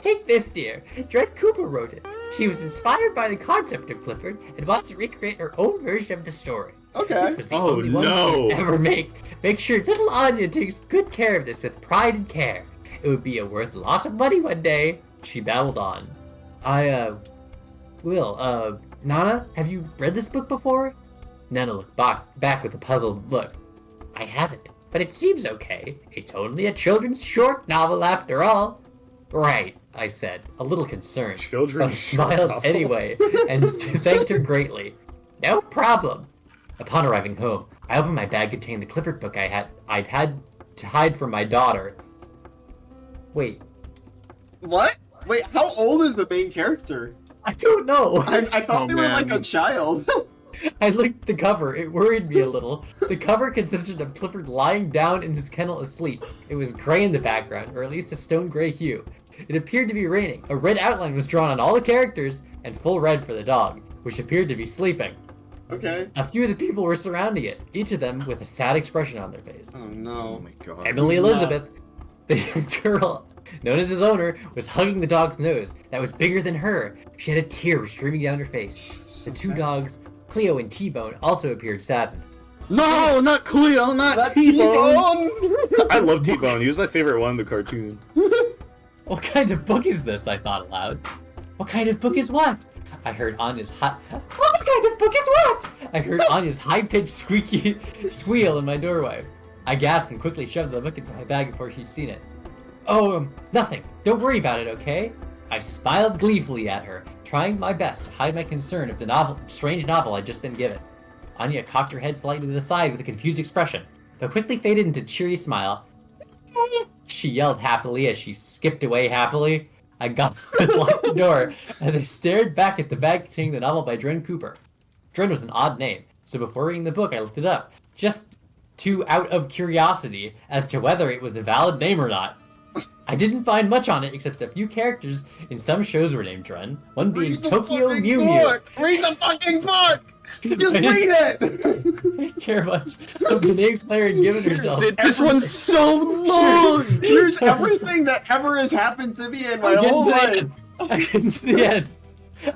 Take this, dear. Dren Cooper wrote it. She was inspired by the concept of Clifford and wanted to recreate her own version of the story. Okay. This was the only one she'd ever make. Make sure little Anya takes good care of this with pride and care. It would be worth a lot of money one day. She babbled on. Nana, have you read this book before? Nana looked back with a puzzled look. I haven't, but it seems okay. It's only a children's short novel after all. Right, I said, a little concerned. Children's short novel? Smiled anyway, and thanked her greatly. No problem. Upon arriving home, I opened my bag containing the Clifford book I'd had to hide from my daughter. Wait. What? Wait, how old is the main character? I don't know. I thought they were like a child. I looked at the cover. It worried me a little. The cover consisted of Clifford lying down in his kennel asleep. It was gray in the background, or at least a stone gray hue. It appeared to be raining. A red outline was drawn on all the characters, and full red for the dog, which appeared to be sleeping. Okay. A few of the people were surrounding it, each of them with a sad expression on their face. Oh no. Oh my god. Emily Elizabeth, the young girl, known as his owner, was hugging the dog's nose. That was bigger than her. She had a tear streaming down her face. The two dogs, Cleo and T-Bone, also appeared saddened. No, not Cleo, not T-Bone! I love T-Bone. He was my favorite one in the cartoon. What kind of book is this? I thought aloud. What kind of book is what? I heard Anya's What kind of book is what? I heard Anya's high-pitched squeaky squeal in my doorway. I gasped and quickly shoved the book into my bag before she'd seen it. Oh, nothing. Don't worry about it, okay? I smiled gleefully at her, trying my best to hide my concern of the strange novel I'd just been given. Anya cocked her head slightly to the side with a confused expression, but quickly faded into a cheery smile. She yelled happily as she skipped away happily. I got and locked the door, and I stared back at the bag containing the novel by Dren Cooper. Dren was an odd name, so before reading the book I looked it up, just out of curiosity as to whether it was a valid name or not. I didn't find much on it except a few characters in some shows were named Dren, one being Tokyo Mew Mew. Read the fucking book! Just read it! I didn't care much of the names Claire had given herself. This one's so long! Here's everything that ever has happened to me in my whole life. I get to the end.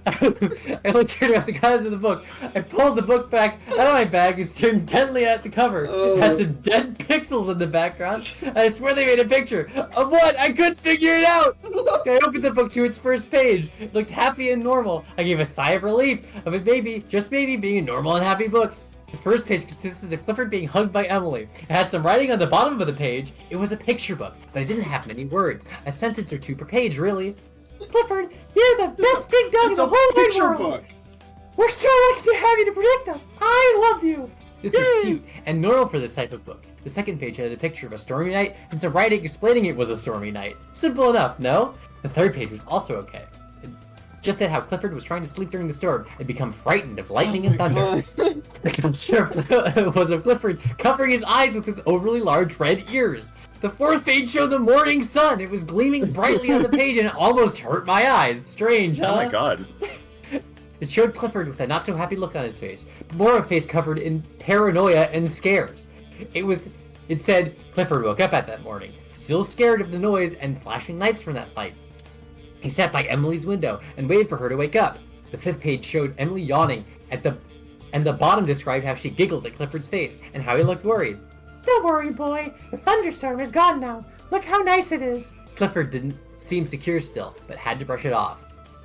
I only cared about the content of the book. I pulled the book back out of my bag and stared intently at the cover. It had some dead pixels in the background. I swear they made a picture of what? I couldn't figure it out! I opened the book to its first page. It looked happy and normal. I gave a sigh of relief of it maybe, just maybe, being a normal and happy book. The first page consisted of Clifford being hugged by Emily. It had some writing on the bottom of the page. It was a picture book, but it didn't have many words. A sentence or two per page, really. Clifford, you're the best big dog in the whole wide world! Book. We're so lucky to have you to protect us! I love you! This was cute and normal for this type of book. The second page had a picture of a stormy night and some writing explaining it was a stormy night. Simple enough, no? The third page was also okay. It just said how Clifford was trying to sleep during the storm and become frightened of lightning and thunder. The picture was of Clifford covering his eyes with his overly large red ears. The fourth page showed the morning sun. It was gleaming brightly on the page and it almost hurt my eyes. Strange, huh? Oh my god. It showed Clifford with a not-so-happy look on his face, more of a face covered in paranoia and scares. It was It said Clifford woke up at that morning, still scared of the noise and flashing lights from that light. He sat by Emily's window and waited for her to wake up. The 5th page showed Emily yawning and the bottom described how she giggled at Clifford's face and how he looked worried. Don't worry, boy. The thunderstorm is gone now. Look how nice it is. Clifford didn't seem secure still, but had to brush it off.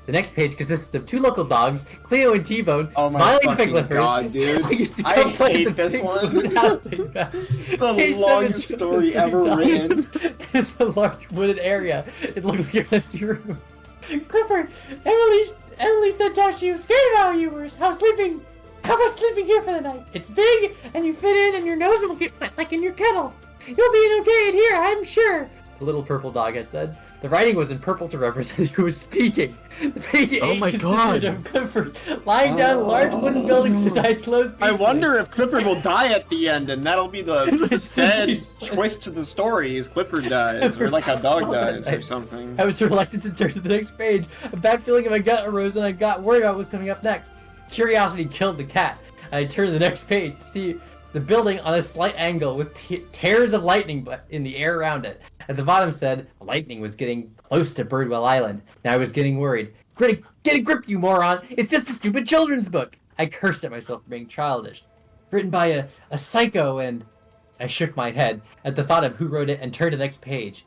The next page consisted of 2 local dogs, Cleo and T-Bone, smiling at Clifford. God, dude. I hate this one. The longest story ever written. In the large wooded area, it looked like an empty room. Clifford, Emily said to us she was scared of how about sleeping here for the night? It's big, and you fit in, and your nose will get wet like in your kennel. You'll be okay in here, I'm sure. The little purple dog had said. The writing was in purple to represent who was speaking. The page 8 consisted of Clifford lying down in a large wooden building with his eyes closed. I wonder if Clifford will die at the end, and that'll be the sad twist to the story, is Clifford dies, or like a dog dies, or something. I was reluctant to turn to the next page. A bad feeling in my gut arose, and I got worried about what was coming up next. Curiosity killed the cat. I turned to the next page to see the building on a slight angle with tears of lightning in the air around it. At the bottom said, lightning was getting close to Birdwell Island. Now I was getting worried. Get a grip, you moron! It's just a stupid children's book! I cursed at myself for being childish. Written by a psycho, and I shook my head at the thought of who wrote it and turned to the next page.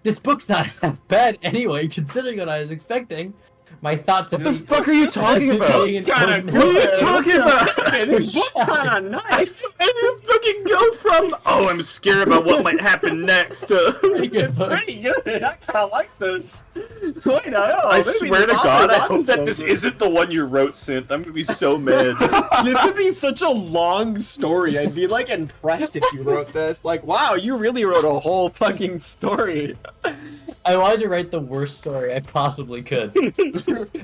This book's not half bad anyway, considering what I was expecting. My thoughts of What the fuck are you talking about? What are you talking about? This book's kinda nice. And you fucking go from, oh, I'm scared about what might happen next, to... It's pretty good. I kinda like this. Wait, I swear to God, I hope that this isn't the one you wrote, Synth. I'm gonna be so mad. This would be such a long story. I'd be, like, impressed if you wrote this. Like, wow, you really wrote a whole fucking story. I wanted to write the worst story I possibly could.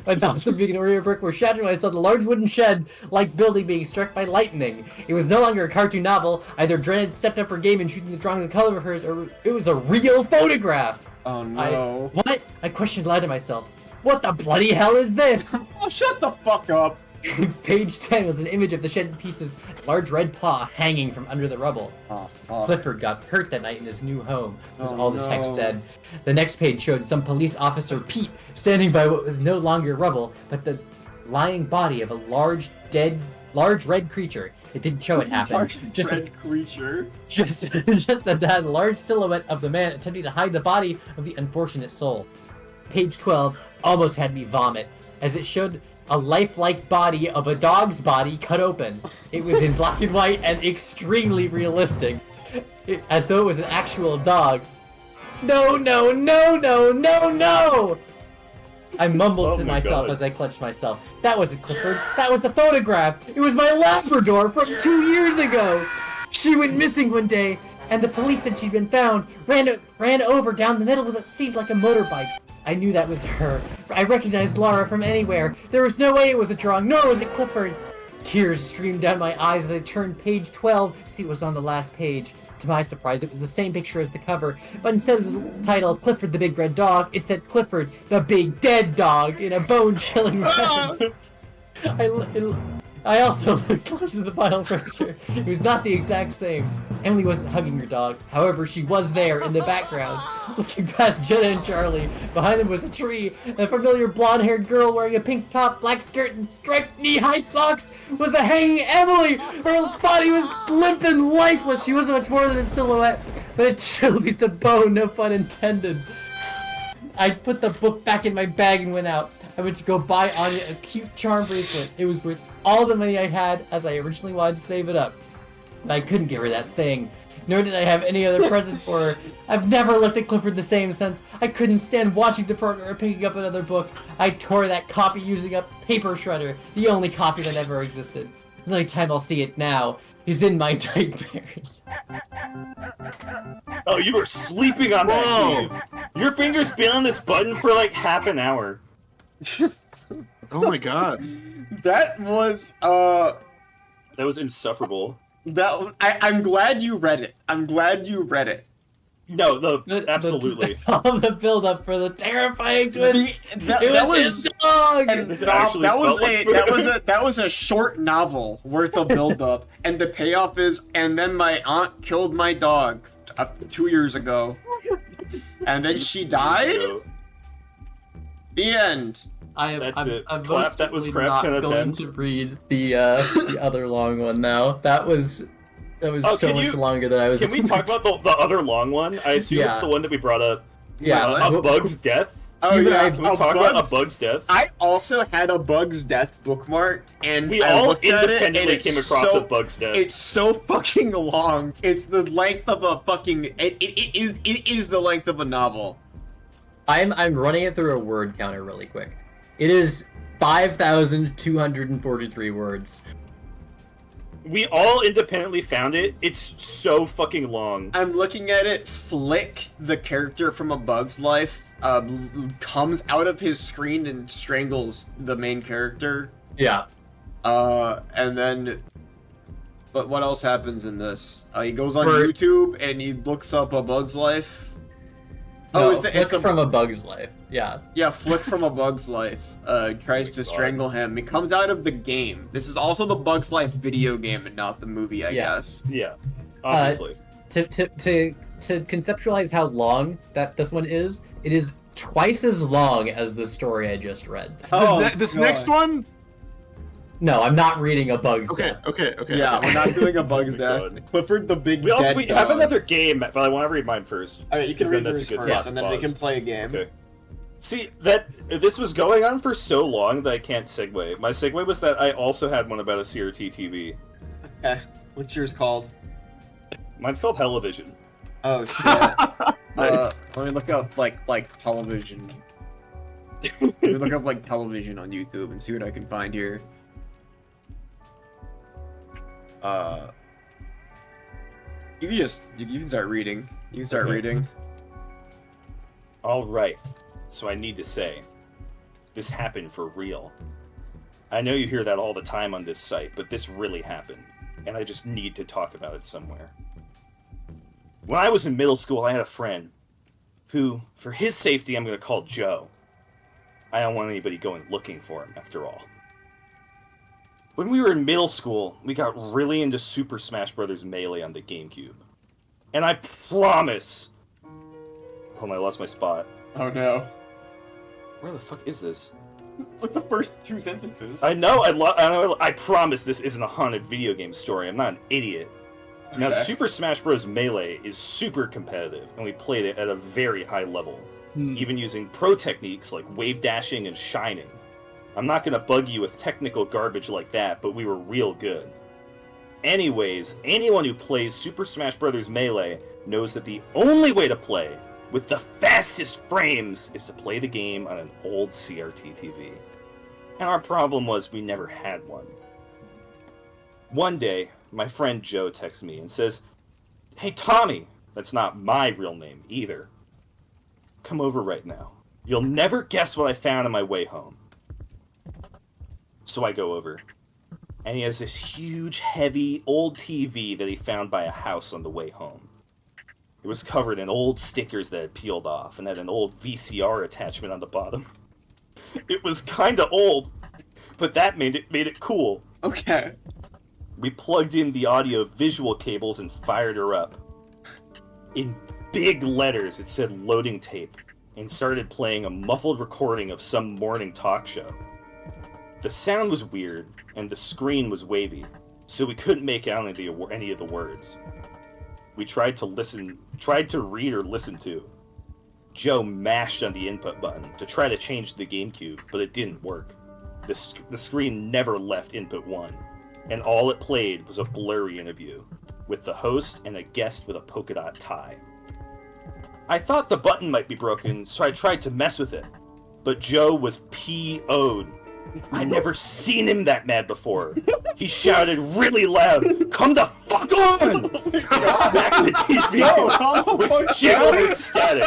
My thoughts of being an Oreo brick were shattered when I saw the large wooden shed-like building being struck by lightning. It was no longer a cartoon novel. Either Dren had stepped up her game and shooting the drawing of the color of hers, or it was a real photograph. Oh no. What? I questioned aloud to myself. What the bloody hell is this? Oh, shut the fuck up. Page 10 was an image of the shed pieces, large red paw hanging from under the rubble. Clifford got hurt that night in his new home, was all the text said. The next page showed some police officer Pete standing by what was no longer rubble, but the lying body of a large red creature. It didn't show it happen. Just that large silhouette of the man attempting to hide the body of the unfortunate soul. Page 12 almost had me vomit, as it showed a lifelike body of a dog's body cut open. It was in black and white and extremely realistic, as though it was an actual dog. No, no, no, no, no, no! I mumbled to myself as I clutched myself. That wasn't Clifford. That was the photograph. It was my Labrador from 2 years ago. She went missing one day, and the police said she'd been found. Ran over down the middle of what seemed like a motorbike. I knew that was her. I recognized Laura from anywhere. There was no way it was a drawing, nor was it Clifford. Tears streamed down my eyes as I turned page 12 to see what was on the last page. To my surprise, it was the same picture as the cover, but instead of the title, Clifford the Big Red Dog, it said Clifford the Big Dead Dog in a bone-chilling red. I also looked closer to the final picture. It was not the exact same. Emily wasn't hugging her dog. However, she was there in the background, looking past Jenna and Charlie. Behind them was a tree, and a familiar blonde-haired girl wearing a pink top, black skirt, and striped knee-high socks was a hanging Emily. Her body was limp and lifeless. She wasn't much more than a silhouette, but it chilled me to the bone, no pun intended. I put the book back in my bag and went out. I went to go buy Anya a cute charm bracelet. It was worth all the money I had, as I originally wanted to save it up. But I couldn't give her that thing, nor did I have any other present for her. I've never looked at Clifford the same since. I couldn't stand watching the program or picking up another book. I tore that copy using a paper shredder, the only copy that ever existed. The only time I'll see it now is in my nightmares. Oh, you were sleeping on that, Qweave. Your finger's been on this button for like half an hour. Oh my god. That was, That was insufferable. I'm glad you read it. I'm glad you read it. No, absolutely. All the build up for the terrifying twist. That It was was his dog. and Does it that, actually that was felt a like that was a short novel worth of build up, and the payoff is, and then my aunt killed my dog 2 years ago, and then she died. The end. That's it. I'm Clap, most that was certainly crap, not 10 out of going 10. to read the other long one now. That was Oh, so much longer than I was. Can we talk about the other long one? I assume it's Yeah. the one that we brought up. Yeah, A Bug's Death. Oh Even yeah, I- Can we talk about A Bug's Death? I also had A Bug's Death bookmarked, and We I all looked at it, and independently it's came across so, A Bug's Death. It's so fucking long. It's the length of a fucking. It is the length of a novel. I'm running it through a word counter really quick. It is 5,243 words. We all independently found it. It's so fucking long. I'm looking at it. Flick, the character from A Bug's Life, comes out of his screen and strangles the main character. Yeah. And then. But what else happens in this? He goes on For- YouTube and he looks up A Bug's Life. No, it's from A Bug's Life. Yeah. Yeah, Flick from A Bug's Life tries to strangle him. He comes out of the game. This is also the Bug's Life video game and not the movie, I Yeah. guess. Yeah, obviously. To conceptualize how long that this one is, it is twice as long as the story I just read. This next one? No, I'm not reading A Bug's Okay, Death. okay. Yeah, we're not doing A Bug's Death. God. Clifford the Big we also Dead we Dog. have another game, but I want to read mine first. Alright, you can 'cause read then yours that's a good first, spot and to then we pause. can play a game. Okay. See, this was going on for so long that I can't segue. My segue was that I also had one about a CRT TV. Okay. What's yours called? Mine's called Television. Oh shit. Nice. Let me look up like television. Let me look up like television on YouTube and see what I can find here. You can start reading. You can start Okay. reading. All right. So I need to say, this happened for real. I know you hear that all the time on this site, but this really happened, and I just need to talk about it somewhere. When I was in middle school, I had a friend who, for his safety, I'm going to call Joe. I don't want anybody going looking for him, after all. When we were in middle school, we got really into Super Smash Bros. Melee on the GameCube. And I promise... Hold on, I lost my spot. Oh no. Where the fuck is this? It's like the first two sentences. I know, I promise this isn't a haunted video game story. I'm not an idiot. Now, Okay. Super Smash Bros. Melee is super competitive, and we played it at a very high level, even using pro techniques like wave dashing and shining. I'm not gonna bug you with technical garbage like that, but we were real good. Anyways, anyone who plays Super Smash Bros. Melee knows that the only way to play with the fastest frames is to play the game on an old CRT TV. And our problem was we never had one. One day, my friend Joe texts me and says, "Hey Tommy," that's not my real name either, "come over right now. You'll never guess what I found on my way home." So I go over, and he has this huge, heavy, old TV that he found by a house on the way home. It was covered in old stickers that had peeled off and had an old VCR attachment on the bottom. It was kinda old, but that made it cool. Okay. We plugged in the audio-visual cables and fired her up. In big letters, it said loading tape, and started playing a muffled recording of some morning talk show. The sound was weird, and the screen was wavy, so we couldn't make out any of the words. We tried to read or listen to. Joe mashed on the input button to try to change the GameCube, but it didn't work. The screen never left input 1, and all it played was a blurry interview, with the host and a guest with a polka dot tie. I thought the button might be broken, so I tried to mess with it, but Joe was PO'd. I'd never seen him that mad before. He shouted really loud, "Come the fuck on!" and smacked the TV Yo, calm the with fuck jiggling down. static.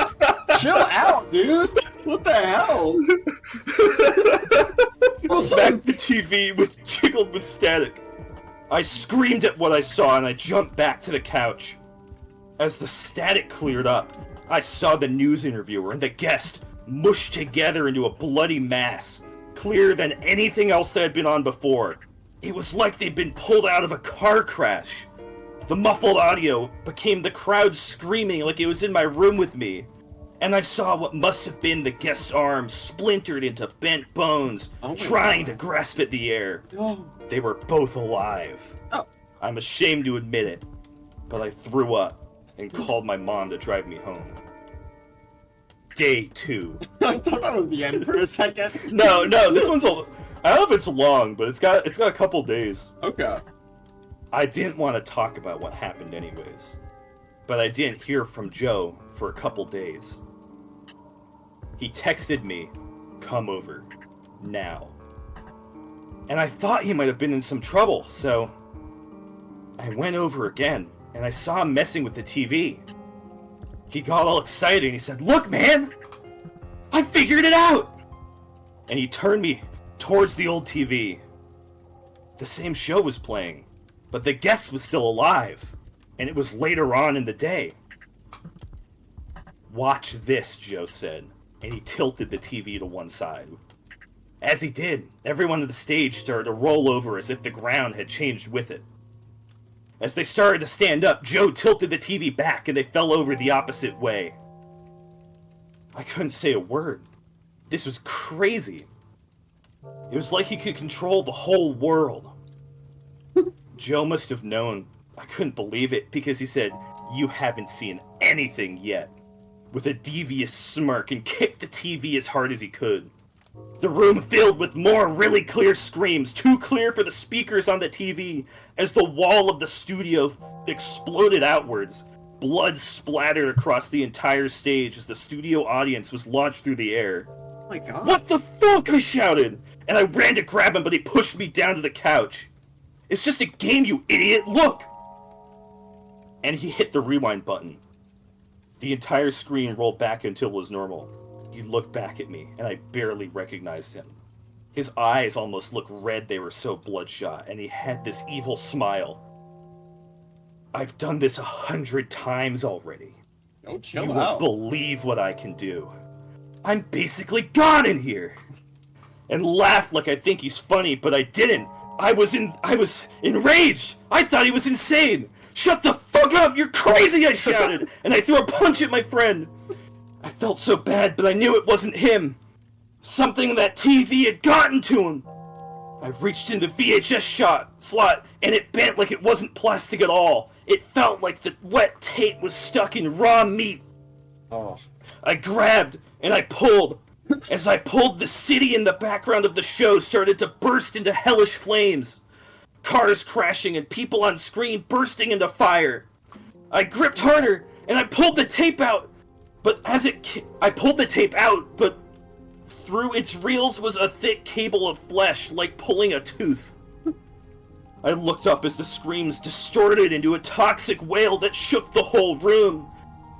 Chill out, dude. What the hell? Smacked the TV with jiggled with static. I screamed at what I saw and I jumped back to the couch. As the static cleared up, I saw the news interviewer and the guest mushed together into a bloody mass, clearer than anything else that had been on before. It was like they'd been pulled out of a car crash. The muffled audio became the crowd screaming like it was in my room with me. And I saw what must have been the guest's arm splintered into bent bones, trying to grasp at the air. They were both alive. I'm ashamed to admit it, but I threw up and called my mom to drive me home. Day 2. I thought that was the end for a second. No, this one's I don't know if it's long, but it's got a couple days. Okay. I didn't want to talk about what happened anyways, but I didn't hear from Joe for a couple days. He texted me, "Come over, now." And I thought he might have been in some trouble, so I went over again, and I saw him messing with the TV. He got all excited, and he said, "Look, man! I figured it out!" And he turned me towards the old TV. The same show was playing, but the guest was still alive, and it was later on in the day. "Watch this," Joe said, and he tilted the TV to one side. As he did, everyone on the stage started to roll over as if the ground had changed with it. As they started to stand up, Joe tilted the TV back and they fell over the opposite way. I couldn't say a word. This was crazy. It was like he could control the whole world. Joe must have known. I couldn't believe it because he said, "You haven't seen anything yet," with a devious smirk, and kicked the TV as hard as he could. The room filled with more really clear screams, too clear for the speakers on the TV, as the wall of the studio exploded outwards. Blood splattered across the entire stage as the studio audience was launched through the air. Oh my god. "What the fuck?" I shouted, and I ran to grab him, but he pushed me down to the couch. "It's just a game, you idiot, look!" And he hit the rewind button. The entire screen rolled back until it was normal. He looked back at me, and I barely recognized him. His eyes almost looked red, they were so bloodshot, and he had this evil smile. "I've done this 100 times already. Oh, chill You out. won't believe what I can do. I'm basically God in here!" And laughed like I think he's funny, but I didn't. I was enraged! I thought he was insane! "Shut the fuck up! You're crazy!" I shouted, and I threw a punch at my friend. I felt so bad, but I knew it wasn't him. Something in that TV had gotten to him. I reached in the VHS slot, and it bent like it wasn't plastic at all. It felt like the wet tape was stuck in raw meat. Oh. I grabbed, and I pulled. As I pulled, the city in the background of the show started to burst into hellish flames. Cars crashing and people on screen bursting into fire. I gripped harder, and I pulled the tape out. But I pulled the tape out, but through its reels was a thick cable of flesh, like pulling a tooth. I looked up as the screams distorted into a toxic wail that shook the whole room.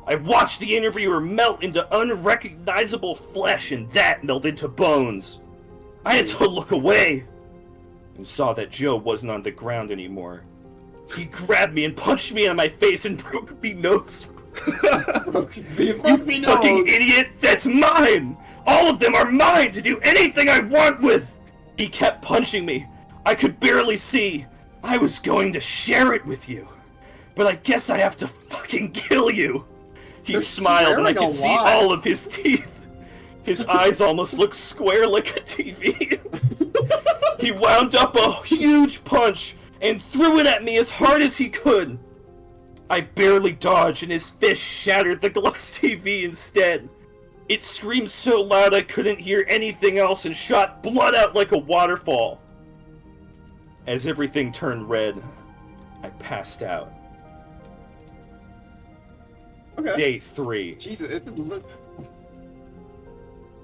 I watched the interviewer melt into unrecognizable flesh, and that melted to bones. I had to look away, and saw that Joe wasn't on the ground anymore. He grabbed me and punched me in my face and broke me nose. "You fucking idiot! That's mine! All of them are mine to do anything I want with!" He kept punching me. I could barely see. "I was going to share it with you, but I guess I have to fucking kill you." He They're smiled and I swearing could a see lot. all of his teeth. His eyes almost looked square like a TV. He wound up a huge punch and threw it at me as hard as he could. I barely dodged, and his fist shattered the glass TV instead. It screamed so loud I couldn't hear anything else and shot blood out like a waterfall. As everything turned red, I passed out. Okay. Day 3. Jesus,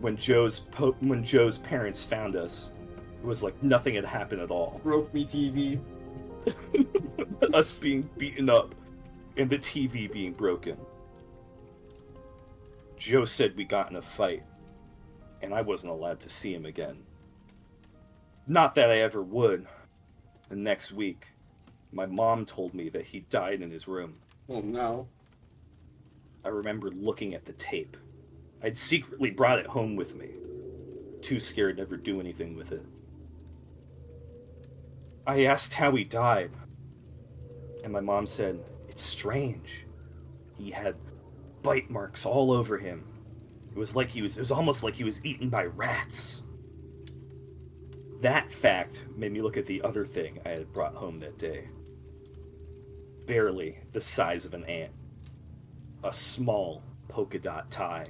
When Joe's parents found us, it was like nothing had happened at all. broke me TV. Us being beaten up and the TV being broken. Joe said we got in a fight, and I wasn't allowed to see him again. Not that I ever would. The next week, my mom told me that he died in his room. Oh no. I remember looking at the tape. I'd secretly brought it home with me. Too scared to ever do anything with it. I asked how he died. And my mom said, it's strange. He had bite marks all over him. It was almost like he was eaten by rats. That fact made me look at the other thing I had brought home that day. Barely the size of an ant. A small polka dot tie.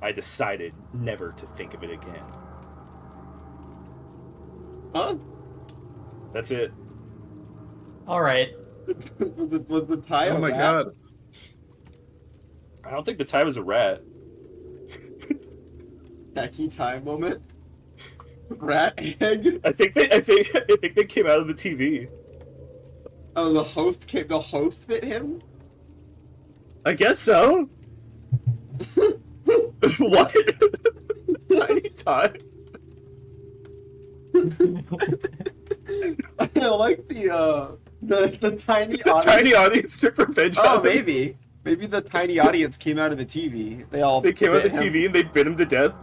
I decided never to think of it again. Huh? That's it. All right. was the tie? Oh a my rat? god. I don't think the tie was a rat. Tacky tie moment. Rat egg. I think they came out of the TV. Oh, the host bit him. I guess so. What? Tiny tie. I like the tiny audience. Tiny audience took revenge on Oh, him. maybe the tiny audience came out of the TV. They They came out of bit the him. TV and they bit him to death.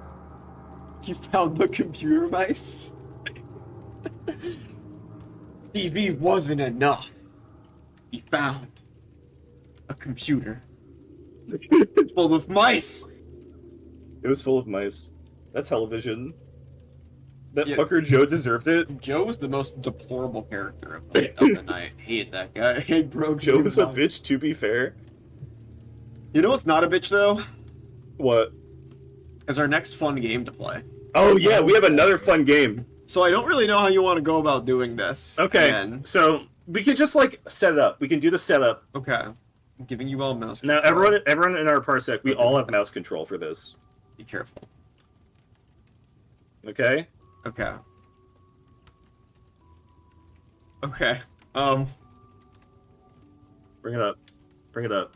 He found the computer mice. TV wasn't enough. He found a computer full of mice. It was full of mice. That's television. That Yeah. fucker Joe deserved it. Joe was the most deplorable character of the night. Hate that guy. Hey, bro. Joe was a bitch, to be fair. You know what's not a bitch though? What? Is our next fun game to play. Oh yeah, we have another fun game. So I don't really know how you want to go about doing this. Okay, again. so we can just like set it up. We can do the setup. Okay. I'm giving you all mouse Now control. everyone in our parsec, we all have mouse control for this. Be careful. Okay? Okay. Okay. Bring it up. Bring it up.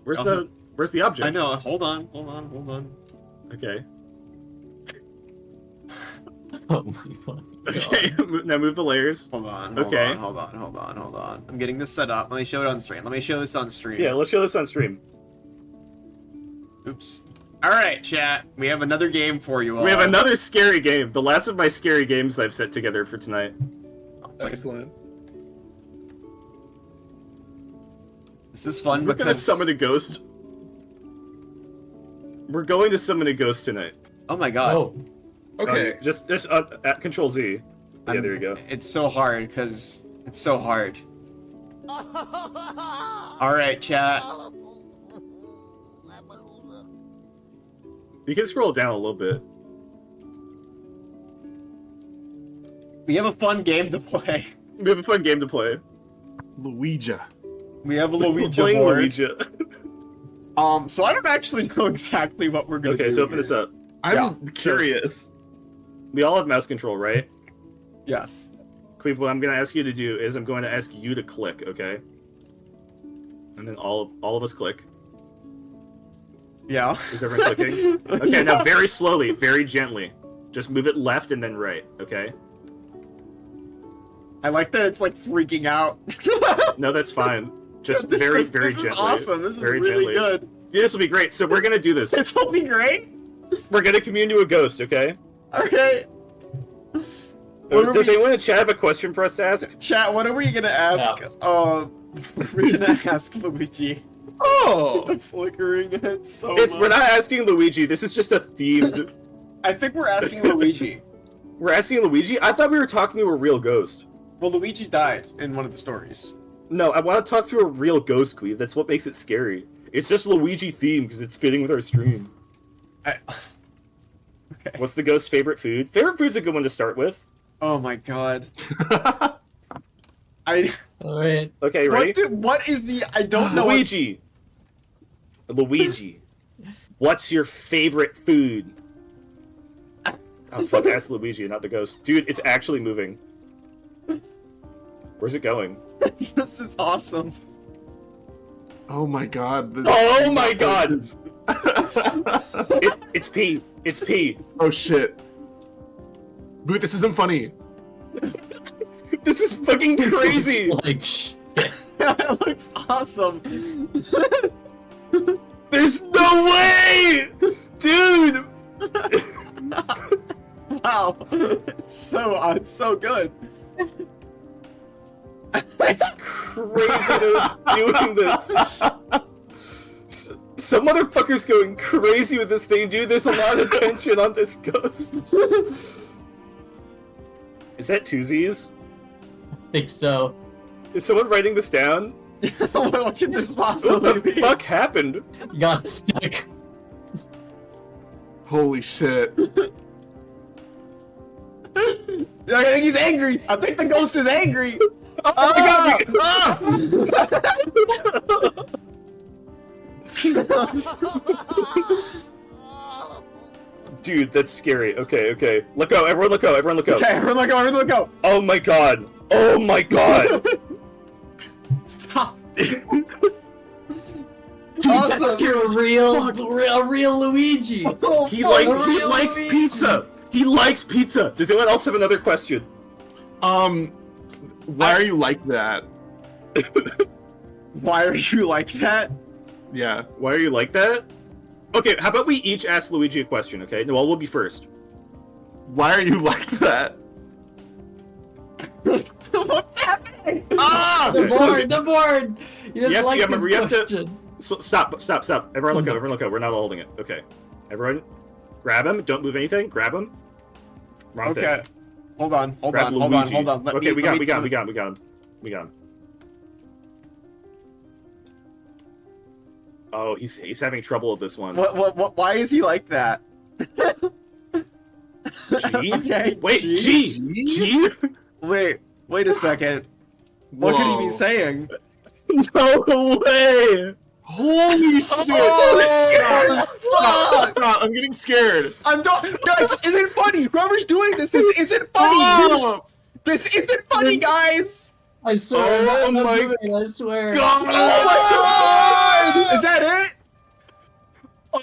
Where's the object? I know. Hold on. Okay. Oh my god. Okay. Now move the layers. Hold on. Okay. Hold on. I'm getting this set up. Let me show it on stream. Let me show this on stream. Yeah, let's show this on stream. Oops. All right, chat. We have another game for you all. We have another scary game. The last of my scary games I've set together for tonight. Excellent. This is fun We're gonna because summon a ghost. We're going to summon a ghost tonight. Oh my god. Oh, Okay. Just at Control Z. Yeah, there you go. It's so hard because it's so hard. All right, chat. You can scroll down a little bit. We have a fun game to play. We have a fun game to play. Luigi. We have a We're Luigi playing board. Luigi. So I don't actually know exactly what we're gonna do. Okay, so open here. this up. I'm Yeah. curious. We all have mouse control, right? Yes. Qweave, what I'm going to ask you to do is I'm going to ask you to click, okay? And then all of us click. Yeah. Is everyone clicking? Okay, now very slowly, very gently. Just move it left and then right, okay? I like that it's like freaking out. No, that's fine. Just This very is gently. awesome. This is very really gently. good. Yeah, this will be great. So we're going to do this. This will be great. We're going to commune to a ghost, okay? All right. What are Does we- anyone in chat have a question for us to ask? Chat, what are we gonna ask? We're gonna ask Luigi. Oh! The flickering it so We're much. not asking Luigi. This is just a themed... I think we're asking Luigi. We're asking Luigi? I thought we were talking to a real ghost. Well, Luigi died in one of the stories. No, I want to talk to a real ghost, Qweave. That's what makes it scary. It's just Luigi themed because it's fitting with our stream. Okay. What's the ghost's favorite food? Favorite food's a good one to start with. Oh my god. I. all right. Okay, ready? What is the? I don't know. Luigi. Luigi. What's your favorite food? Oh fuck, ask Luigi, not the ghost. Dude, it's actually moving. Where's it going? This is awesome. Oh my god. Oh my god! It's pee. It's pee. Oh shit. Boot, this isn't funny. This is fucking crazy! Like, It looks awesome. There's no way! Dude! Wow. It's so good. It's crazy that it's doing this. Some motherfucker's going crazy with this thing, dude. There's a lot of tension on this ghost. Is that two Z's? I think so. Is someone writing this down? What could this What possibly the be? fuck happened? You got stuck. Holy shit. I think he's angry. I think the ghost is angry. Oh my god! Dude, that's scary. Okay. Let go, everyone let go, everyone let go. Okay, everyone let go. Oh my god. Oh my god. Stop. Dude, Awesome. that's a real Luigi. Oh, He fuck. likes pizza. He likes pizza. Does anyone else have another question? Why are you like that? Why are you like that? Yeah. Why are you like that? Okay, how about we each ask Luigi a question, okay? Noel will be first. Why are you like that? What's happening? Ah! The board. You just like this you have to- question. So, stop. Everyone look up, We're not all holding it. Okay. Everyone, grab him. Don't move anything. Grab him. Wrong thing. Okay. Hold on. Grab Hold Luigi. on. Okay, we got him. Oh, he's having trouble with this one. What? Why is he like that? G? Okay. Wait, G? Wait a second. What could he be Whoa. saying? No way! Holy shit! Oh, Stop, I'm getting scared. Guys, this isn't funny. Whoever's doing this isn't funny. Oh, This isn't funny, guys. I swear. Oh I'm my doing it, I swear. Oh my god! Is that it?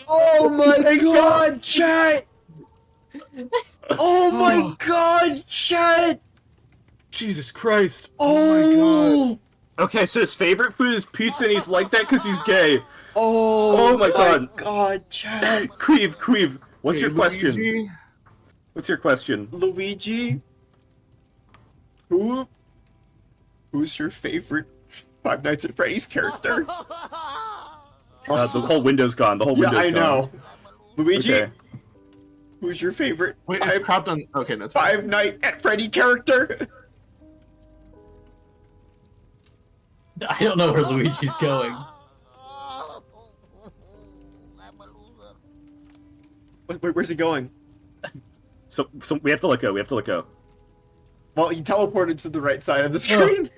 Oh my god, chat! Oh my god, chat! Jesus Christ! Oh! Okay, so his favorite food is pizza, and he's like that because he's gay. Oh my god. god, chat! Qweave, what's Hey, your question? Luigi? What's your question? Luigi? Who's your favorite Five Nights at Freddy's character? The whole window's gone. The whole Yeah, window's I gone. know. Luigi? Okay. Who's your favorite Wait, it's cropped on. Okay, that's fine. Five Night at Freddy character? I don't know where Luigi's going. Where's he going? So we have to let go. Well, he teleported to the right side of the screen.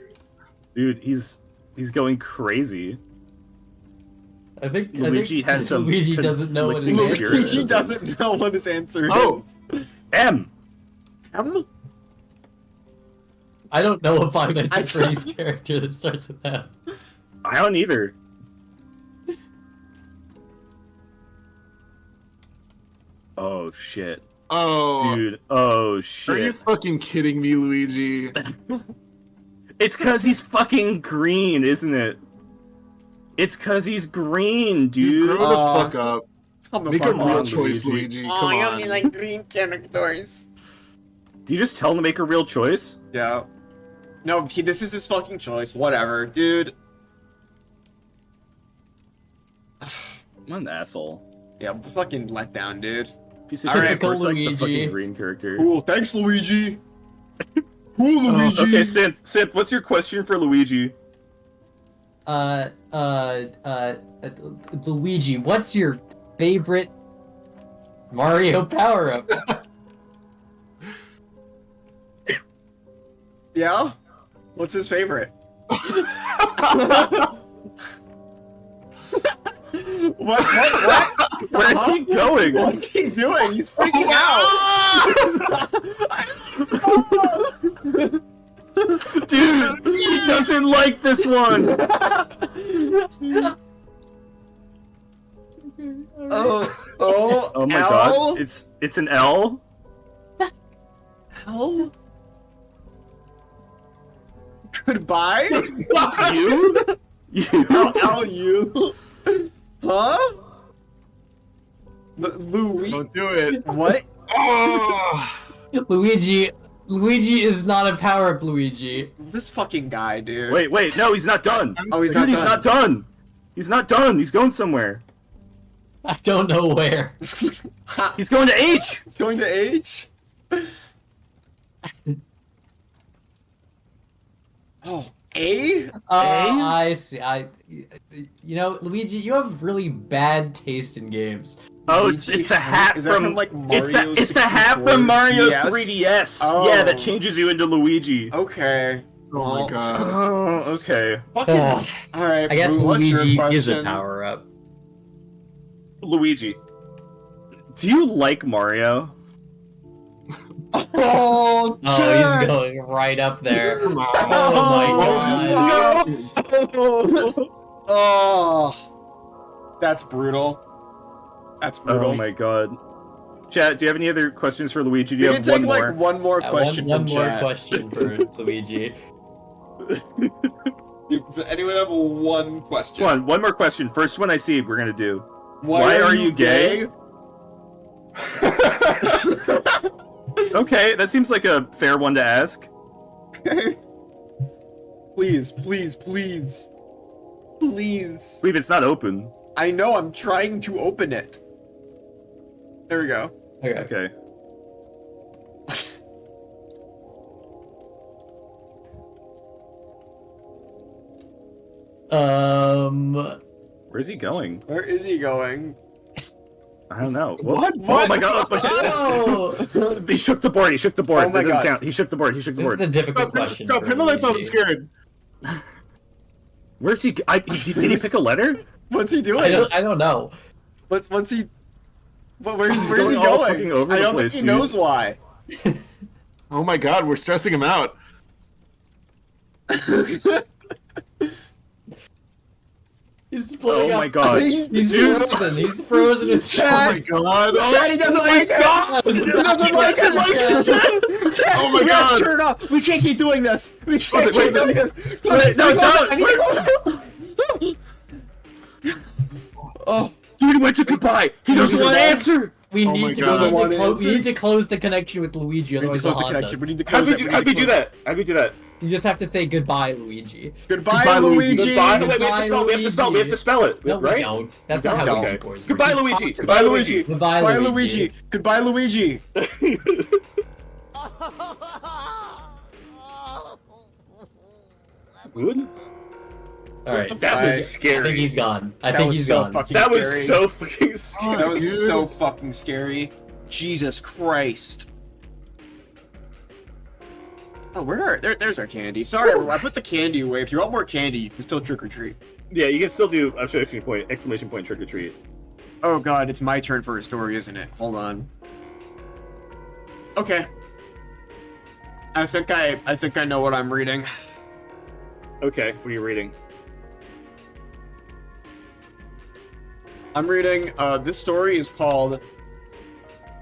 Dude, he's going crazy. I think Luigi has some Luigi doesn't know what his conflicting answer spirits. Luigi is. doesn't know what his answer Oh. is. M. M? I don't know a Five Nights I at Freddy's character that starts with that. I don't either. Oh shit. Oh, Dude, oh are you shit. fucking kidding me, Luigi? It's cause he's fucking green, isn't it? It's cause he's green, Dude, dude. grow the fuck up. Come the Make a fuck real on. choice, Luigi. Luigi. Come I on. only like green characters. Do you just tell him to make a real choice? Yeah. No, this is his fucking choice. Whatever, dude. I'm an asshole. Yeah, fucking let down, dude. Piece of All shit. right, Of course, likes the Luigi. fucking green character. Cool, thanks, Luigi. Cool, Luigi. Okay, Synth, what's your question for Luigi? Luigi, what's your favorite Mario power-up? Yeah? What's his favorite? What? Where's he going? What's he doing? He's freaking out! Dude, he doesn't like this one. Oh my L? god, it's an L. L? Goodbye? You? You? L-U? Huh? Louis? Don't do it. What? Oh. Luigi is not a power-up Luigi. This fucking guy, dude. Wait, no, he's not done. Oh, he's Dude, not he's done. not done. He's not done. He's going somewhere. I don't know where. He's going to H. It's going to H? Oh, A? I see. You know, Luigi, you have really bad taste in games. Oh, it's the hat Is that from from, like, it's Mario the 64 hat from Mario DS? 3DS. Oh. Yeah, that changes you into Luigi. Okay. Oh my god. Oh, okay. Fucking... Ugh. Alright, I guess Boo, what's your Luigi is a question? power-up. Luigi, do you like Mario? Oh, Oh, he's going right up there. Come on. Oh my god. Oh, that's brutal. That's brutal. Oh my god. Chat, do you have any other questions for Luigi? Do We you can have one take more? like one more question one from more chat. question for Luigi. Does anyone have one question? Come on, one more question. First one I see, we're gonna do. Why are you gay? Okay, that seems like a fair one to ask. Please, please, please. Please. Believe it's not open. I know, I'm trying to open it. There we go. Okay. Okay. Where's he going? Where is he going? I don't know. What? Oh my god! Oh! He shook the board. He shook the board. Oh my that doesn't God. count. He shook the board. He shook the This is board. a difficult Stop, question. stop, for turn the lights off, I'm Luigi. scared. Where's he? Did he pick a letter? What's he doing? I don't know. What's he? Where's He's he going all going? fucking over I the don't place, think he dude. knows why. Oh my god, we're stressing him out. He's splitting Oh up. my god. He's Dude. frozen. He's frozen in Oh Chad! my god. Chad, he doesn't like it! He doesn't like it! Chad, Oh my we have to God. turn it off! We can't keep doing this! We can't Wait, keep doing this! Wait, no, don't! I need to go. Oh, Dude went to goodbye. He doesn't want to answer. We Oh my need to God. go. Doesn't want We to need to close the connection with Luigi, we need to otherwise close he'll the haunt connection. us. We need to How'd close we it. do? How'd we do that? How'd we do that? You just have to say goodbye, Luigi. Goodbye, Goodbye, Luigi. Luigi! Goodbye. Wait, we have to Goodbye, spell. We have to spell. We have to spell it. No, right? we don't. That's We not how don't? Game Okay. Boys work. Goodbye, You Luigi. talk to Goodbye, them. Luigi! Goodbye, Goodbye, Luigi. Luigi! Goodbye, Luigi! Good. All right. That I was I scary. think he's gone. I That think was he's so gone. fucking That scary. was so fucking scary. That was Dude. so fucking scary. Jesus Christ. Oh, there's our candy. Sorry, everyone. I put the candy away. If you want more candy, you can still trick or treat. Yeah, you can still do exclamation point trick or treat. Oh god, it's my turn for a story, isn't it? Hold on. Okay. I think I know what I'm reading. Okay, what are you reading? I'm reading, this story is called...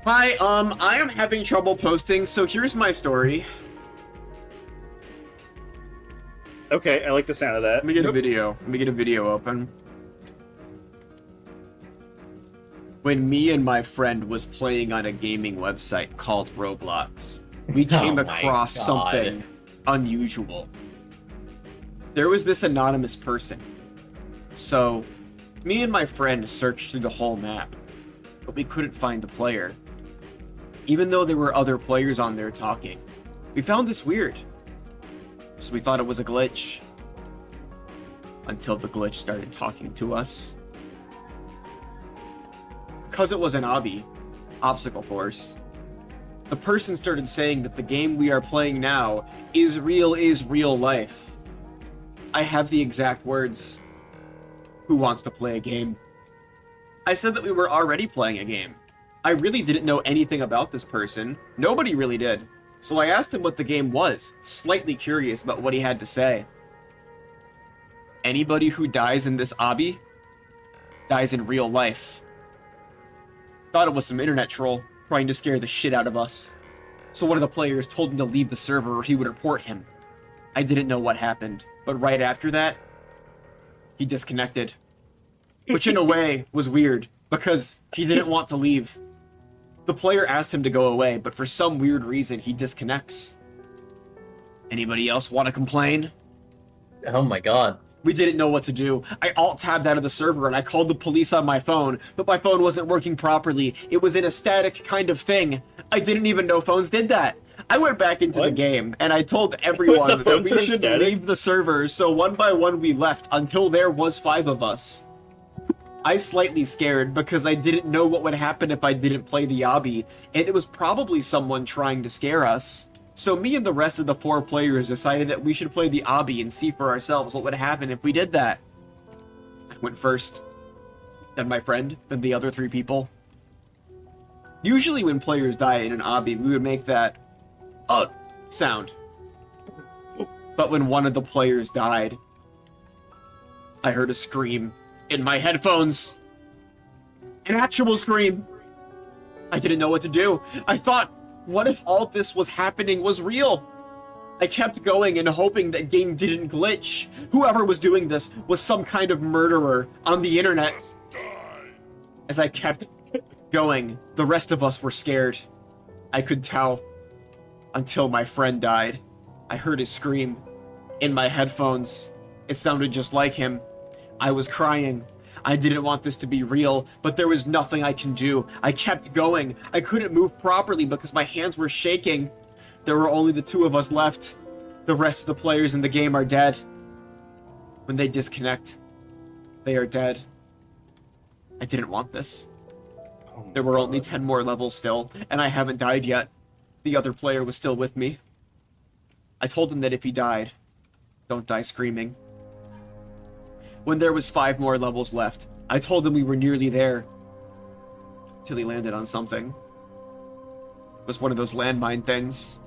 Hi, I am having trouble posting, so here's my story. Okay, I like the sound of that. Let me get a video. Let me get a video open. When me and my friend was playing on a gaming website called Roblox, we came Oh my across God. something unusual. There was this anonymous person. So, me and my friend searched through the whole map, but we couldn't find the player. Even though there were other players on there talking. We found this weird. So we thought it was a glitch. Until the glitch started talking to us. Because it was an obstacle course, the person started saying that the game we are playing now is real life. I have the exact words. Who wants to play a game? I said that we were already playing a game. I really didn't know anything about this person. Nobody really did. So I asked him what the game was, slightly curious about what he had to say. Anybody who dies in this obby dies in real life. Thought it was some internet troll trying to scare the shit out of us. So one of the players told him to leave the server or he would report him. I didn't know what happened, but right after that, he disconnected. Which in a way was weird, because he didn't want to leave. The player asked him to go away, but for some weird reason, he disconnects. Anybody else want to complain? Oh my god. We didn't know what to do. I alt-tabbed out of the server and I called the police on my phone, but my phone wasn't working properly. It was in a static kind of thing. I didn't even know phones did that. I went back into the game and I told everyone that we should leave the server, so one by one we left until there was 5 of us. I slightly scared because I didn't know what would happen if I didn't play the obby, and it was probably someone trying to scare us. So me and the rest of the 4 players decided that we should play the obby and see for ourselves what would happen if we did that. I went first, then my friend, then the other 3 people. Usually when players die in an obby, we would make that sound. But when one of the players died, I heard a scream in my headphones. An actual scream. I didn't know what to do. I thought, what if all this was happening was real? I kept going and hoping that game didn't glitch. Whoever was doing this was some kind of murderer on the internet. As I kept going, the rest of us were scared. I could tell. Until my friend died. I heard his scream in my headphones. It sounded just like him. I was crying. I didn't want this to be real, but there was nothing I can do. I kept going. I couldn't move properly because my hands were shaking. There were only the 2 of us left. The rest of the players in the game are dead. When they disconnect, they are dead. I didn't want this. There were only 10 more levels still, and I haven't died yet. The other player was still with me. I told him that if he died, don't die screaming. When there was 5 more levels left, I told him we were nearly there. Till he landed on something. It was one of those landmine things.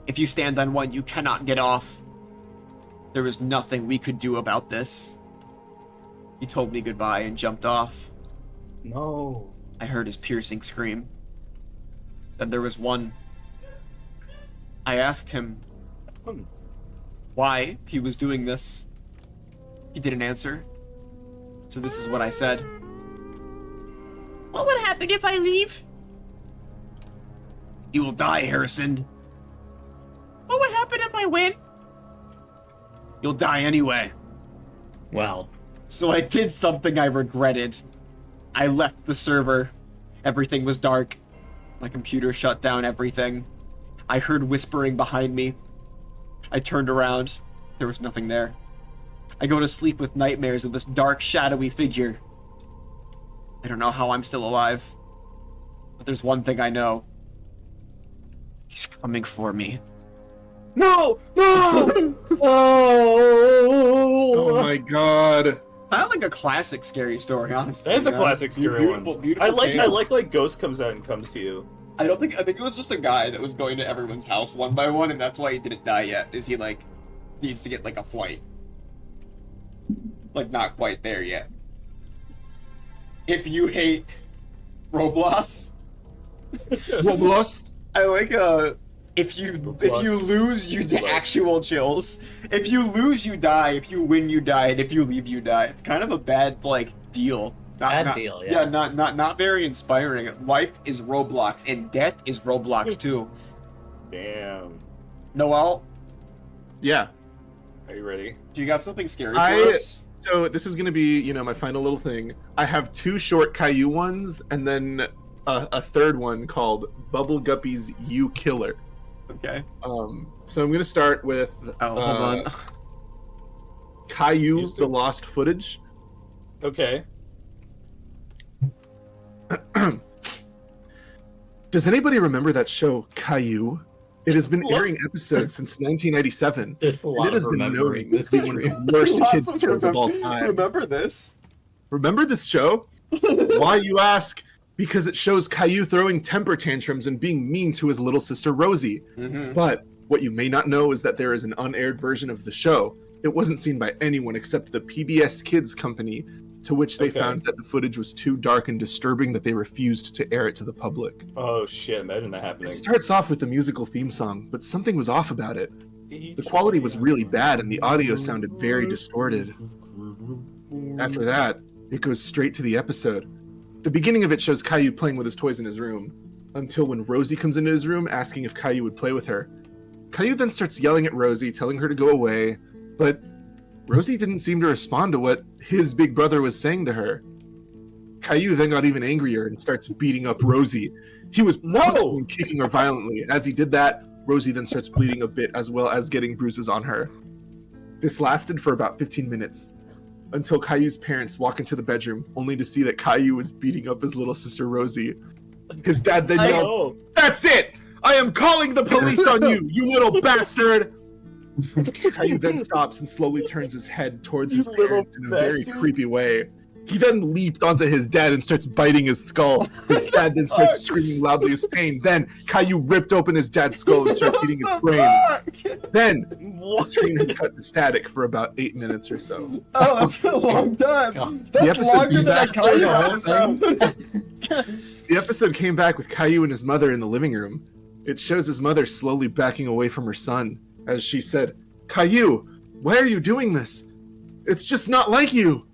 If you stand on one, you cannot get off. There was nothing we could do about this. He told me goodbye and jumped off. No. I heard his piercing scream. Then there was one. I asked him why he was doing this. He didn't answer. So this is what I said. What would happen if I leave? You will die, Harrison. What would happen if I win? You'll die anyway. Well, So I did something I regretted. I left the server. Everything was dark. My computer shut down everything. I heard whispering behind me. I turned around. There was nothing there. I go to sleep with nightmares of this dark, shadowy figure. I don't know how I'm still alive. But there's one thing I know. He's coming for me. No! No! Oh my god. I like a classic scary story, honestly. That is a classic scary one. Beautiful I tale. like Ghost comes out and comes to you. I think it was just a guy that was going to everyone's house one by one, and that's why he didn't die yet. Is he like needs to get like a flight? Like not quite there yet. If you hate Roblox, Roblox. I like if you lose you get actual chills. If you lose you die. If you win you die. And if you leave you die. It's kind of a bad like deal. Deal, yeah. Not very inspiring. Life is Roblox, and death is Roblox too. Damn. Noel, Yeah. Are you ready? do you got something scary for us? So this is gonna be, my final little thing. I have 2 short Caillou ones, and then a third one called Bubble Guppy's You Killer. Okay. So I'm gonna start with Hold on. Caillou: The Lost Footage. Okay. Does anybody remember that show Caillou? It has been airing episodes since 1997. there's a And lot it has of been remembering known this to be one of stream. the worst Lots kids of shows of all time. Remember this? Remember this show? Why, you ask? Because it shows Caillou throwing temper tantrums and being mean to his little sister Rosie. Mm-hmm. But what you may not know is that there is an unaired version of the show. It wasn't seen by anyone except the PBS Kids company, to which they found that the footage was too dark and disturbing that they refused to air it to the public. Oh shit, imagine that happening. It starts off with the musical theme song, but something was off about it. The quality was really bad and the audio sounded very distorted. After that, it goes straight to the episode. The beginning of it shows Caillou playing with his toys in his room, until when Rosie comes into his room asking if Caillou would play with her. Caillou then starts yelling at Rosie, telling her to go away, but Rosie didn't seem to respond to what his big brother was saying to her. Caillou then got even angrier and starts beating up Rosie. He was punching and kicking her violently. As he did that, Rosie then starts bleeding a bit as well as getting bruises on her. This lasted for about 15 minutes, until Caillou's parents walk into the bedroom, only to see that Caillou was beating up his little sister Rosie. His dad then yelled, "That's it! I am calling the police on you, you little bastard!" Caillou then stops and slowly turns his head towards his parents in a very creepy way. He then leaped onto his dad and starts biting his skull. His dad then starts screaming loudly with pain. Then Caillou ripped open his dad's skull and started eating his brain. Then the screen had cut to static for about 8 minutes or so. Oh, that's a long time. The That's episode longer than I Caillou Caillou. The episode came back with Caillou and his mother in the living room. It shows his mother slowly backing away from her son, as she said, "Caillou, why are you doing this? It's just not like you."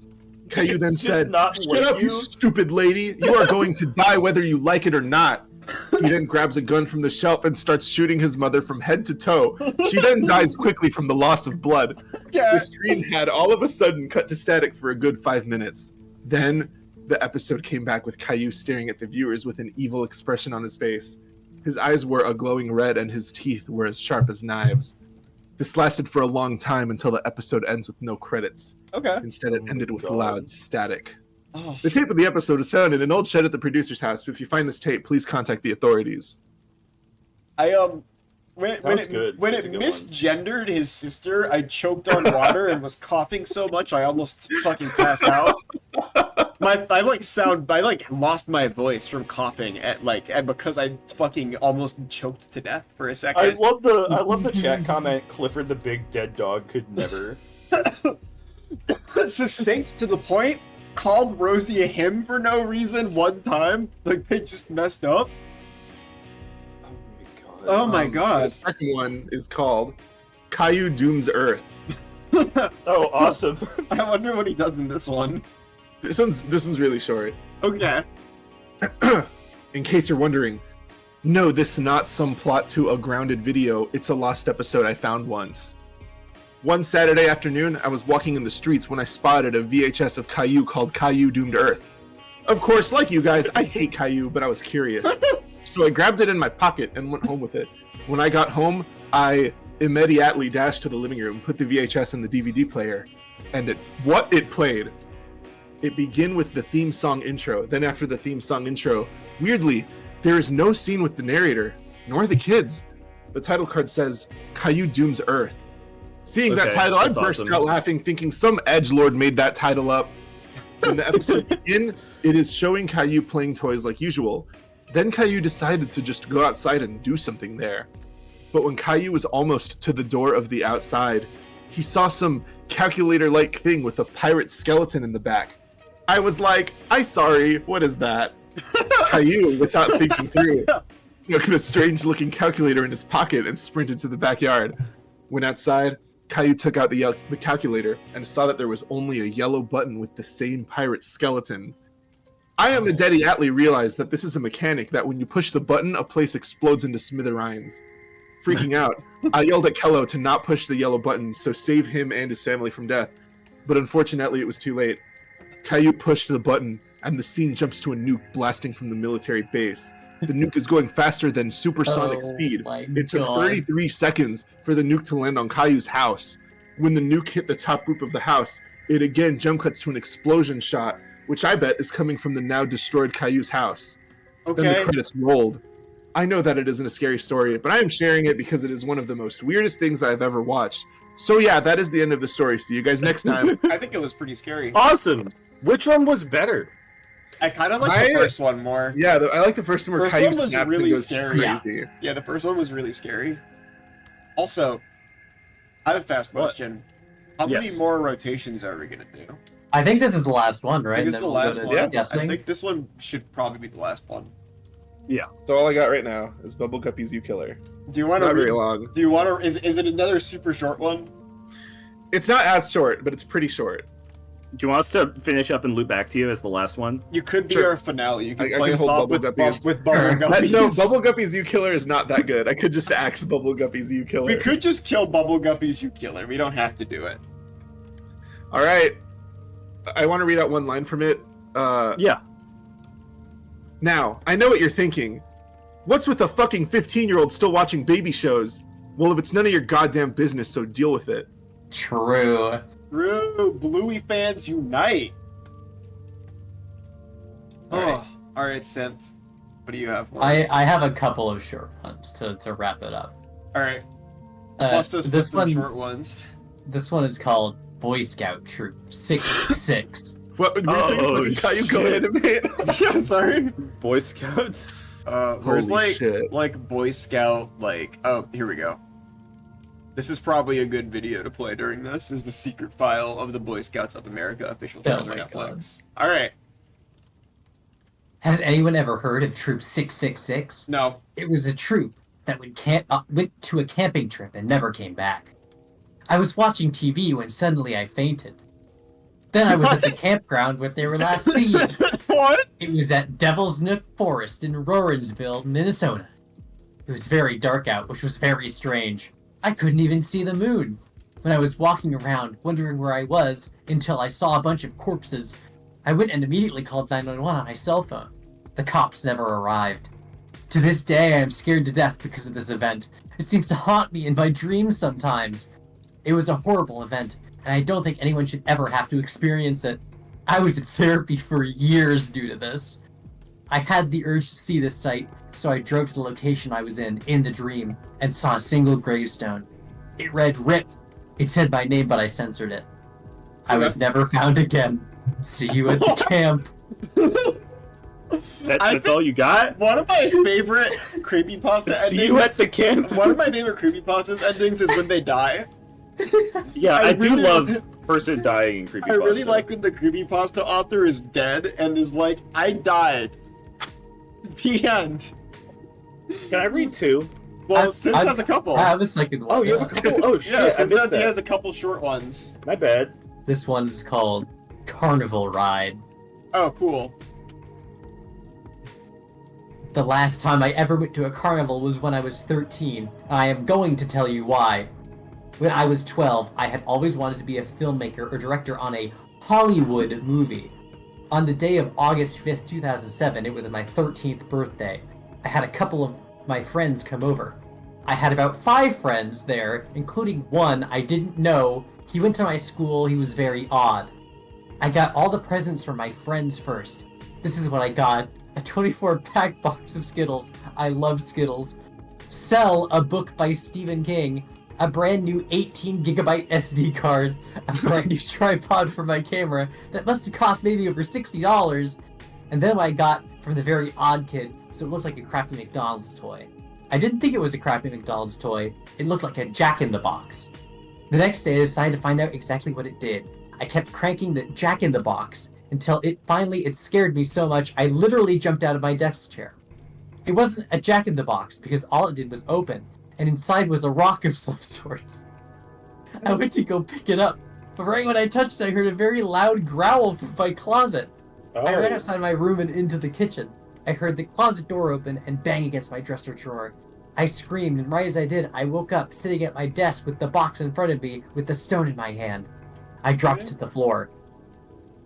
Caillou then said, "Shut up, you stupid lady. You are going to die whether you like it or not." He then grabs a gun from the shelf and starts shooting his mother from head to toe. She then dies quickly from the loss of blood. The screen had all of a sudden cut to static for a good 5 minutes. Then the episode came back with Caillou staring at the viewers with an evil expression on his face. His eyes were a glowing red and his teeth were as sharp as knives. This lasted for a long time until the episode ends with no credits. Okay. Instead, it ended with loud static. Oh. The tape of the episode is found in an old shed at the producer's house. If you find this tape, please contact the authorities. When it good. That's a good one. misgendered his sister, I choked on water and was coughing so much I almost fucking passed out. I lost my voice from coughing and because I fucking almost choked to death for a second. I love the chat comment. Clifford the big dead dog could never. Succinct to the point. Called Rosie a him for no reason one time. Like they just messed up. Oh my god. The second one is called Caillou Dooms Earth. Oh, awesome. I wonder what he does in this one. This one's really short. Okay. In case you're wondering, no, this is not some plot to a grounded video. It's a lost episode I found once. One Saturday afternoon, I was walking in the streets when I spotted a VHS of Caillou called Caillou Doomed Earth. Of course, like you guys, I hate Caillou, but I was curious. So I grabbed it in my pocket and went home with it. When I got home, I immediately dashed to the living room, put the VHS in the DVD player, and it played. It began with the theme song intro. Then after the theme song intro, weirdly, there is no scene with the narrator, nor the kids. The title card says, Caillou Dooms Earth. Seeing that title, I burst out laughing, thinking some edgelord made that title up. When the episode began, it is showing Caillou playing toys like usual. Then Caillou decided to just go outside and do something there. But when Caillou was almost to the door of the outside, he saw some calculator-like thing with a pirate skeleton in the back. I was like, sorry, what is that? Caillou, without thinking through, took the strange-looking calculator in his pocket and sprinted to the backyard. When outside, Caillou took out the calculator and saw that there was only a yellow button with the same pirate skeleton. I am a Daddy Atlee realized that this is a mechanic that when you push the button, a place explodes into smithereens. Freaking out, I yelled at Kello to not push the yellow button, so save him and his family from death. But unfortunately, it was too late. Caillou pushed the button, and the scene jumps to a nuke blasting from the military base. The nuke is going faster than supersonic speed. It took 33 seconds for the nuke to land on Caillou's house. When the nuke hit the top roof of the house, it again jump cuts to an explosion shot, which I bet is coming from the now destroyed Caillou's house. Okay. Then the credits rolled. I know that it isn't a scary story, but I am sharing it because it is one of the most weirdest things I've ever watched. So yeah, that is the end of the story. See you guys next time. I think it was pretty scary. Awesome. Which one was better? I kind of like the first one more. Yeah, I like the first one where Caillou was snapped really and goes scary. crazy. Yeah, the first one was really scary. Also, I have a fast question. How many more rotations are we gonna do? I think this is the last one, right? I think this is the last one. Yeah. Guessing. I think this one should probably be the last one. Yeah. So all I got right now is Bubble Guppy's You Killer. Do you want to Not read? very long. Do you want to? Is it another super short one? It's not as short, but it's pretty short. Do you want us to finish up and loop back to you as the last one? You could be Sure. our finale. You could I play can us hold off Bubble Guppies. with Bubble No, Guppies. Bubble Guppies You Killer is not that good. I could just axe Bubble Guppies You Killer. We could just kill Bubble Guppies You Killer. We don't have to do it. All right. I want to read out one line from it. Yeah. Now, I know what you're thinking. What's with a fucking 15-year-old still watching baby shows? Well, if it's none of your goddamn business, so deal with it. True. True. Bluey fans unite. Alright. Oh, all right, Synth. What do you have? For I us? have a couple of short ones to wrap it up. All right. Bust us with This some one, short ones. this one is called Boy Scout Troop 666. What? You shit. go ahead and mate. Yeah, sorry. Boy Scouts. Where's Holy shit. like Boy Scout oh, here we go. This is probably a good video to play during this. Is the secret file of the Boy Scouts of America official channel on my Netflix. All right. Has anyone ever heard of Troop 666? No. It was a troop that went to a camping trip and never came back. I was watching TV when suddenly I fainted. Then I was at the campground where they were last seen. What? It was at Devil's Nook Forest in Roransville, Minnesota. It was very dark out, which was very strange. I couldn't even see the moon. When I was walking around, wondering where I was, until I saw a bunch of corpses, I went and immediately called 911 on my cell phone. The cops never arrived. To this day, I am scared to death because of this event. It seems to haunt me in my dreams sometimes. It was a horrible event, and I don't think anyone should ever have to experience it. I was in therapy for years due to this. I had the urge to see this site, so I drove to the location I was in the dream, and saw a single gravestone. It read RIP. It said my name, but I censored it. I was never found again. See you at the camp. That's all you got? One of my favorite creepypasta endings. See you at the camp. One of my favorite creepypasta endings is when they die. Yeah, I do really- love person dying in creepypasta. I really like when the creepypasta author is dead and is like, I died. The end. Can I read two? Well, Sid has a couple. I have a second one. Oh, you have a couple? Oh, shit, Yeah, I Sid missed he that. has a couple short ones. My bad. This one is called Carnival Ride. Oh, cool. The last time I ever went to a carnival was when I was 13. I am going to tell you why. When I was 12, I had always wanted to be a filmmaker or director on a Hollywood movie. On the day of August 5th, 2007, it was my 13th birthday. I had a couple of my friends come over. I had about 5 friends there, including one I didn't know. He went to my school, he was very odd. I got all the presents from my friends first. This is what I got. A 24-pack box of Skittles. I love Skittles. Sell a book by Stephen King. A brand new 18GB SD card. A brand new tripod for my camera. That must have cost maybe over $60. And then I got from the very odd kid, so it looked like a crappy McDonald's toy. I didn't think it was a crappy McDonald's toy. It looked like a Jack-in-the-Box. The next day I decided to find out exactly what it did. I kept cranking the Jack-in-the-Box until it scared me so much I literally jumped out of my desk chair. It wasn't a Jack-in-the-Box because all it did was open, and inside was a rock of some sorts. I went to go pick it up, but right when I touched it I heard a very loud growl from my closet. I ran outside my room and into the kitchen. I heard the closet door open and bang against my dresser drawer. I screamed, and right as I did, I woke up sitting at my desk with the box in front of me with the stone in my hand. I dropped to the floor.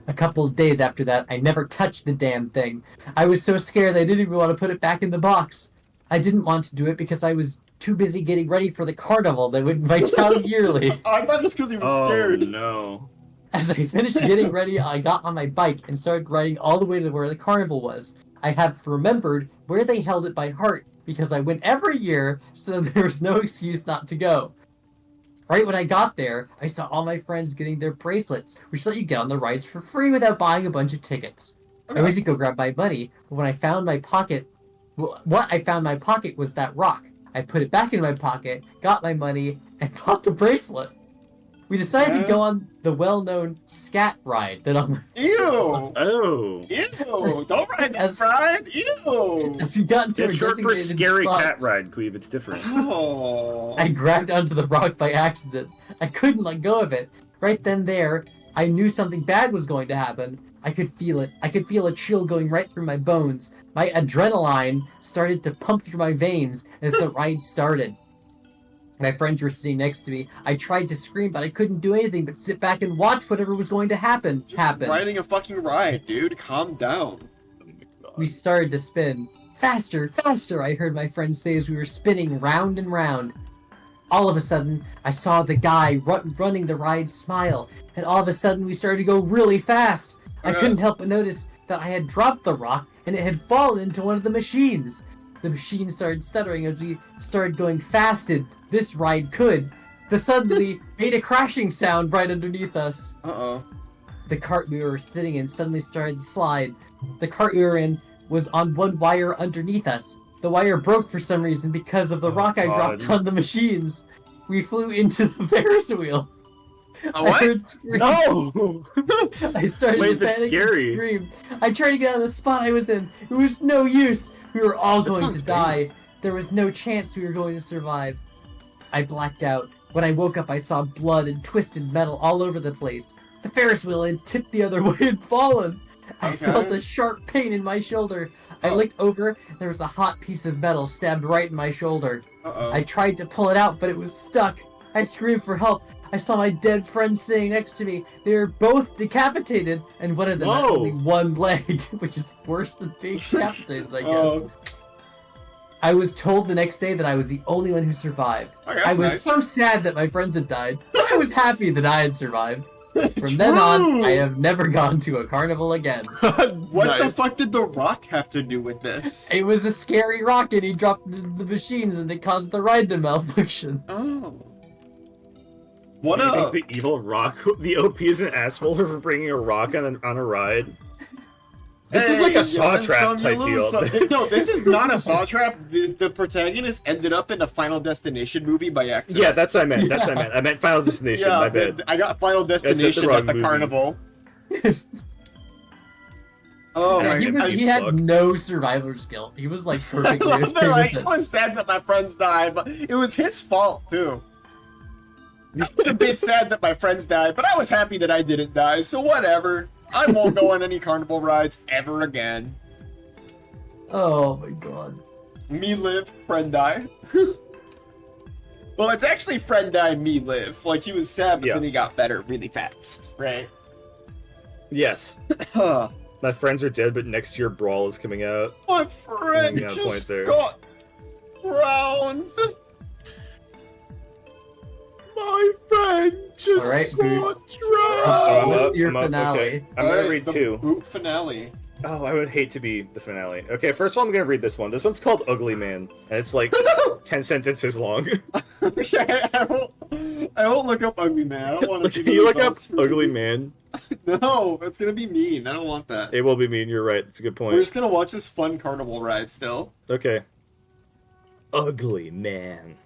A couple of days after that, I never touched the damn thing. I was so scared I didn't even want to put it back in the box. I didn't want to do it because I was too busy getting ready for the carnival that would invite town yearly. Oh, I thought just because he was scared. Oh, no. As I finished getting ready, I got on my bike and started riding all the way to where the carnival was. I have remembered where they held it by heart because I went every year, so there was no excuse not to go. Right when I got there, I saw all my friends getting their bracelets, which let you get on the rides for free without buying a bunch of tickets. I went to go grab my money, but when I found my pocket, what I found in my pocket was that rock. I put it back in my pocket, got my money, and bought the bracelet. We decided to Yeah. go on the well-known scat ride that Ew! Oh. Ew! Don't ride that As- ride! Ew! as we got into It's our short for designated scary cat spots, ride, Qweave. It's different. Oh. I grabbed onto the rock by accident. I couldn't let go of it. Right then there, I knew something bad was going to happen. I could feel it. I could feel a chill going right through my bones. My adrenaline started to pump through my veins as the ride started. My friends were sitting next to me. I tried to scream, but I couldn't do anything but sit back and watch whatever was going to happen. Just riding a fucking ride, dude. Calm down. We started to spin. Faster, faster, I heard my friends say as we were spinning round and round. All of a sudden, I saw the guy running the ride smile, and all of a sudden we started to go really fast. I couldn't help but notice that I had dropped the rock, and it had fallen into one of the machines. The machine started stuttering as we started going fast, and this ride could. The suddenly made a crashing sound right underneath us. Uh-oh. The cart we were sitting in suddenly started to slide. The cart we were in was on one wire underneath us. The wire broke for some reason because of the rock I dropped on the machines. We flew into the Ferris wheel. A what? I heard screams. No! I started Wait, to that's panic scary. and scream. I tried to get out of the spot I was in. It was no use. We were all That going sounds to die. There was no chance we were going to survive. I blacked out. When I woke up, I saw blood and twisted metal all over the place. The Ferris wheel had tipped the other way and fallen. I Okay. felt a sharp pain in my shoulder. I looked over. There was a hot piece of metal stabbed right in my shoulder. Uh-oh. I tried to pull it out, but it was stuck. I screamed for help. I saw my dead friends sitting next to me. They were both decapitated, and one of them had Whoa. only one leg, which is worse than being decapitated, I guess. Oh. I was told the next day that I was the only one who survived. Okay, I was nice. so sad that my friends had died, but I was happy that I had survived. From then on, True. I have never gone to a carnival again. What the Nice. fuck did the rock have to do with this? It was a scary rocket. He dropped the machines, and it caused the ride to malfunction. Oh. What You a... think the evil rock, the OP is an asshole for bringing a rock on a ride? This is like Hey, a saw you win trap some, you type lose deal. some. No, this is not a saw trap. The protagonist ended up in a Final Destination movie by accident. Yeah, that's what I meant. That's what I meant. I meant Final Destination. Yeah, my bad. I got Final Destination wrong at the movie. carnival. Oh Yeah, my he, god. he had no survivor's guilt. He was like I perfectly love okay that, like, with I it. was sad that my friends died, but it was his fault too. I was a bit sad that my friends died, but I was happy that I didn't die, so whatever. I won't go on any carnival rides ever again. Oh my god. Me live, friend die. Well, it's actually friend die, me live. Like, he was sad, but Yeah. then he got better really fast, right? Yes. Huh. My friends are dead, but next year Brawl is coming out. My friend Yeah, point just there. got drowned. My friend just All right, got Boot. drowned. What's your I'm up, finale? Okay. I'm gonna Alright, read the two. Boot finale. Oh, I would hate to be the finale. Okay, first of all, I'm gonna read this one. This one's called Ugly Man, and it's like 10 sentences long. Yeah, I won't look up Ugly Man. I don't want to see Can the you look up results for- Ugly Man? No, it's gonna be mean. I don't want that. It will be mean, you're right. It's a good We're point. just gonna watch this fun carnival ride still. Okay. Ugly Man.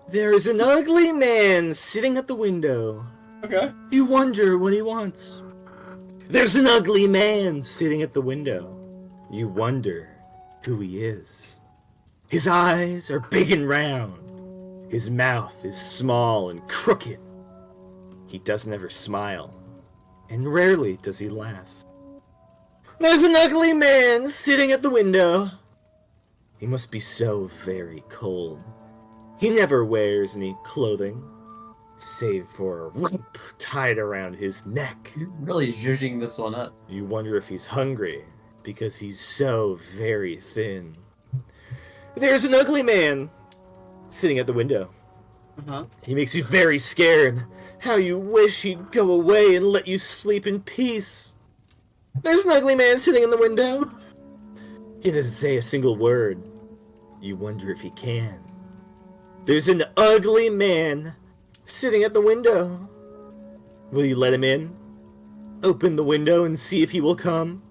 There is an ugly man sitting at the window. Okay. You wonder what he wants. There's an ugly man sitting at the window. You wonder who he is. His eyes are big and round. His mouth is small and crooked. He doesn't ever smile, and rarely does he laugh. There's an ugly man sitting at the window. He must be so very cold. He never wears any clothing, save for a rope tied around his neck. You're really zhuzhing this one up. You wonder if he's hungry, because he's so very thin. There's an ugly man sitting at the window. Uh-huh. He makes you very scared. How you wish he'd go away and let you sleep in peace. There's an ugly man sitting in the window. He doesn't say a single word. You wonder if he can. There's an ugly man sitting at the window. Will you let him in? Open the window and see if he will come.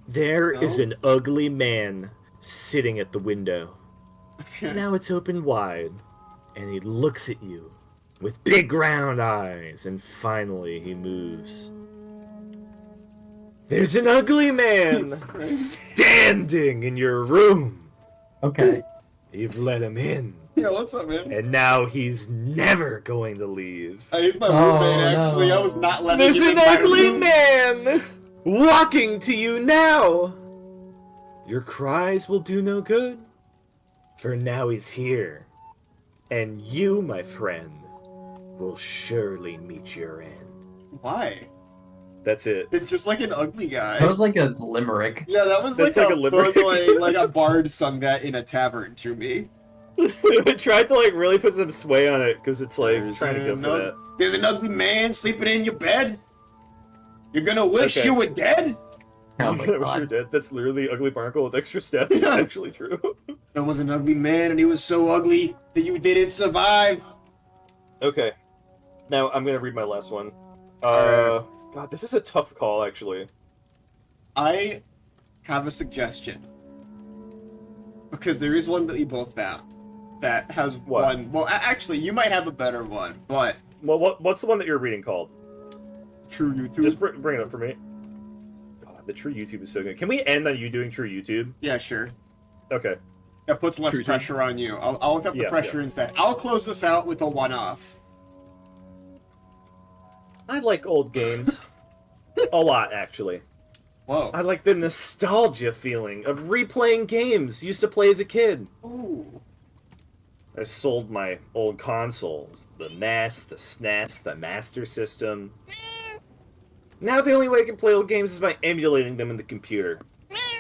There is No. an ugly man sitting at the window. Okay. Now it's open wide, and he looks at you with big round eyes, and finally he moves. There's an ugly man standing in your room. Okay. You've let him in, Yeah, what's up, man? and now he's never going to leave. He's my Oh, roommate, actually. no. I was not letting There's him in an my ugly room. man walking to you now. Your cries will do no good, for now he's here, and you, my friend, will surely meet your end. Why? That's it. It's just like an ugly guy. That was like a limerick. Yeah, that was That's like like a a limerick. like a bard sung that in a tavern to me. I tried to like really put some sway on it because it's like There's trying to go an for ug- that. There's an ugly man sleeping in your bed. You're gonna wish Okay. you were dead. Oh my I wish you were god. dead. That's literally Ugly Barnacle with extra steps. It's Yeah. actually true. There was an ugly man, and he was so ugly that you didn't survive. Okay. Now I'm gonna read my last one. Alright. God, this is a tough call actually. I have a suggestion because there is one that we both found that has What? one. Well, actually, you might have a better one, but Well, what's the one that you're reading called? true YouTube. Just bring it up for me. God, the True YouTube is so good. Can we end on you doing True YouTube? Yeah, sure. Okay. That puts less True pressure on you. I'll look up the Yeah, pressure instead. I'll close this out with a one-off. I like old games. A lot, actually. Whoa. I like the nostalgia feeling of replaying games used to play as a kid. Ooh. I sold my old consoles, the NES, the SNES, the Master System. Now the only way I can play old games is by emulating them in the computer.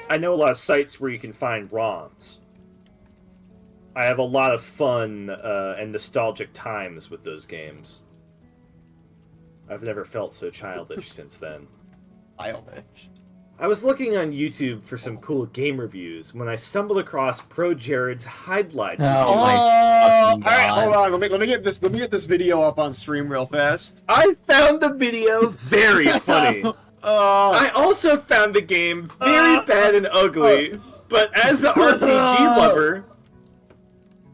I know a lot of sites where you can find ROMs. I have a lot of fun and nostalgic times with those games. I've never felt so childish since then. Childish. I was looking on YouTube for some cool game reviews when I stumbled across Pro Jared's Highlight. Oh my all fucking right, god. hold on. Let me get this video up on stream real fast. I found the video very funny. I also found the game very bad and ugly, but as an RPG lover,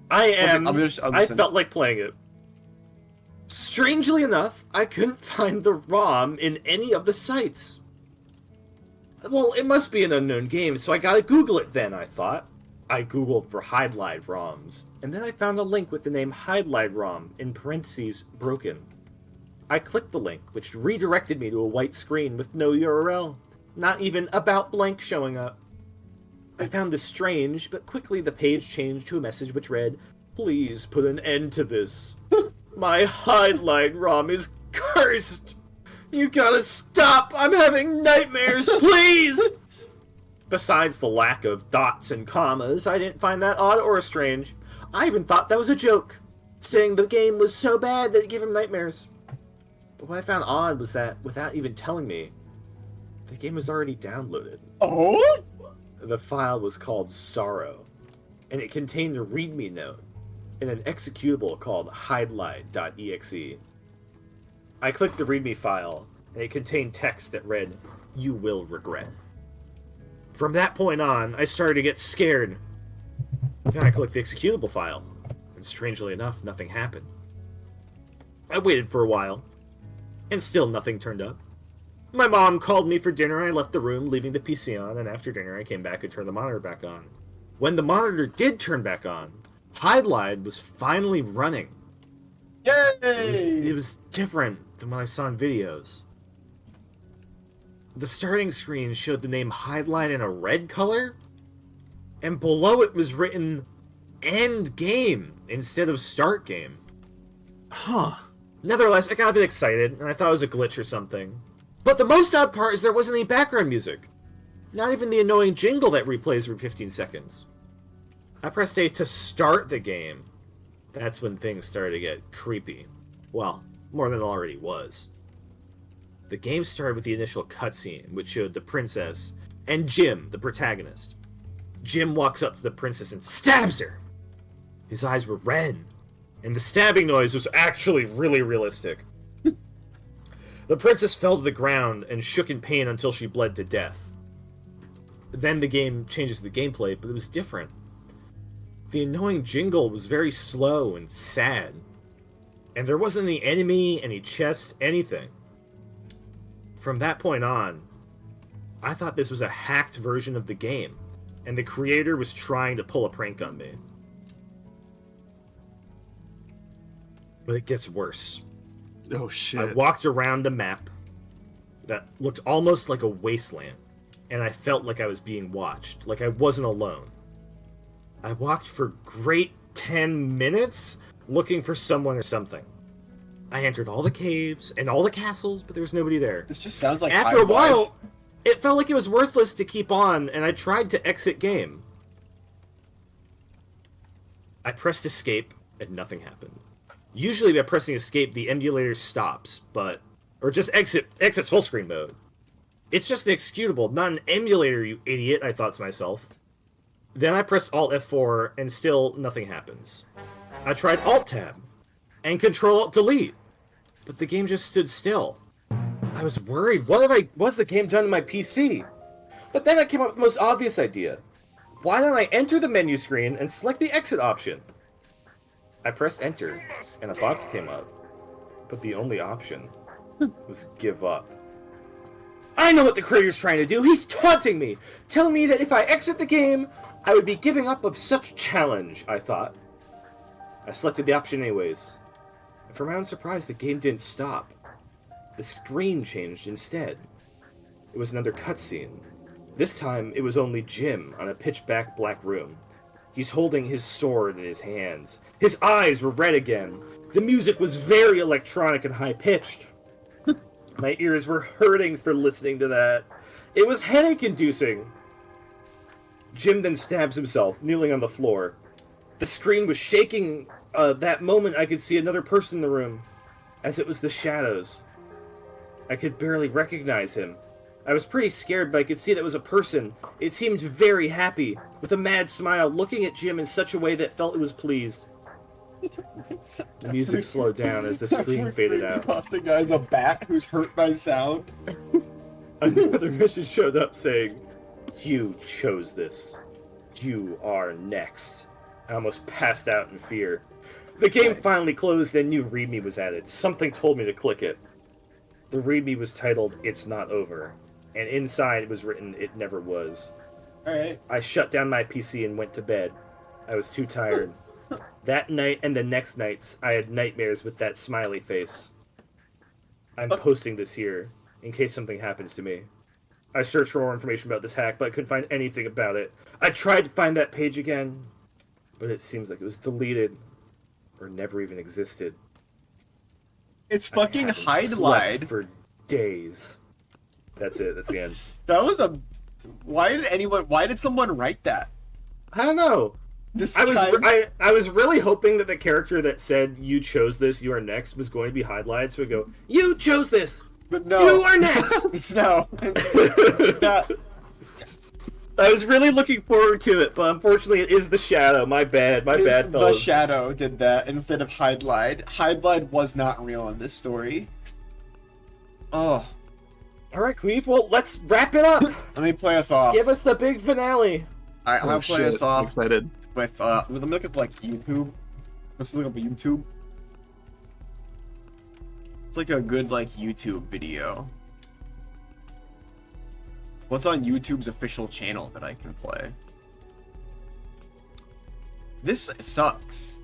I felt like playing it. Strangely enough, I couldn't find the ROM in any of the sites. Well, it must be an unknown game, so I gotta Google it then, I thought. I googled for Highlight ROMs, and then I found a link with the name Highlight ROM, in parentheses, broken. I clicked the link, which redirected me to a white screen with no URL, not even about blank showing up. I found this strange, but quickly the page changed to a message which read, "Please put an end to this. My Highlight ROM is cursed. You gotta stop. I'm having nightmares, please." Besides the lack of dots and commas, I didn't find that odd or strange. I even thought that was a joke, saying the game was so bad that it gave him nightmares. But what I found odd was that, without even telling me, the game was already downloaded. Oh? The file was called Sorrow, and it contained a README note and an executable called hidelight.exe. I clicked the README file, and it contained text that read, "You will regret." From that point on, I started to get scared. Then I clicked the executable file, and strangely enough, nothing happened. I waited for a while, and still nothing turned up. My mom called me for dinner, and I left the room, leaving the PC on, and after dinner I came back and turned the monitor back on. When the monitor did turn back on, Highlight was finally running. It Yay! was different than what I saw in videos. The starting screen showed the name Highlight in a red color, and below it was written End Game instead of Start Game. Huh. Nevertheless, I got a bit excited, and I thought it was a glitch or something. But the most odd part is there wasn't any background music. Not even the annoying jingle that replays every 15 seconds. I pressed A to start the game. That's when things started to get creepy. Well, more than it already was. The game started with the initial cutscene, which showed the princess and Jim, the protagonist. Jim walks up to the princess and stabs her. His eyes were red, and the stabbing noise was actually really realistic. The princess fell to the ground and shook in pain until she bled to death. Then the game changes the gameplay, but it was different. The annoying jingle was very slow and sad. And there wasn't any enemy, any chest, anything. From that point on, I thought this was a hacked version of the game, and the creator was trying to pull a prank on me. But it gets worse. Oh shit. I walked around a map that looked almost like a wasteland, and I felt like I was being watched, like I wasn't alone. I walked for great 10 minutes looking for someone or something. I entered all the caves and all the castles, but there was nobody there. This just sounds like After a while, it felt like it was worthless to keep on, and I tried to exit game. I pressed escape, and nothing happened. Usually by pressing escape, the emulator stops, or just exits full screen mode. It's just an executable, not an emulator, you idiot, I thought to myself. Then I pressed Alt F4, and still nothing happens. I tried Alt Tab, and Control Alt Delete, but the game just stood still. I was worried. What's the game done to my PC? But then I came up with the most obvious idea. Why don't I enter the menu screen and select the exit option? I pressed enter, and a box came up. But the only option was give up. I know what the creator's trying to do. He's taunting me, telling me that if I exit the game, I would be giving up of such challenge, I thought. I selected the option anyways. And for my own surprise, the game didn't stop. The screen changed instead. It was another cutscene. This time, it was only Jim on a pitch-black black room. He's holding his sword in his hands. His eyes were red again. The music was very electronic and high-pitched. My ears were hurting for listening to that. It was headache-inducing. Jim then stabs himself, kneeling on the floor. The screen was shaking. That moment, I could see another person in the room, as it was the shadows. I could barely recognize him. I was pretty scared, but I could see that it was a person. It seemed very happy, with a mad smile, looking at Jim in such a way that felt it was pleased. The music slowed down as the screen faded out. Pasta guy's a bat who's hurt by sound. Another message showed up saying, "You chose this. You are next." I almost passed out in fear. The game finally closed and new README was added. Something told me to click it. The README was titled, "It's Not Over," and inside it was written, "It Never Was." Alright. I shut down my PC and went to bed. I was too tired. That night and the next nights, I had nightmares with that smiley face. I'm posting this here, in case something happens to me. I searched for more information about this hack, but I couldn't find anything about it. I tried to find that page again, but it seems like it was deleted, or never even existed. It's fucking Slept Hydlide. for days. That's it. That's the end. That was a... Why did someone write that? I don't know. This I was guy- I was really hoping that the character that said "You chose this, you are next" was going to be Hydlide, so we go, "You chose this, But no. you are next." No. That- I was really looking forward to it, but unfortunately, it is the Shadow. My bad, The fellas. Shadow did that instead of Hydlide. Hydlide was not real in this story. Oh. All right, Qweave. Well, let's wrap it up. Let me play us off. Give us the big finale. Alright, I'm gonna play us I'm off excited. with, let me look up, like, YouTube. Let's look up YouTube. It's like a good, like, YouTube video. What's on YouTube's official channel that I can play? This sucks.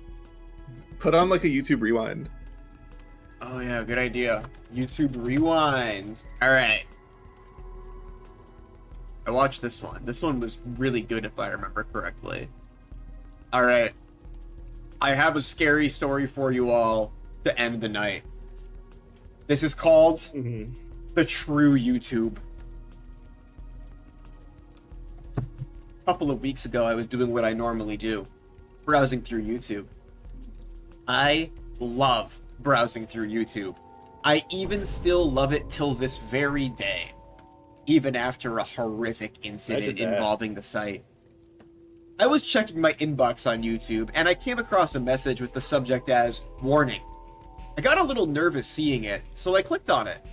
Put on like a YouTube rewind. Oh yeah, good idea. YouTube Rewind. Alright. I watched this one. This one was really good if I remember correctly. Alright. I have a scary story for you all to end the night. This is called The True YouTube. A couple of weeks ago, I was doing what I normally do. Browsing through YouTube. I love browsing through YouTube. I even still love it till this very day. Even after a horrific incident Imagine that. involving the site. I was checking my inbox on YouTube, and I came across a message with the subject as, "Warning." I got a little nervous seeing it, so I clicked on it.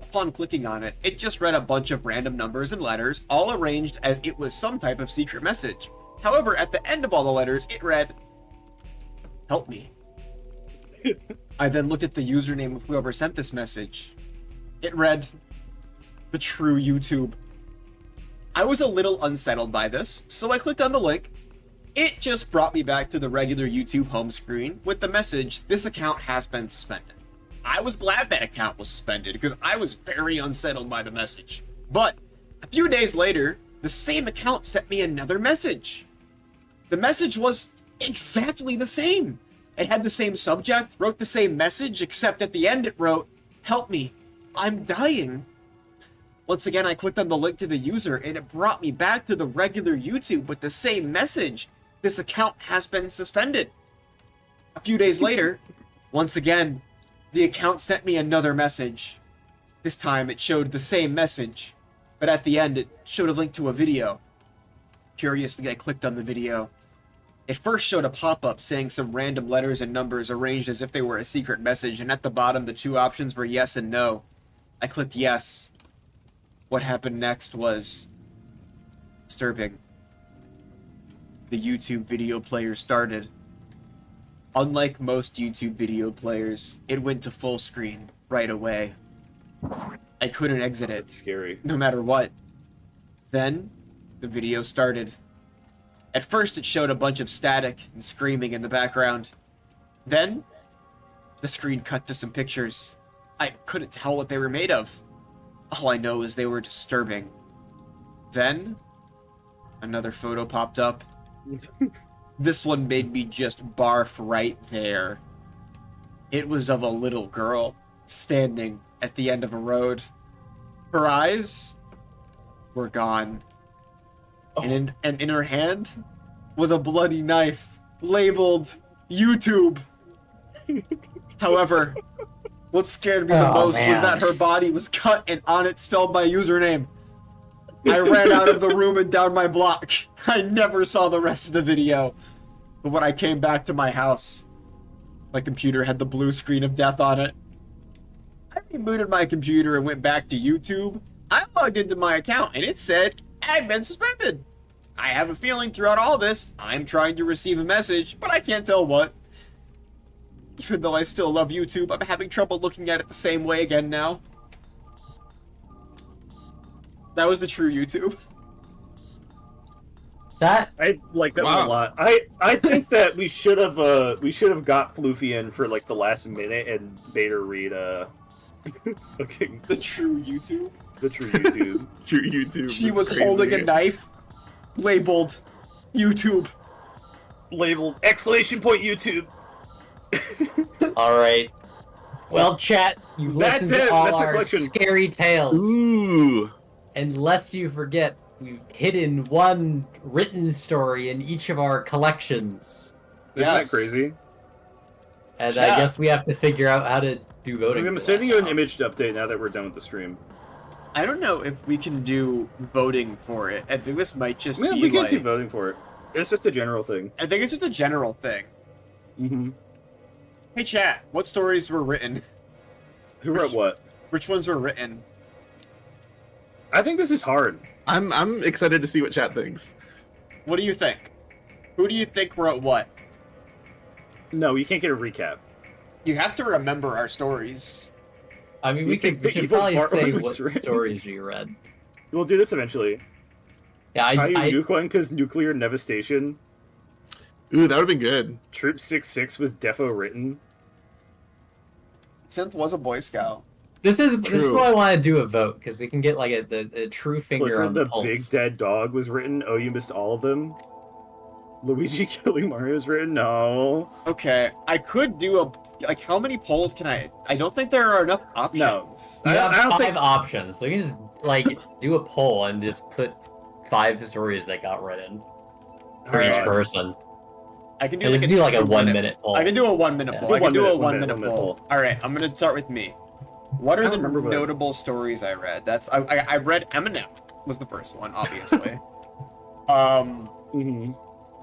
Upon clicking on it, it just read a bunch of random numbers and letters, all arranged as it was some type of secret message. However, at the end of all the letters, it read, "Help me." I then looked at the username of whoever sent this message. It read, "The True YouTube." I was a little unsettled by this, so I clicked on the link. It just brought me back to the regular YouTube home screen with the message, "This account has been suspended." I was glad that account was suspended because I was very unsettled by the message. But a few days later, the same account sent me another message. The message was exactly the same. It had the same subject, wrote the same message, except at the end it wrote, "Help me, I'm dying." Once again, I clicked on the link to the user and it brought me back to the regular YouTube with the same message. "This account has been suspended." A few days later, once again, the account sent me another message. This time it showed the same message, but at the end it showed a link to a video. Curiously, I clicked on the video. It first showed a pop-up saying some random letters and numbers arranged as if they were a secret message, and at the bottom the two options were yes and no. I clicked yes. What happened next was disturbing. The YouTube video player started. Unlike most YouTube video players, it went to full screen right away. I couldn't exit it, That's scary. no matter what. Then, the video started. At first, it showed a bunch of static and screaming in the background. Then, the screen cut to some pictures. I couldn't tell what they were made of. All I know is they were disturbing. Then, another photo popped up. This one made me just barf right there. It was of a little girl standing at the end of a road. Her eyes were gone. And in her hand was a bloody knife labeled YouTube. However, what scared me the most was that her body was cut and on it spelled my username. I ran out of the room and down my block. I never saw the rest of the video. But when I came back to my house, my computer had the blue screen of death on it. I rebooted my computer and went back to YouTube. I logged into my account and it said, "I've been suspended." I have a feeling throughout all this, I'm trying to receive a message, but I can't tell what. Even though I still love YouTube, I'm having trouble looking at it the same way again now. That was the true YouTube. That I like that one Wow. a lot. I think that we should have got Floofy in for like the last minute and made her read fucking The true YouTube. the true YouTube. True YouTube. She is was crazy. holding a knife labeled YouTube. Labeled exclamation point YouTube. all right. Well, chat, you've That's listened it. to all That's a our collection. scary tales. Ooh. And lest you forget, we've hidden one written story in each of our collections. Isn't that Yes. crazy? And Chat. I guess we have to figure out how to do voting. I'm for sending that you an now. image update now that we're done with the stream. I don't know if we can do voting for it. I think this might just Yeah, be we can like... do voting for it. It's just a general thing. I think it's just a general thing. Mm-hmm. Hey chat, what stories were written? Who wrote what? Which ones were written? I think this is hard. I'm excited to see what chat thinks. What do you think? Who do you think wrote what? No, you can't get a recap. You have to remember our stories. I mean, You we think should the evil probably part say was what written? stories you read. We'll do this eventually. Yeah, How you I nuke one because nuclear devastation. Ooh, that would have been good. Troop 66 was defo written. Synth was a Boy Scout. this is True. why I want to do a vote, because we can get like a true finger Clifford on the the pulse. Big Dead Dog was written. Oh, you missed all of them. Luigi killing Mario was written. No. Okay, I could do a... Like, how many polls can I... I don't think there are enough options. No. You have I don't 5 think- options, so you can just like do a poll and just put 5 stories that got written for each God. person. I can do And like just do like a 1 minute poll. I can do a 1 minute Yeah. poll. I can do a 1 1 minute minute poll. poll. Alright, I'm gonna start with me. What I are don't the remember what- notable stories I read? I read Eminem was the first one, obviously. Mhm.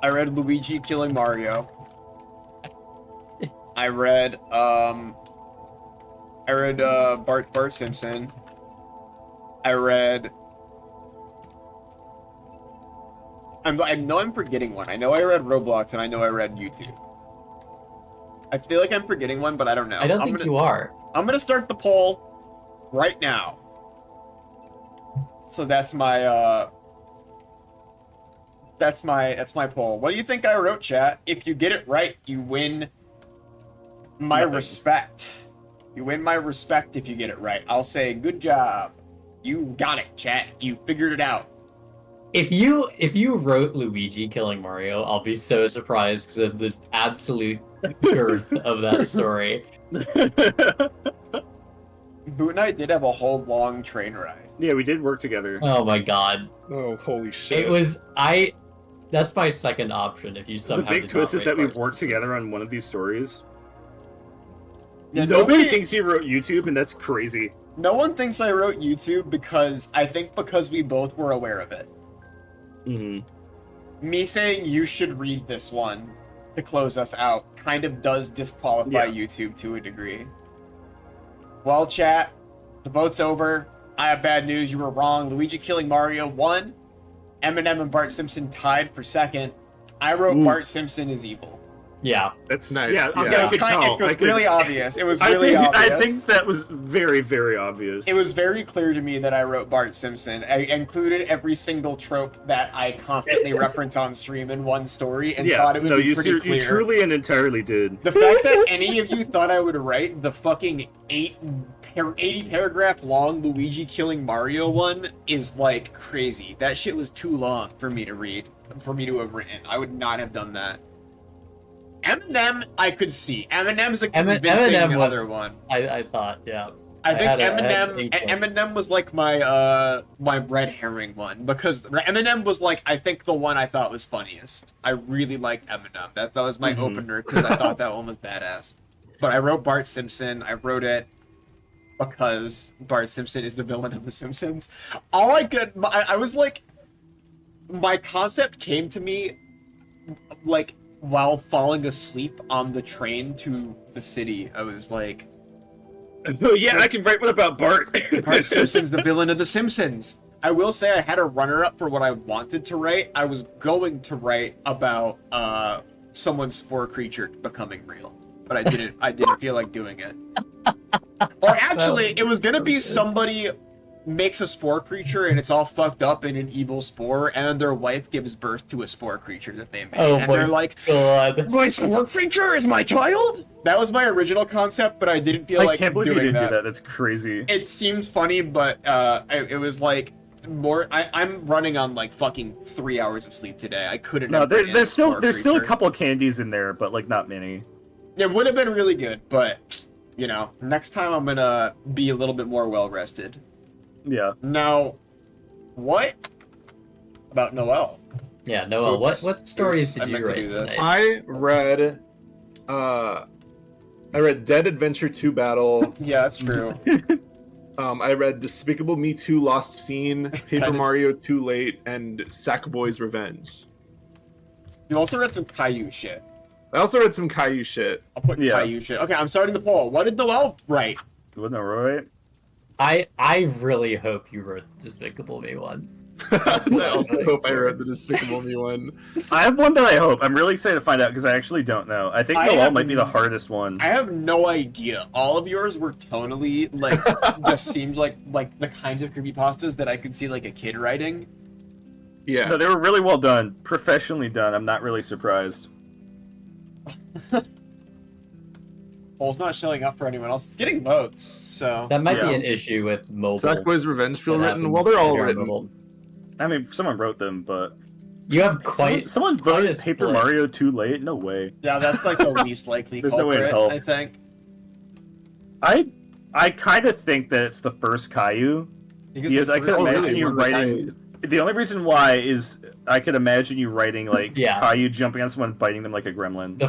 I read Luigi killing Mario. I read Bart Simpson. I read I know I'm forgetting one. I know I read Roblox and I know I read YouTube. I feel like I'm forgetting one, but I don't know. I don't think you are. I'm gonna start the poll right now. So that's my that's my poll. What do you think I wrote, chat? If you get it right, you win my respect. You win my respect if you get it right. I'll say good job. You got it, chat. You figured it out. If you wrote Luigi killing Mario, I'll be so surprised because of the absolute girth of that story. Boot and I did have a whole long train ride. Yeah, we did work together. Oh my god. Oh, holy shit. It was that's my second option if you somehow The big did twist not is that we rate Bart worked Simpson. together on one of these stories. Yeah, Nobody thinks he wrote YouTube, and that's crazy. No one thinks I wrote YouTube because we both were aware of it. Mm-hmm. Me saying you should read this one to close us out kind of does disqualify YouTube to a degree. Well, chat, the vote's over. I have bad news. You were wrong. Luigi killing Mario won. Eminem and Bart Simpson tied for second. I wrote Bart Simpson is evil. Yeah. That's Nice, Yeah, yeah. I could tell. It was really obvious. It was I really think, obvious. I think that was very, very obvious. It was very clear to me that I wrote Bart Simpson. I included every single trope that I constantly reference on stream in one story and thought it would be pretty clear. You truly and entirely did. The fact that any of you thought I would write the fucking 80 paragraph long Luigi killing Mario one is like crazy. That shit was too long for me to read, for me to have written. I would not have done that. Eminem, I could see. Eminem's a convincing other one. I thought, yeah. I think Eminem was like my my red herring one, because Eminem was like, I think, the one I thought was funniest. I really liked Eminem. That was my opener because I thought that one was badass. But I wrote Bart Simpson. I wrote it because Bart Simpson is the villain of The Simpsons. I was like, my concept came to me like while falling asleep on the train to the city. I was like, oh yeah, I can write one about Bart. Bart Simpson's the villain of The Simpsons. I will say I had a runner-up for what I wanted to write. I was going to write about someone's spore creature becoming real, but I didn't feel like doing it. Or actually, it was gonna be somebody makes a spore creature and it's all fucked up in an evil spore, and their wife gives birth to a spore creature that they made. And they're like, God. my spore creature is my child? That was my original concept, but I didn't feel like I can't believe you doing didn't do that. That's crazy. It seems funny, but it was like more. I'm running on like fucking 3 hours of sleep today. I couldn't. No, have written there's still spore a couple of candies in there, but like not many. It would have been really good, but you know, next time I'm gonna be a little bit more well rested. Yeah. Now, what about Noel? Yeah, Noel, Oops. what stories Oops, I did you meant to do write this. tonight? I read Dead Adventure 2 Battle. Yeah, that's true. I read Despicable Me 2 Lost Scene, Paper Mario 2 Late, and Sackboy's Revenge. You also read some Caillou shit. I also read some Caillou shit. I'll put Caillou shit. Okay, I'm starting the poll. What did Noel write? Wasn't that right? I really hope you wrote Despicable Me one. I also hope I wrote the Despicable Me one. I have one that I hope. I'm really excited to find out because I actually don't know. I think Noel might be the hardest one. I have no idea. All of yours were tonally like just seemed like the kinds of creepypastas that I could see like a kid writing. Yeah. No, they were really well done. Professionally done. I'm not really surprised. Poll's not showing up for anyone else. It's getting votes, so That might be an issue with mobile. Sackboy's Revenge feel that written? Well, happens they're all here on written. mobile. I mean, someone wrote them, but You have quite someone quite voted a Paper split. Mario too late. No way. yeah, that's like the least likely There's no way in culprit, hell. I think. I kind of think that it's the first Caillou. Because I could first- imagine really? you One of the writing. guys. The only reason why is I could imagine you writing like Yeah. Caillou jumping on someone, biting them like a gremlin. The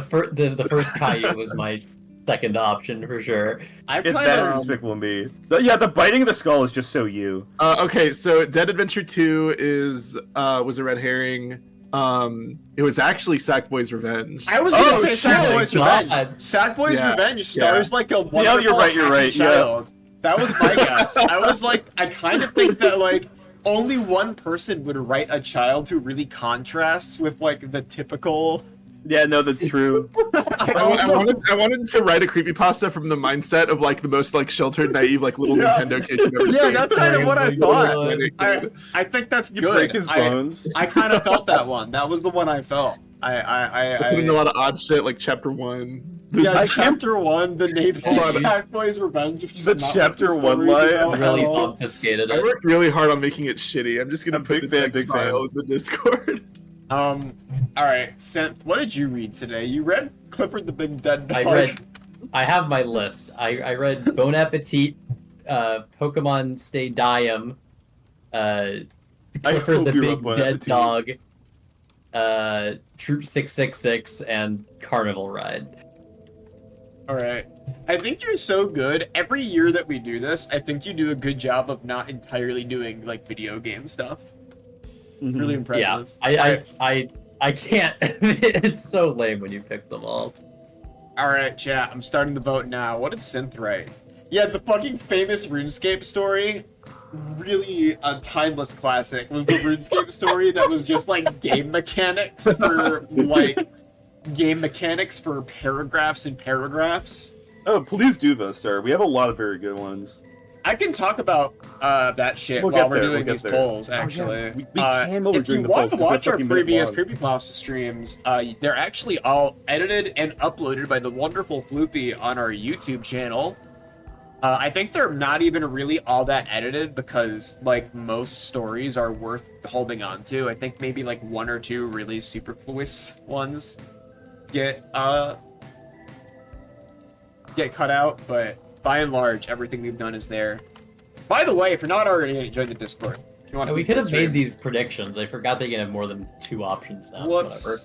first Caillou was my second option for sure. I It's kind that or of Despicable Me. The biting of the skull is just so you. Okay, so Dead Adventure 2 was a red herring. It was actually Sackboy's Revenge. I was gonna Oh, say shit. Sackboy's God. Revenge. Sackboy's Yeah. Revenge stars like a wonderful you're right, happy child. That was my guess. I was like, I kind of think that like only one person would write a child who really contrasts with like the typical Yeah, no, that's true. I wanted to write a creepypasta from the mindset of like the most like sheltered, naive, like little Nintendo kid you've ever Yeah, seen. that's kind of what I thought. When a kid. I think that's You good. break his bones. I kind of felt that one. That was the one I felt. I put in a lot of odd shit like chapter 1. Yeah, chapter 1, the Napalm Hold on. Sackboy's Revenge. Which is The not chapter what 1 story's line about Really at all. obfuscated I it. worked really hard on making it shitty. I'm just gonna I'm put big the fan, text big fan. file in the Discord. All right, Synth, what did you read today? You read Clifford the Big Dead Dog. I have my list. I read Bon Appetit, Pokemon Stay Diem, Clifford hope the you Big wrote Bon Dead Appetit. Dog, Troop 666, and Carnival Ride. All right. I think you're so good. Every year that we do this, I think you do a good job of not entirely doing like video game stuff. Really impressive. Yeah, I can't. It's so lame when you pick them all. All right, chat. I'm starting the vote now. What did Synth write? Yeah, the fucking famous RuneScape story. Really a timeless classic was the RuneScape story that was just like game mechanics for paragraphs and paragraphs. Oh, please do, Vestar. We have a lot of very good ones. I can talk about that shit We'll while get we're there, doing we'll get these there. polls, Oh, yeah. actually. We can while we're if doing you the want polls, to 'cause they're watch our fucking minute previous long. Creepypasta streams, they're actually all edited and uploaded by the wonderful Floopy on our YouTube channel. I think they're not even really all that edited because, like, most stories are worth holding on to. I think maybe, like, 1 or 2 really superfluous ones get cut out, but by and large, everything we've done is there. By the way, if you're not already, join the Discord. If you want to We keep could have this made stream. these predictions. I forgot they can have more than 2 options now. Whoops. Whatever.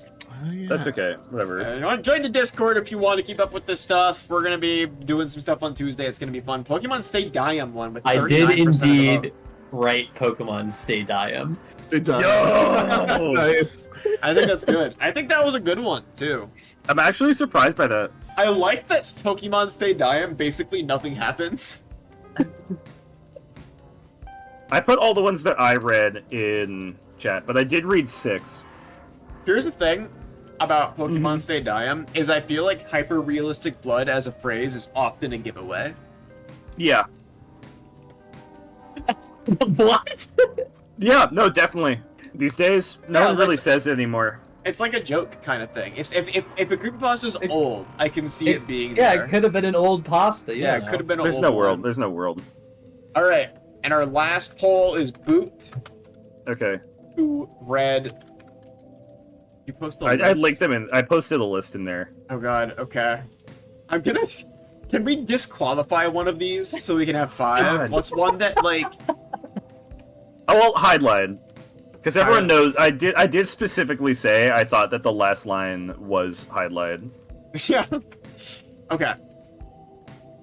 That's okay. Whatever. You want to join the Discord if you want to keep up with this stuff. We're gonna be doing some stuff on Tuesday. It's gonna be fun. Pokemon Stay Diem won with 39% I did of the vote. indeed write Pokemon Stay Diem. Stay done. Yo! Nice. I think that's good. I think that was a good one too. I'm actually surprised by that. I like that Pokemon Stay Diem. Basically, nothing happens. I put all the ones that I read in chat, but I did read 6. Here's the thing about Pokemon Stay Diem is I feel like hyper-realistic blood as a phrase is often a giveaway. Yeah. What? Yeah, no, definitely. These days, no Yeah, one really like- says it anymore. It's like a joke kind of thing. If a creepypasta's old, I can see it being Yeah, there. it could have been an old pasta. Yeah, it could have been a There's old no one. world. There's no world. All right, and our last poll is boot Okay. to red. You post a I list? linked them in. I posted a list in there. Oh god. Okay. I'm gonna. Can we disqualify one of these so we can have 5? God. What's one that like? Oh, well, highline. Because everyone Alright. knows. I did specifically say I thought that the last line was highline. Yeah. Okay.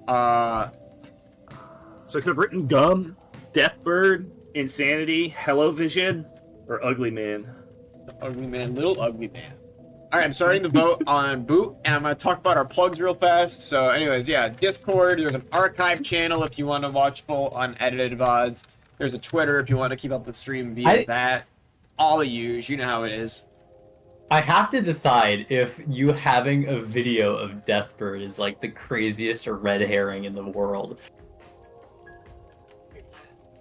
So I could have written Gum, Deathbird, Insanity, Hello Vision, or Ugly Man. Ugly man, little ugly man. All right, I'm starting the vote on boot, and I'm gonna talk about our plugs real fast. So, anyways, yeah, Discord. There's an archive channel if you want to watch full unedited VODs. There's a Twitter if you want to keep up with stream via that. All of you know how it is. I have to decide if you having a video of Deathbird is like the craziest red herring in the world.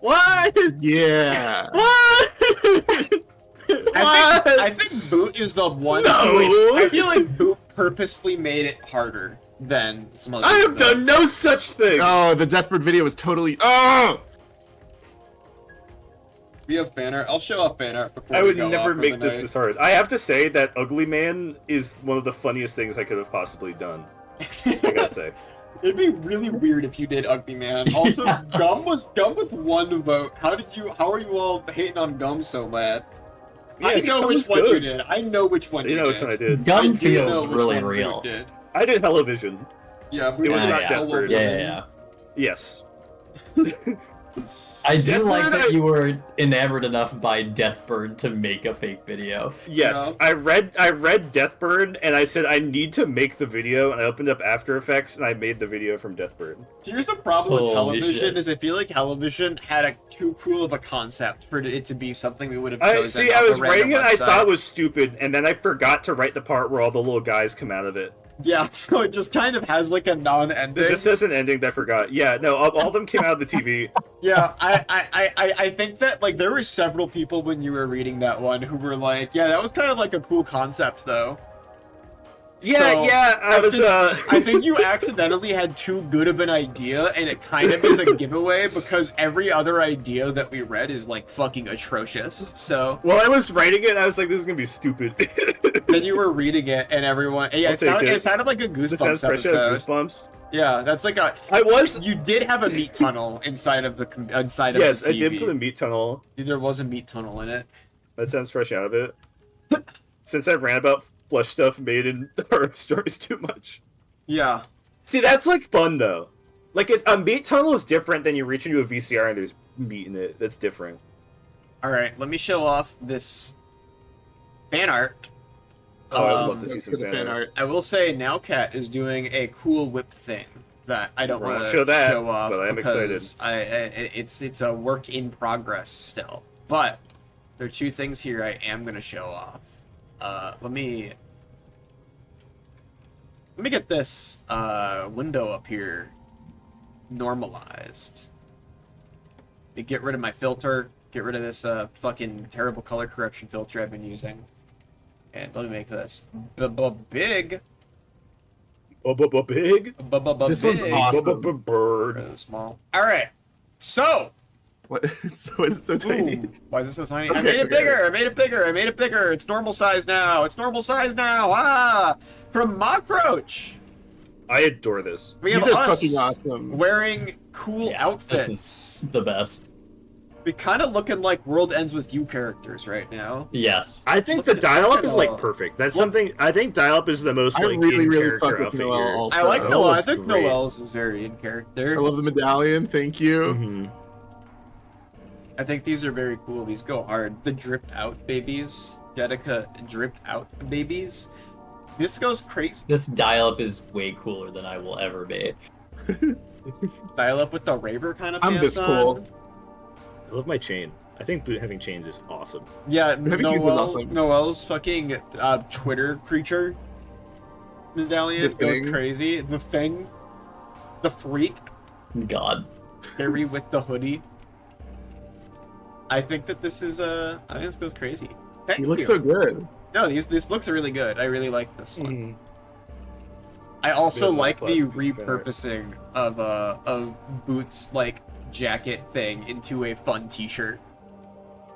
What? Yeah. What? I think boot is the one. No! I feel like boot purposefully made it harder than some other. I have people. done no such thing. Oh, the Deathbird video was totally. Oh. We have fan art. I'll show off fan art before I we would go never off for make the this night. this hard. I have to say that Ugly Man is one of the funniest things I could have possibly done. I gotta say. It'd be really weird if you did Ugly Man. Also, Gum with 1 vote. How are you all hating on Gum so bad? I Yeah, know Gum which was one you good. did. I know which one You know which did. one I did. I Gum do know feels which really one Boot real. Did. I did Hello Vision. Yeah, It was Yeah, not yeah. Deathbird. Yeah. Yes. I do Deathbird, like that you were enamored enough by Deathbird to make a fake video. Yes, No. I read Deathbird, and I said I need to make the video, and I opened up After Effects, and I made the video from Deathbird. Here's the problem with Holy television shit. is I feel like television had a too cool of a concept for it to be something we would have I chosen. see. off I a was random writing it, I website. thought it was stupid, and then I forgot to write the part where all the little guys come out of it. Yeah, so it just kind of has like a non-ending. It just says an ending that I forgot. Yeah, no, all of them came out of the TV. Yeah, I think that like there were several people when you were reading that one who were like, yeah, that was kind of like a cool concept though. Yeah, So, yeah, I think you accidentally had too good of an idea, and it kind of is a giveaway because every other idea that we read is like fucking atrocious. So Well, I was writing it, and I was like, this is gonna be stupid. then you were reading it, and everyone, yeah, I'll take it. it sounded like a This Goosebumps sounds fresh out of episode. Goosebumps. Yeah, that's like a. I was. You did have a meat tunnel inside of the inside of Yes, the I TV. did put a meat tunnel. There was a meat tunnel in it. That sounds fresh out of it. Since I ran about flesh stuff made in horror stories too much. Yeah. See, that's like fun though. Like a meat tunnel is different than you reach into a VCR and there's meat in it. That's different. All right, let me show off this fan art. Oh, I would love to see Let's some get the fan art. I will say, Nowcat is doing a cool whip thing that I don't Well, want to show that, show off but I am because it's a work in progress still. But there are two things here I am going to show off. Let me get this window up here normalized. Let me get rid of my filter. Get rid of this fucking terrible color correction filter I've been using. And let me make this big. Big? This one's big. awesome. Bird. Rather small. All right. So. What? So is it so tiny? Ooh, why is it so tiny? I Okay, made it okay. bigger. I made it bigger. I made it bigger. It's normal size now. It's normal size now. Ah, from Mockroach. I adore this. We have These are us fucking awesome. wearing cool Yeah, outfits. This is the best. We kind of looking like World Ends With You characters right now. Yes. I think Look the at- dial-up look is at like all- perfect. That's Look- something I think dial-up is the most I like really, in really character fuck with outfit Noelle here. also. I like Oh, Noelle. I it's think great. Noelle's is very in character. I love the medallion. Thank you. Mhm. I think these are very cool. These go hard. The dripped out babies. Dedica dripped out babies. This goes crazy. This dial-up is way cooler than I will ever be. Dial up with the raver kind of I'm pants this on. cool. I love my chain. I think boot having chains is awesome. Yeah, Heavy Chains is awesome. Noelle's fucking Twitter creature medallion The goes Thing. crazy. The thing. The freak. God. Harry with the hoodie. I think that this is I think this goes crazy. Thank You look you. so good. No, this looks really good. I really like this one. Mhm. I also Good, like the classic piece of fan art. repurposing of Boots' like jacket thing into a fun T-shirt.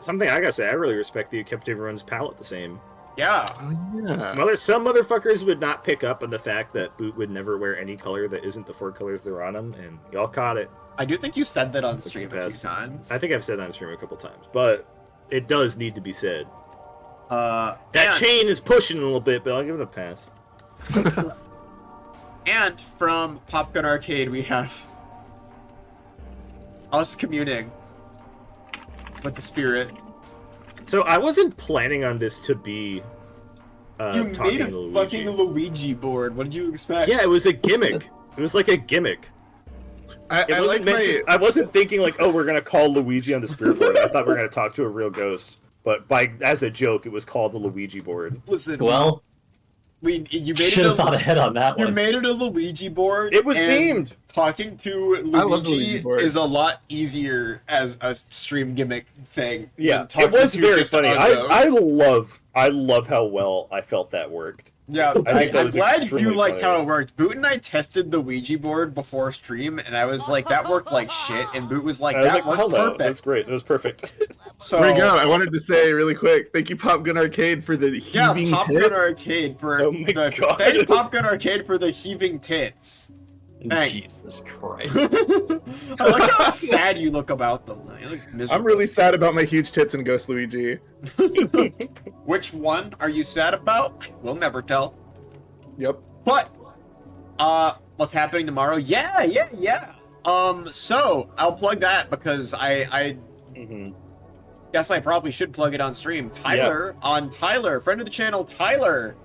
Something I gotta say, I really respect that you kept everyone's palette the same. Yeah, Oh yeah. Some motherfuckers would not pick up on the fact that Boot would never wear any color that isn't the 4 colors that are on him, and y'all caught it. I do think you said that on stream a few pass. times. I think I've said that on stream a couple times, but it does need to be said. That and, chain is pushing a little bit, but I'll give it a pass. and from Popgun Arcade, we have us communing with the spirit. So I wasn't planning on this to be You made talking a to Luigi. fucking Luigi board. What did you expect? Yeah, it was a gimmick. It was like a gimmick. I It wasn't like meant my. to, I wasn't thinking like, oh, we're gonna call Luigi on the spirit board. I thought we were gonna talk to a real ghost. But as a joke, it was called the Luigi board. Listen, Well, you made should it have thought ahead on that You one. made it a Luigi board. It was and themed. Talking to I love the Luigi Luigi board. is a lot easier as a stream gimmick thing. Yeah, than talking it was to very just funny. a I ghost. love how well I felt that worked. Yeah, think that I'm was glad you extremely liked funny. how it worked. Boot and I tested the Ouija board before stream, and I was like, that worked like shit. And Boot was like, I was that like, worked hell no, perfect. that was great. That was perfect. So, There we go. I wanted to say really quick, thank you, Pop Gun Arcade, for the yeah, heaving Pop Gun tits. Arcade for Oh my the God. thank Pop Gun Arcade for the heaving tits. Thanks. Jesus Christ. I like how sad you look about them. You look miserable. I'm really sad about my huge tits in Ghost Luigi. Which one are you sad about? We'll never tell. Yep. But, what's happening tomorrow? Yeah. So I'll plug that because I guess I probably should plug it on stream. Tyler, friend of the channel, Tyler,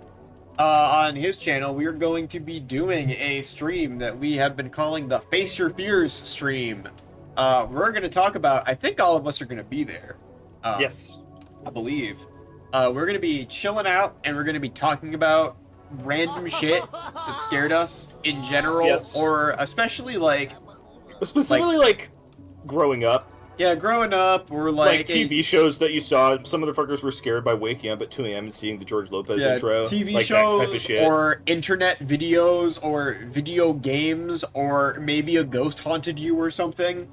on his channel, we are going to be doing a stream that we have been calling the Face Your Fears stream. We're going to talk about, I think all of us are going to be there. Yes. I believe. We're going to be chilling out, and we're going to be talking about random shit that scared us in general, or especially like... Specifically, like growing up. Yeah, growing up, or like TV shows that you saw. Some motherfuckers were scared by waking up at 2 a.m. and seeing the George Lopez intro. TV like shows, that type of shit. or internet videos, or video games, or maybe a ghost haunted you or something.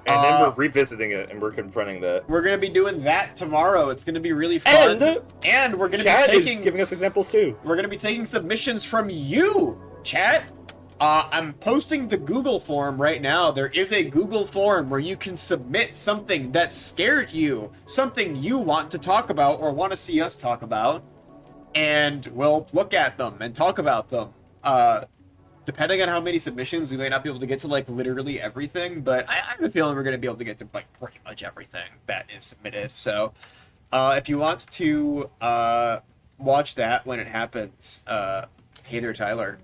And then we're revisiting it, and we're confronting that. We're going to be doing that tomorrow. It's going to be really fun. And we're going to be taking... is giving us examples, too. We're going to be taking submissions from you, chat. I'm posting the Google form right now. There is a Google form where you can submit something that scared you, something you want to talk about or want to see us talk about, and we'll look at them and talk about them. Depending on how many submissions, we may not be able to get to, like, literally everything, but I have a feeling we're going to be able to get to, like, pretty much everything that is submitted. So, if you want to watch that when it happens, hey there, Tyler,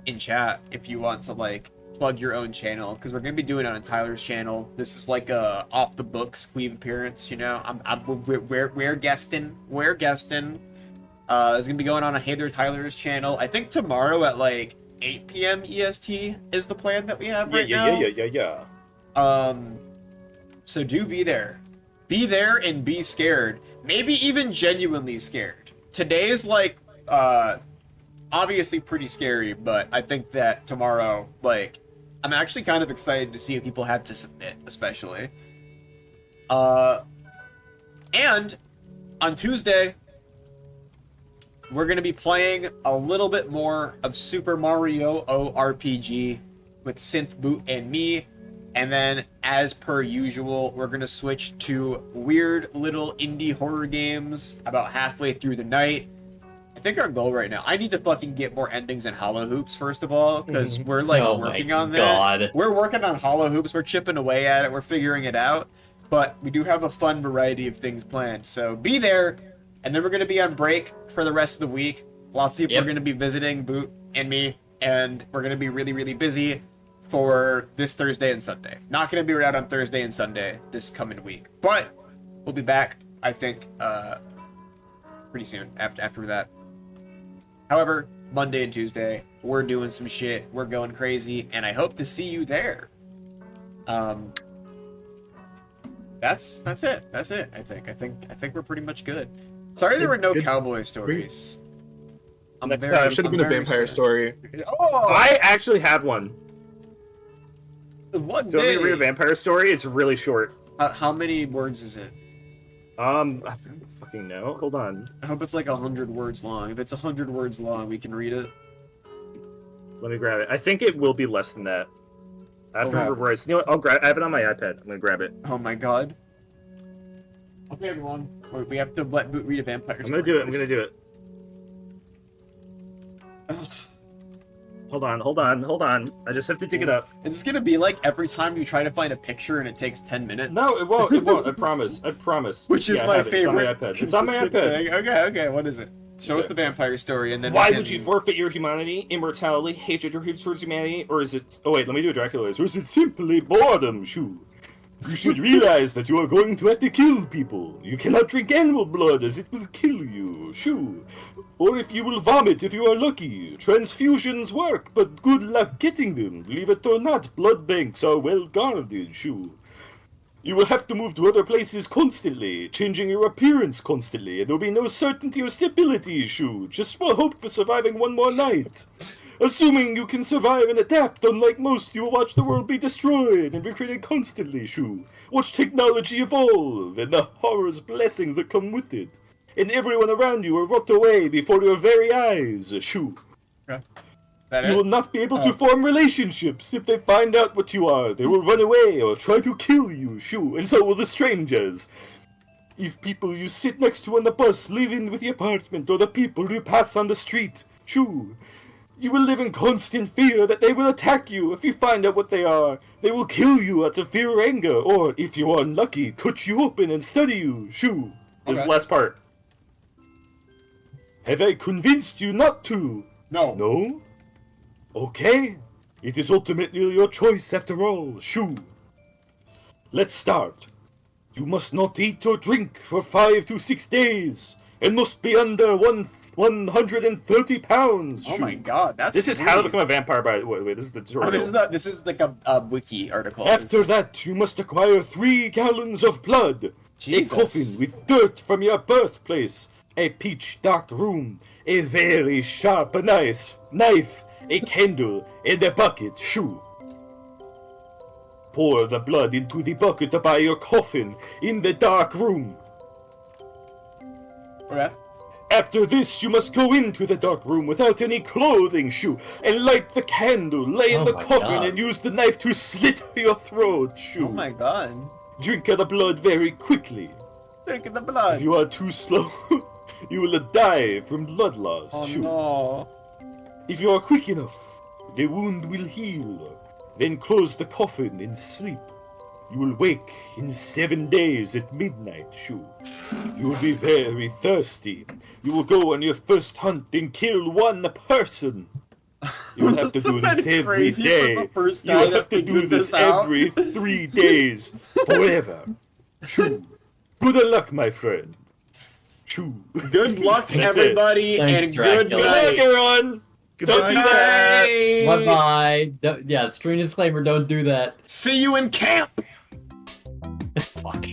in chat, if you want to, like, plug your own channel, because we're going to be doing it on Tyler's channel. This is, like, a off-the-books Qweave appearance, you know? We're guesting. It's going to be going on Hey there, Tyler's channel. I think tomorrow at, like, 8 p.m. EST is the plan that we have right now. Yeah. So do be there. Be there and be scared. Maybe even genuinely scared. Today's, like, obviously pretty scary, but I think that tomorrow, like, I'm actually kind of excited to see what people have to submit, especially. And on Tuesday, we're going to be playing a little bit more of Super Mario RPG with Synth Boot and me. And then, as per usual, we're going to switch to weird little indie horror games about halfway through the night. I think our goal right now, I need to fucking get more endings in Hollow Hoops, first of all, because we're, like, working on that. We're working on Hollow Hoops. We're chipping away at it. We're figuring it out. But we do have a fun variety of things planned. So be there. And then we're going to be on break for the rest of the week. Lots of people are going to be visiting Boot and me, and we're going to be really, really busy for this Thursday and Sunday. Not going to be out on Thursday and Sunday this coming week, but we'll be back, I think, pretty soon after that. However, Monday and Tuesday, we're doing some shit. We're going crazy, and I hope to see you there. That's it. I think we're pretty much good. Sorry there were no cowboy stories. Next time should have been a vampire story. Oh, I actually have one. One Do you want me day. to read a vampire story? It's really short. How many words is it? I don't fucking know. Hold on. I hope it's like 100 words long. If it's 100 words long, we can read it. Let me grab it. I think it will be less than that. I have to remember where it's. You know what? I'll grab. I have it on my iPad. I'm gonna grab it. Oh my god. Okay, everyone. We have to let Boot read a vampire story. I'm gonna do it. I'm gonna do it. Hold on. I just have to dig it up. It's just gonna be like every time you try to find a picture and it takes 10 minutes. No, it won't. I promise. Which is my favorite. It's on my iPad. Thing. Okay. What is it? Show us the vampire story, and then. Why would you forfeit your humanity, immortality, hatred towards humanity, or is it? Oh wait, let me do a Dracula. Or is it simply boredom? Shoo. You should realize that you are going to have to kill people. You cannot drink animal blood as it will kill you. Shoo. Or if you will vomit if you are lucky. Transfusions work, but good luck getting them. Believe it or not, blood banks are well guarded. Shoo. You will have to move to other places constantly, changing your appearance constantly, and there will be no certainty or stability. Shoo. Just for hope for surviving one more night. Assuming you can survive and adapt, unlike most, you will watch the world be destroyed and recreated constantly, Shoo. Watch technology evolve, and the horrors blessings that come with it. And everyone around you will rot away before your very eyes, Shoo. Okay. You will not be able to form relationships. If they find out what you are, they will run away or try to kill you, Shoo, and so will the strangers. If people you sit next to on the bus leaving with the apartment, or the people you pass on the street, Shoo. You will live in constant fear that they will attack you if you find out what they are. They will kill you out of fear or anger, or, if you are unlucky, cut you open and study you. Shoo. This is the last part. Have I convinced you not to? No. No? Okay. It is ultimately your choice after all. Shoo. Let's start. You must not eat or drink for 5 to 6 days, and must be under 130 pounds. Oh my god, that's This is how to become a vampire, by the way. This is the tutorial. This is like a wiki article. After that, you must acquire 3 gallons of blood, Jesus. a coffin with dirt from your birthplace, a pitch dark room, a very sharp knife, a candle, and a bucket. Shoo. Pour the blood into the bucket by your coffin in the dark room. Okay. After this, you must go into the dark room without any clothing, Shoo, and light the candle, lay in Oh the my coffin, God. and use the knife to slit your throat, Shoo. Oh my god. Drink the blood very quickly. Drinking the blood. If you are too slow, you will die from blood loss, Oh Shoo. no. If you are quick enough, the wound will heal. Then close the coffin and sleep. You will wake in 7 days at midnight, Shoo. You will be very thirsty. You will go on your first hunt and kill 1 person. You will have to do this every Crazy for day. the first You guy will to have to figure do this this out. every 3 days, forever. Shoo. Good luck, my friend. Shoo. Good luck, That's it. everybody, Thanks, and good Dracula. Good luck, night. everyone. Don't do that. Bye bye. Yeah, screen disclaimer. Don't do that. See you in camp. Fuck.